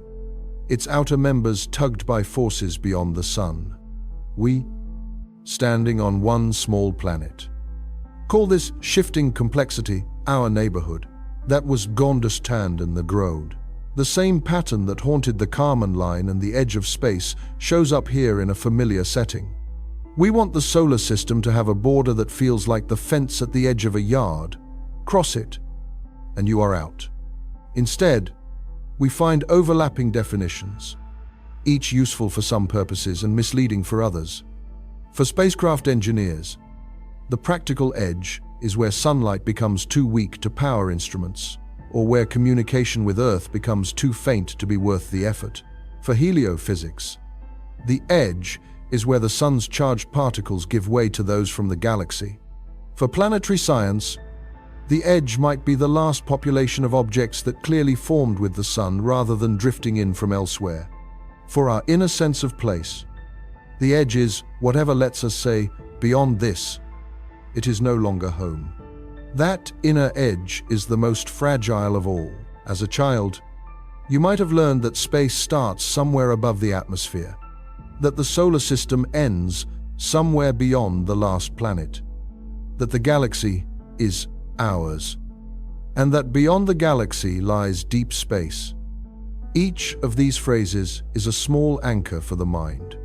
its outer members tugged by forces beyond the sun. We, standing on one small planet. Call this shifting complexity our neighborhood. That was Gondestand and the Groad. The same pattern that haunted the Kármán line and the edge of space shows up here in a familiar setting. We want the solar system to have a border that feels like the fence at the edge of a yard. Cross it, and you are out. Instead, we find overlapping definitions, each useful for some purposes and misleading for others. For spacecraft engineers, the practical edge is where sunlight becomes too weak to power instruments, or where communication with Earth becomes too faint to be worth the effort. For heliophysics, the edge is where the sun's charged particles give way to those from the galaxy. For planetary science, the edge might be the last population of objects that clearly formed with the sun rather than drifting in from elsewhere. For our inner sense of place, the edge is whatever lets us say, beyond this, it is no longer home. That inner edge is the most fragile of all. As a child, you might have learned that space starts somewhere above the atmosphere, that the solar system ends somewhere beyond the last planet, that the galaxy is ours, and that beyond the galaxy lies deep space. Each of these phrases is a small anchor for the mind.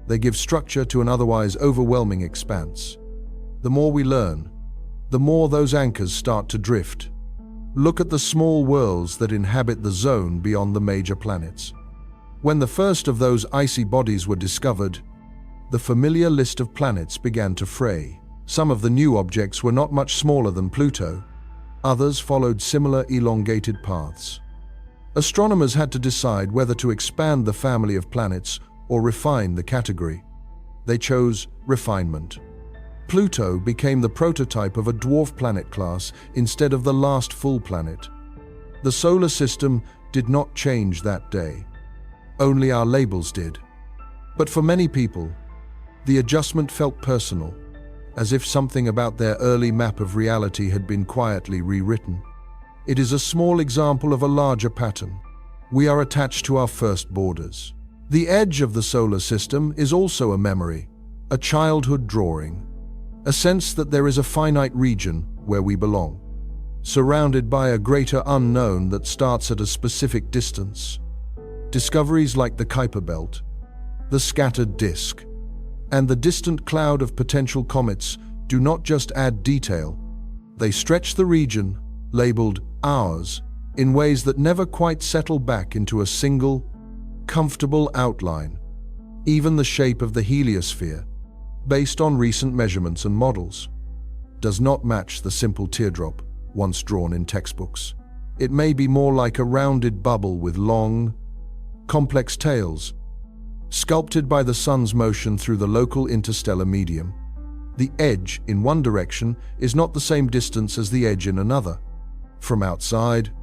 They give structure to an otherwise overwhelming expanse. The more we learn, the more those anchors start to drift. Look at the small worlds that inhabit the zone beyond the major planets. When the first of those icy bodies were discovered, the familiar list of planets began to fray. Some of the new objects were not much smaller than Pluto. Others followed similar elongated paths. Astronomers had to decide whether to expand the family of planets or refine the category. They chose refinement. Pluto became the prototype of a dwarf planet class instead of the last full planet. The solar system did not change that day. Only our labels did. But for many people, the adjustment felt personal, as if something about their early map of reality had been quietly rewritten. It is a small example of a larger pattern. We are attached to our first borders. The edge of the solar system is also a memory, a childhood drawing, a sense that there is a finite region where we belong, surrounded by a greater unknown that starts at a specific distance. Discoveries like the Kuiper Belt, the scattered disk, and the distant cloud of potential comets do not just add detail, they stretch the region, labeled ours, in ways that never quite settle back into a single, comfortable outline. Even the shape of the heliosphere, based on recent measurements and models, does not match the simple teardrop once drawn in textbooks. It may be more like a rounded bubble with long, complex tails, sculpted by the sun's motion through the local interstellar medium. The edge in one direction is not the same distance as the edge in another. From outside,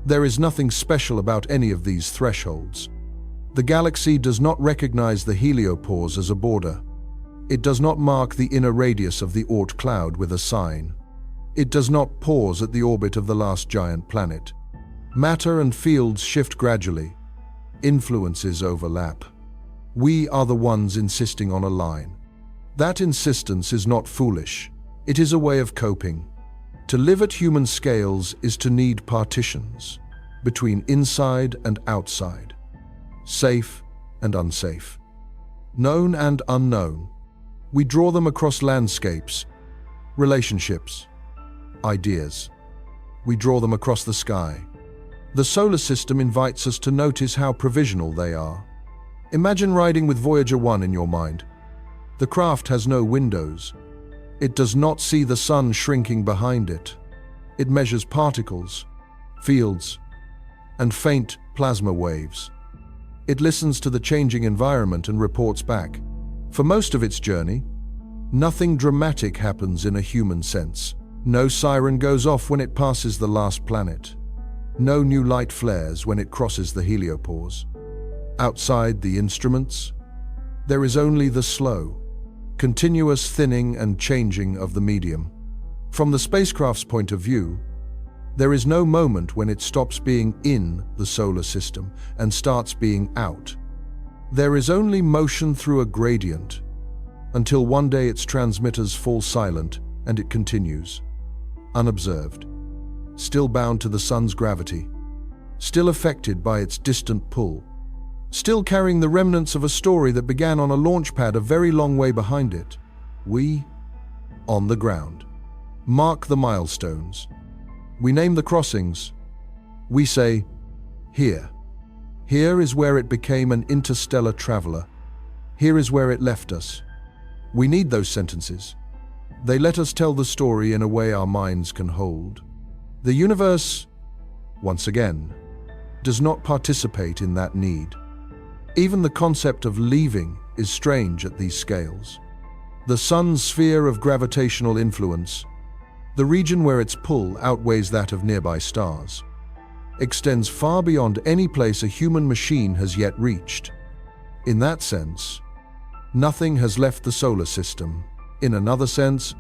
there is nothing special about any of these thresholds. The galaxy does not recognize the heliopause as a border. It does not mark the inner radius of the Oort cloud with a sign. It does not pause at the orbit of the last giant planet. Matter and fields shift gradually. Influences overlap. We are the ones insisting on a line. That insistence is not foolish. It is a way of coping. To live at human scales is to need partitions between inside and outside, safe and unsafe, known and unknown. We draw them across landscapes, relationships, ideas. We draw them across the sky. The solar system invites us to notice how provisional they are. Imagine riding with Voyager 1 in your mind. The craft has no windows. It does not see the sun shrinking behind it. It measures particles, fields, and faint plasma waves. It listens to the changing environment and reports back. For most of its journey, nothing dramatic happens in a human sense. No siren goes off when it passes the last planet. No new light flares when it crosses the heliopause. Outside the instruments, there is only the slow, continuous thinning and changing of the medium. From the spacecraft's point of view, there is no moment when it stops being in the solar system and starts being out. There is only motion through a gradient, until one day its transmitters fall silent and it continues, unobserved, still bound to the sun's gravity, still affected by its distant pull, still carrying the remnants of a story that began on a launch pad a very long way behind it. We, on the ground, mark the milestones. We name the crossings. We say, here. Here is where it became an interstellar traveler. Here is where it left us. We need those sentences. They let us tell the story in a way our minds can hold. The universe, once again, does not participate in that need. Even the concept of leaving is strange at these scales. The sun's sphere of gravitational influence, the region where its pull outweighs that of nearby stars, extends far beyond any place a human machine has yet reached. In that sense, nothing has left the solar system. In another sense,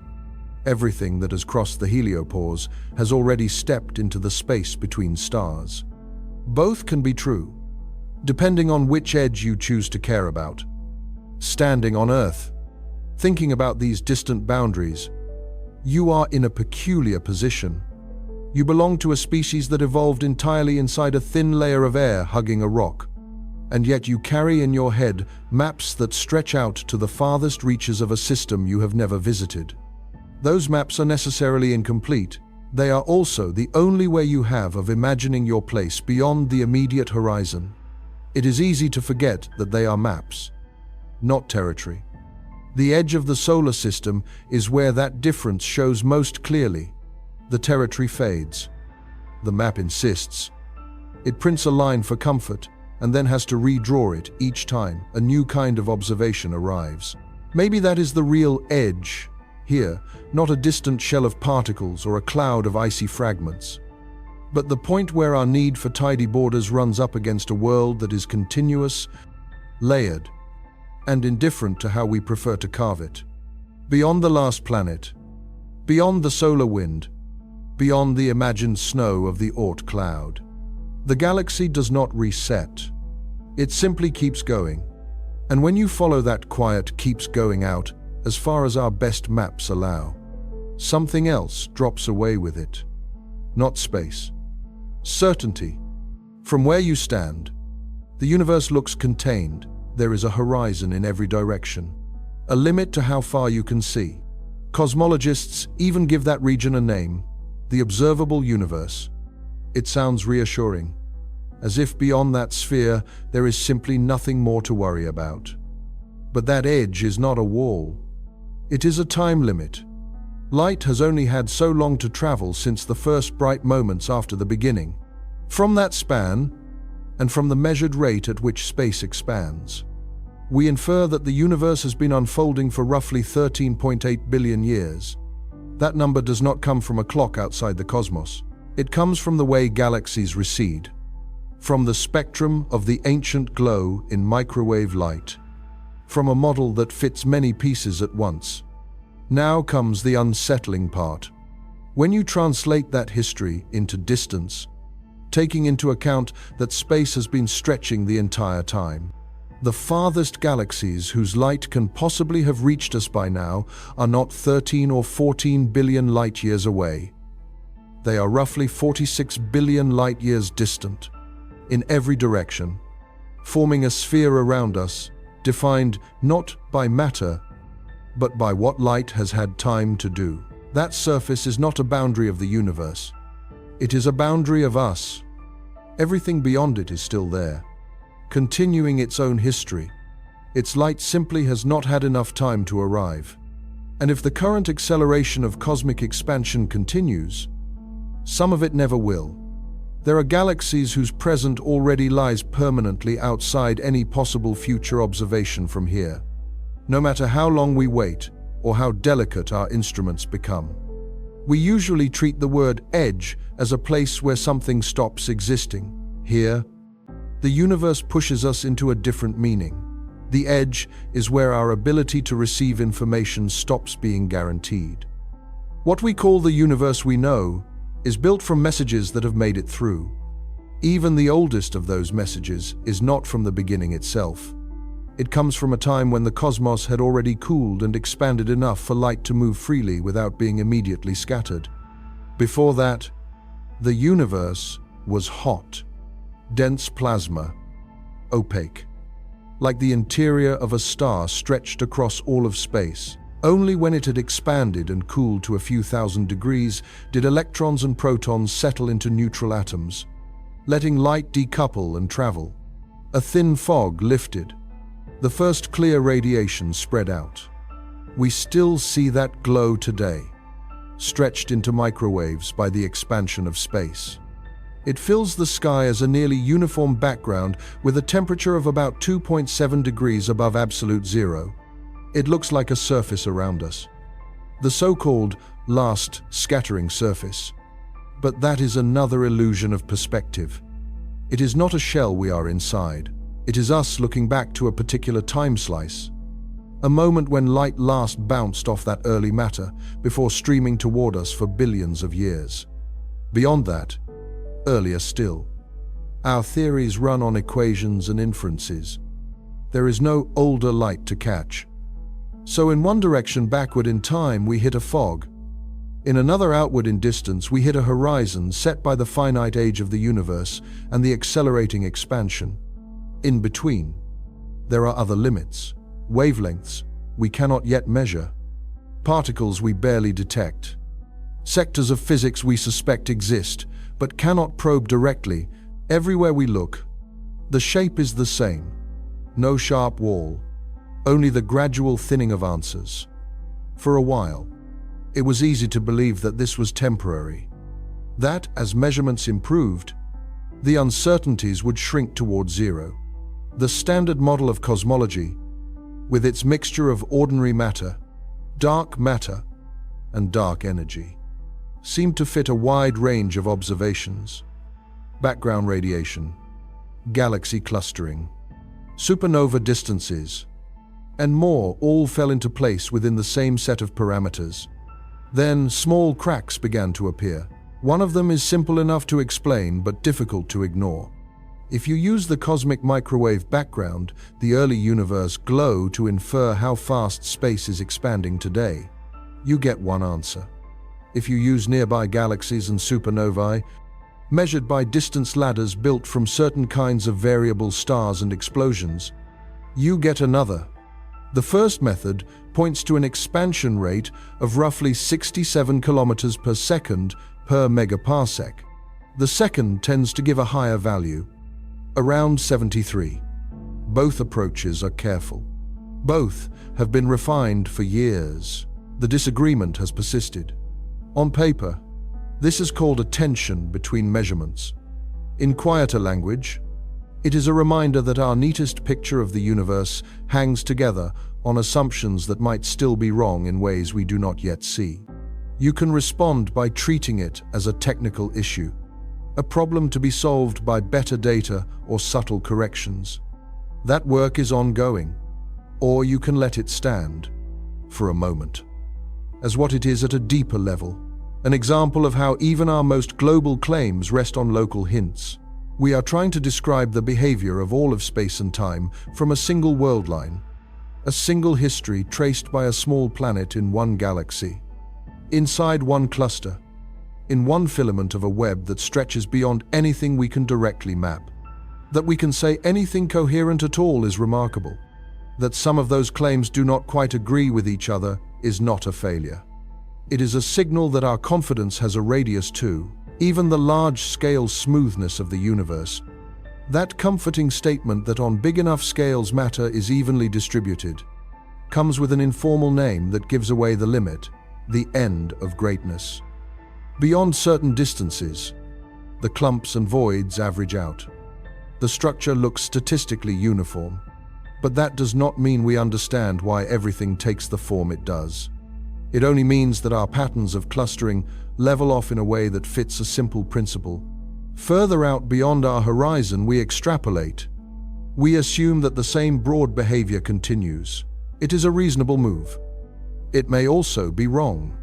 everything that has crossed the heliopause has already stepped into the space between stars. Both can be true, depending on which edge you choose to care about. Standing on Earth, thinking about these distant boundaries, you are in a peculiar position. You belong to a species that evolved entirely inside a thin layer of air hugging a rock, and yet you carry in your head maps that stretch out to the farthest reaches of a system you have never visited. Those maps are necessarily incomplete. They are also the only way you have of imagining your place beyond the immediate horizon. It is easy to forget that they are maps, not territory. The edge of the solar system is where that difference shows most clearly. The territory fades. The map insists. It prints a line for comfort and then has to redraw it each time a new kind of observation arrives. Maybe that is the real edge here, not a distant shell of particles or a cloud of icy fragments, but the point where our need for tidy borders runs up against a world that is continuous, layered, and indifferent to how we prefer to carve it. Beyond the last planet, beyond the solar wind, beyond the imagined snow of the Oort cloud, the galaxy does not reset. It simply keeps going. And when you follow that quiet keeps going out, as far as our best maps allow, something else drops away with it. Not space. Certainty. From where you stand, the universe looks contained. There is a horizon in every direction, a limit to how far you can see. Cosmologists even give that region a name, the observable universe. It sounds reassuring, as if beyond that sphere there is simply nothing more to worry about. But that edge is not a wall. It is a time limit. Light has only had so long to travel since the first bright moments after the beginning. From that span, and from the measured rate at which space expands, we infer that the universe has been unfolding for roughly 13.8 billion years. That number does not come from a clock outside the cosmos. It comes from the way galaxies recede, from the spectrum of the ancient glow in microwave light, from a model that fits many pieces at once. Now comes the unsettling part. When you translate that history into distance, taking into account that space has been stretching the entire time, the farthest galaxies whose light can possibly have reached us by now are not 13 or 14 billion light-years away. They are roughly 46 billion light-years distant, in every direction, forming a sphere around us, defined not by matter, but by what light has had time to do. That surface is not a boundary of the universe. It is a boundary of us. Everything beyond it is still there, continuing its own history. Its light simply has not had enough time to arrive. And if the current acceleration of cosmic expansion continues, some of it never will. There are galaxies whose present already lies permanently outside any possible future observation from here, no matter how long we wait or how delicate our instruments become. We usually treat the word edge as a place where something stops existing. Here, the universe pushes us into a different meaning. The edge is where our ability to receive information stops being guaranteed. What we call the universe we know is built from messages that have made it through. Even the oldest of those messages is not from the beginning itself. It comes from a time when the cosmos had already cooled and expanded enough for light to move freely without being immediately scattered. Before that, the universe was hot, dense plasma, opaque, like the interior of a star stretched across all of space. Only when it had expanded and cooled to a few thousand degrees did electrons and protons settle into neutral atoms, letting light decouple and travel. A thin fog lifted. The first clear radiation spread out. We still see that glow today, stretched into microwaves by the expansion of space. It fills the sky as a nearly uniform background with a temperature of about 2.7 degrees above absolute zero. It looks like a surface around us, the so-called last scattering surface. But that is another illusion of perspective. It is not a shell we are inside. It is us looking back to a particular time slice, a moment when light last bounced off that early matter before streaming toward us for billions of years. Beyond that, earlier still, our theories run on equations and inferences. There is no older light to catch. So in one direction backward in time, we hit a fog. In another outward in distance, we hit a horizon set by the finite age of the universe and the accelerating expansion. In between, there are other limits, wavelengths we cannot yet measure, particles we barely detect, sectors of physics we suspect exist but cannot probe directly. Everywhere we look, the shape is the same. No sharp wall, only the gradual thinning of answers. For a while, it was easy to believe that this was temporary, that as measurements improved, the uncertainties would shrink toward zero. The standard model of cosmology, with its mixture of ordinary matter, and dark energy, seem to fit a wide range of observations. Background radiation, galaxy clustering, supernova distances, and more all fell into place within the same set of parameters. Then small cracks began to appear. One of them is simple enough to explain but difficult to ignore. If you use the cosmic microwave background, the early universe glow to infer how fast space is expanding today, you get one answer. If you use nearby galaxies and supernovae, measured by distance ladders built from certain kinds of variable stars and explosions, you get another. The first method points to an expansion rate of roughly 67 kilometers per second per megaparsec. The second tends to give a higher value, around 73. Both approaches are careful. Both have been refined for years. The disagreement has persisted. On paper, this is called a tension between measurements. In quieter language, it is a reminder that our neatest picture of the universe hangs together on assumptions that might still be wrong in ways we do not yet see. You can respond by treating it as a technical issue, a problem to be solved by better data or subtle corrections. That work is ongoing, or you can let it stand, for a moment, as what it is at a deeper level, an example of how even our most global claims rest on local hints. We are trying to describe the behavior of all of space and time from a single world line, a single history traced by a small planet in one galaxy, inside one cluster, in one filament of a web that stretches beyond anything we can directly map. That we can say anything coherent at all is remarkable. That some of those claims do not quite agree with each other is not a failure. It is a signal that our confidence has a radius too, even the large-scale smoothness of the universe. That comforting statement that on big enough scales matter is evenly distributed comes with an informal name that gives away the limit, the end of greatness. Beyond certain distances, the clumps and voids average out. The structure looks statistically uniform, but that does not mean we understand why everything takes the form it does. It only means that our patterns of clustering level off in a way that fits a simple principle. Further out beyond our horizon, we extrapolate. We assume that the same broad behavior continues. It is a reasonable move. It may also be wrong.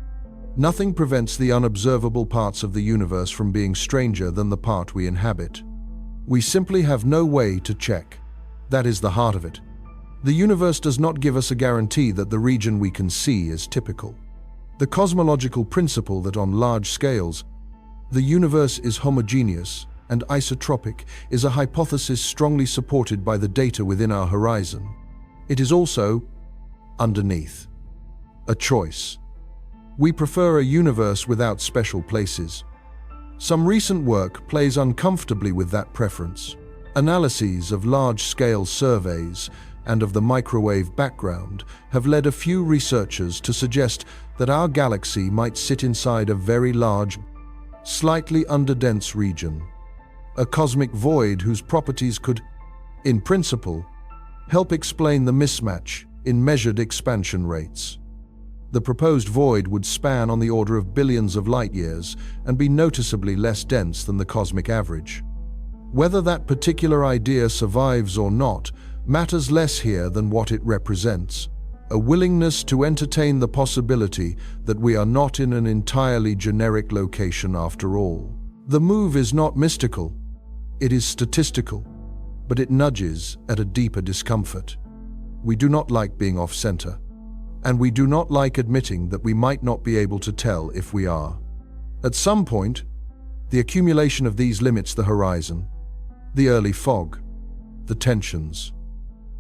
Nothing prevents the unobservable parts of the universe from being stranger than the part we inhabit. We simply have no way to check. That is the heart of it. The universe does not give us a guarantee that the region we can see is typical. The cosmological principle that on large scales, the universe is homogeneous and isotropic is a hypothesis strongly supported by the data within our horizon. It is also, underneath, a choice. We prefer a universe without special places. Some recent work plays uncomfortably with that preference. Analyses of large-scale surveys and of the microwave background have led a few researchers to suggest that our galaxy might sit inside a very large, slightly underdense region, a cosmic void whose properties could, in principle, help explain the mismatch in measured expansion rates. The proposed void would span on the order of billions of light-years and be noticeably less dense than the cosmic average. Whether that particular idea survives or not matters less here than what it represents, a willingness to entertain the possibility that we are not in an entirely generic location after all. The move is not mystical, it is statistical, but it nudges at a deeper discomfort. We do not like being off-center, and we do not like admitting that we might not be able to tell if we are. At some point, the accumulation of these limits the horizon, the early fog, the tensions.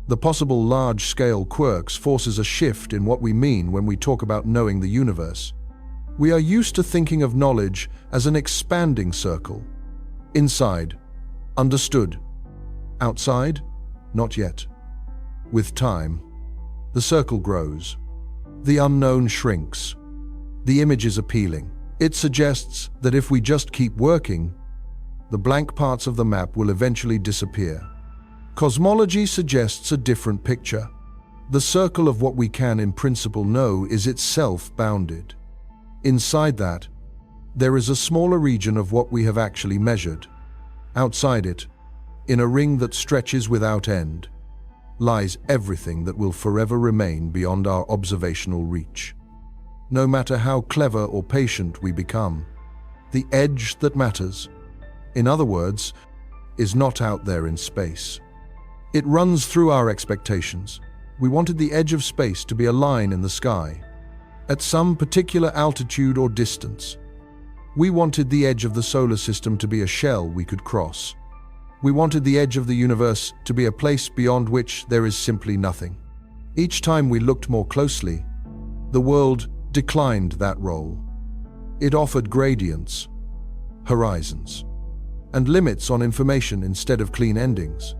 The possible large-scale quirks forces a shift in what we mean when we talk about knowing the universe. We are used to thinking of knowledge as an expanding circle. Inside, understood. Outside, not yet. With time, the circle grows. The unknown shrinks. The image is appealing. It suggests that if we just keep working, the blank parts of the map will eventually disappear. Cosmology suggests a different picture. The circle of what we can in principle know is itself bounded. Inside that, there is a smaller region of what we have actually measured. Outside it, in a ring that stretches without end, lies everything that will forever remain beyond our observational reach. No matter how clever or patient we become, the edge that matters, in other words, is not out there in space. It runs through our expectations. We wanted the edge of space to be a line in the sky, at some particular altitude or distance. We wanted the edge of the solar system to be a shell we could cross. We wanted the edge of the universe to be a place beyond which there is simply nothing. Each time we looked more closely, the world declined that role. It offered gradients, horizons, and limits on information instead of clean endings.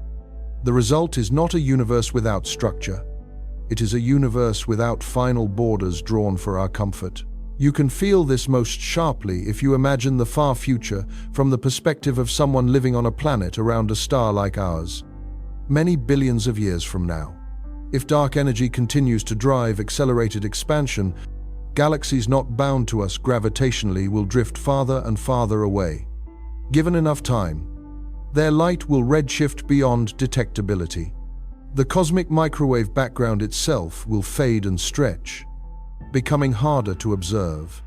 The result is not a universe without structure. It is a universe without final borders drawn for our comfort. You can feel this most sharply if you imagine the far future from the perspective of someone living on a planet around a star like ours, many billions of years from now. If dark energy continues to drive accelerated expansion, galaxies not bound to us gravitationally will drift farther and farther away. Given enough time, their light will redshift beyond detectability. The cosmic microwave background itself will fade and stretch, becoming harder to observe.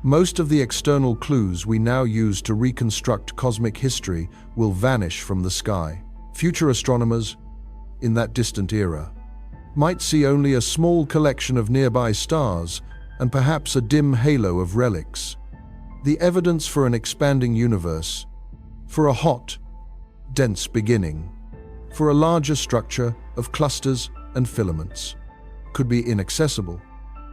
Most of the external clues we now use to reconstruct cosmic history will vanish from the sky. Future astronomers, in that distant era, might see only a small collection of nearby stars and perhaps a dim halo of relics. The evidence for an expanding universe, for a hot, dense beginning, for a larger structure of clusters and filaments, could be inaccessible.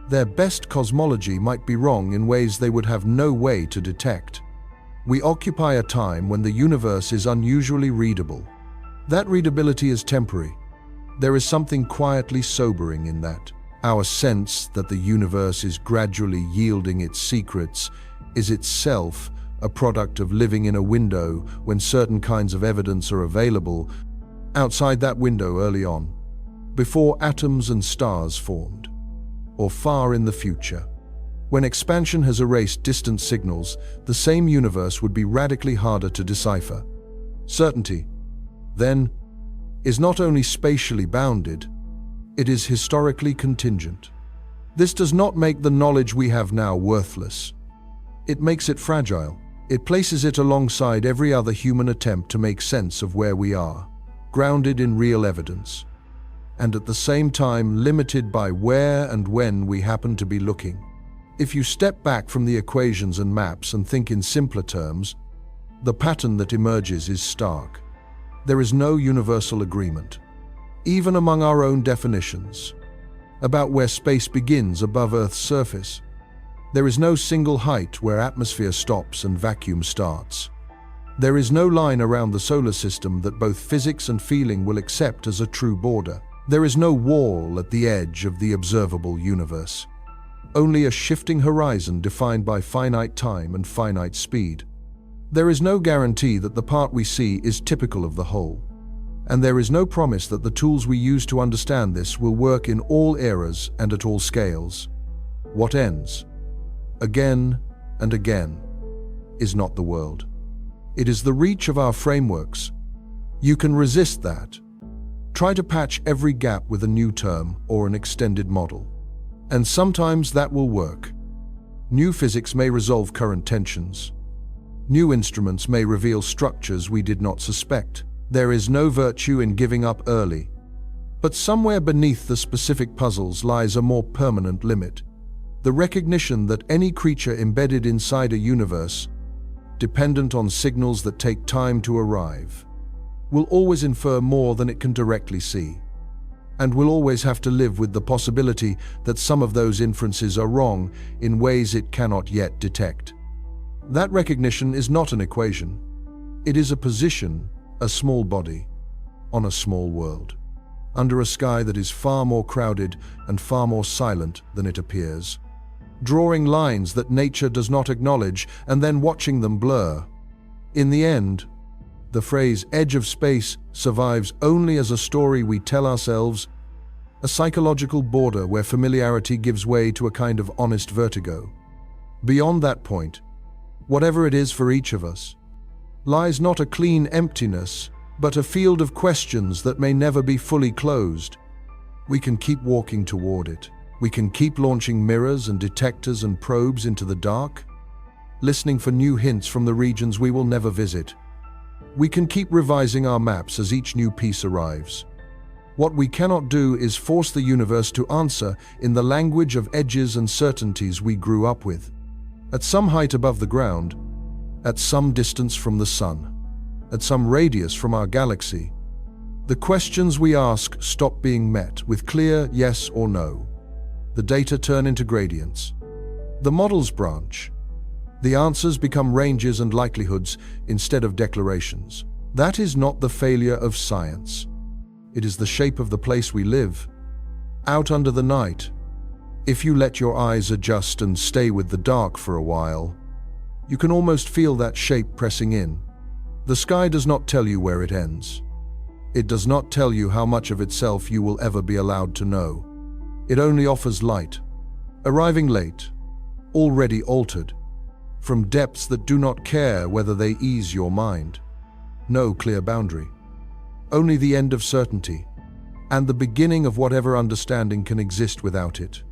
Their best cosmology might be wrong in ways they would have no way to detect. We occupy a time when the universe is unusually readable. That readability is temporary. There is something quietly sobering in that. Our sense that the universe is gradually yielding its secrets is itself a product of living in a window when certain kinds of evidence are available, outside that window early on, before atoms and stars formed, or far in the future. When expansion has erased distant signals, the same universe would be radically harder to decipher. Certainty, then, is not only spatially bounded, it is historically contingent. This does not make the knowledge we have now worthless. It makes it fragile. It places it alongside every other human attempt to make sense of where we are, grounded in real evidence, and at the same time limited by where and when we happen to be looking. If you step back from the equations and maps and think in simpler terms, the pattern that emerges is stark. There is no universal agreement, even among our own definitions, about where space begins above Earth's surface. There is no single height where atmosphere stops and vacuum starts. There is no line around the solar system that both physics and feeling will accept as a true border. There is no wall at the edge of the observable universe. Only a shifting horizon defined by finite time and finite speed. There is no guarantee that the part we see is typical of the whole. And there is no promise that the tools we use to understand this will work in all eras and at all scales. What ends, again and again, is not the world. It is the reach of our frameworks. You can resist that. Try to patch every gap with a new term or an extended model. And sometimes that will work. New physics may resolve current tensions. New instruments may reveal structures we did not suspect. There is no virtue in giving up early. But somewhere beneath the specific puzzles lies a more permanent limit. The recognition that any creature embedded inside a universe, dependent on signals that take time to arrive, will always infer more than it can directly see, and will always have to live with the possibility that some of those inferences are wrong in ways it cannot yet detect. That recognition is not an equation. It is a position, a small body, on a small world, under a sky that is far more crowded and far more silent than it appears, drawing lines that nature does not acknowledge and then watching them blur. In the end, the phrase edge of space survives only as a story we tell ourselves, a psychological border where familiarity gives way to a kind of honest vertigo. Beyond that point, whatever it is for each of us, lies not a clean emptiness, but a field of questions that may never be fully closed. We can keep walking toward it. We can keep launching mirrors and detectors and probes into the dark, listening for new hints from the regions we will never visit. We can keep revising our maps as each new piece arrives. What we cannot do is force the universe to answer in the language of edges and certainties we grew up with. At some height above the ground, at some distance from the sun, at some radius from our galaxy, the questions we ask stop being met with clear yes or no. The data turn into gradients. The models branch. The answers become ranges and likelihoods instead of declarations. That is not the failure of science. It is the shape of the place we live. Out under the night, if you let your eyes adjust and stay with the dark for a while, you can almost feel that shape pressing in. The sky does not tell you where it ends. It does not tell you how much of itself you will ever be allowed to know. It only offers light, arriving late, already altered, from depths that do not care whether they ease your mind. No clear boundary. Only the end of certainty, and the beginning of whatever understanding can exist without it.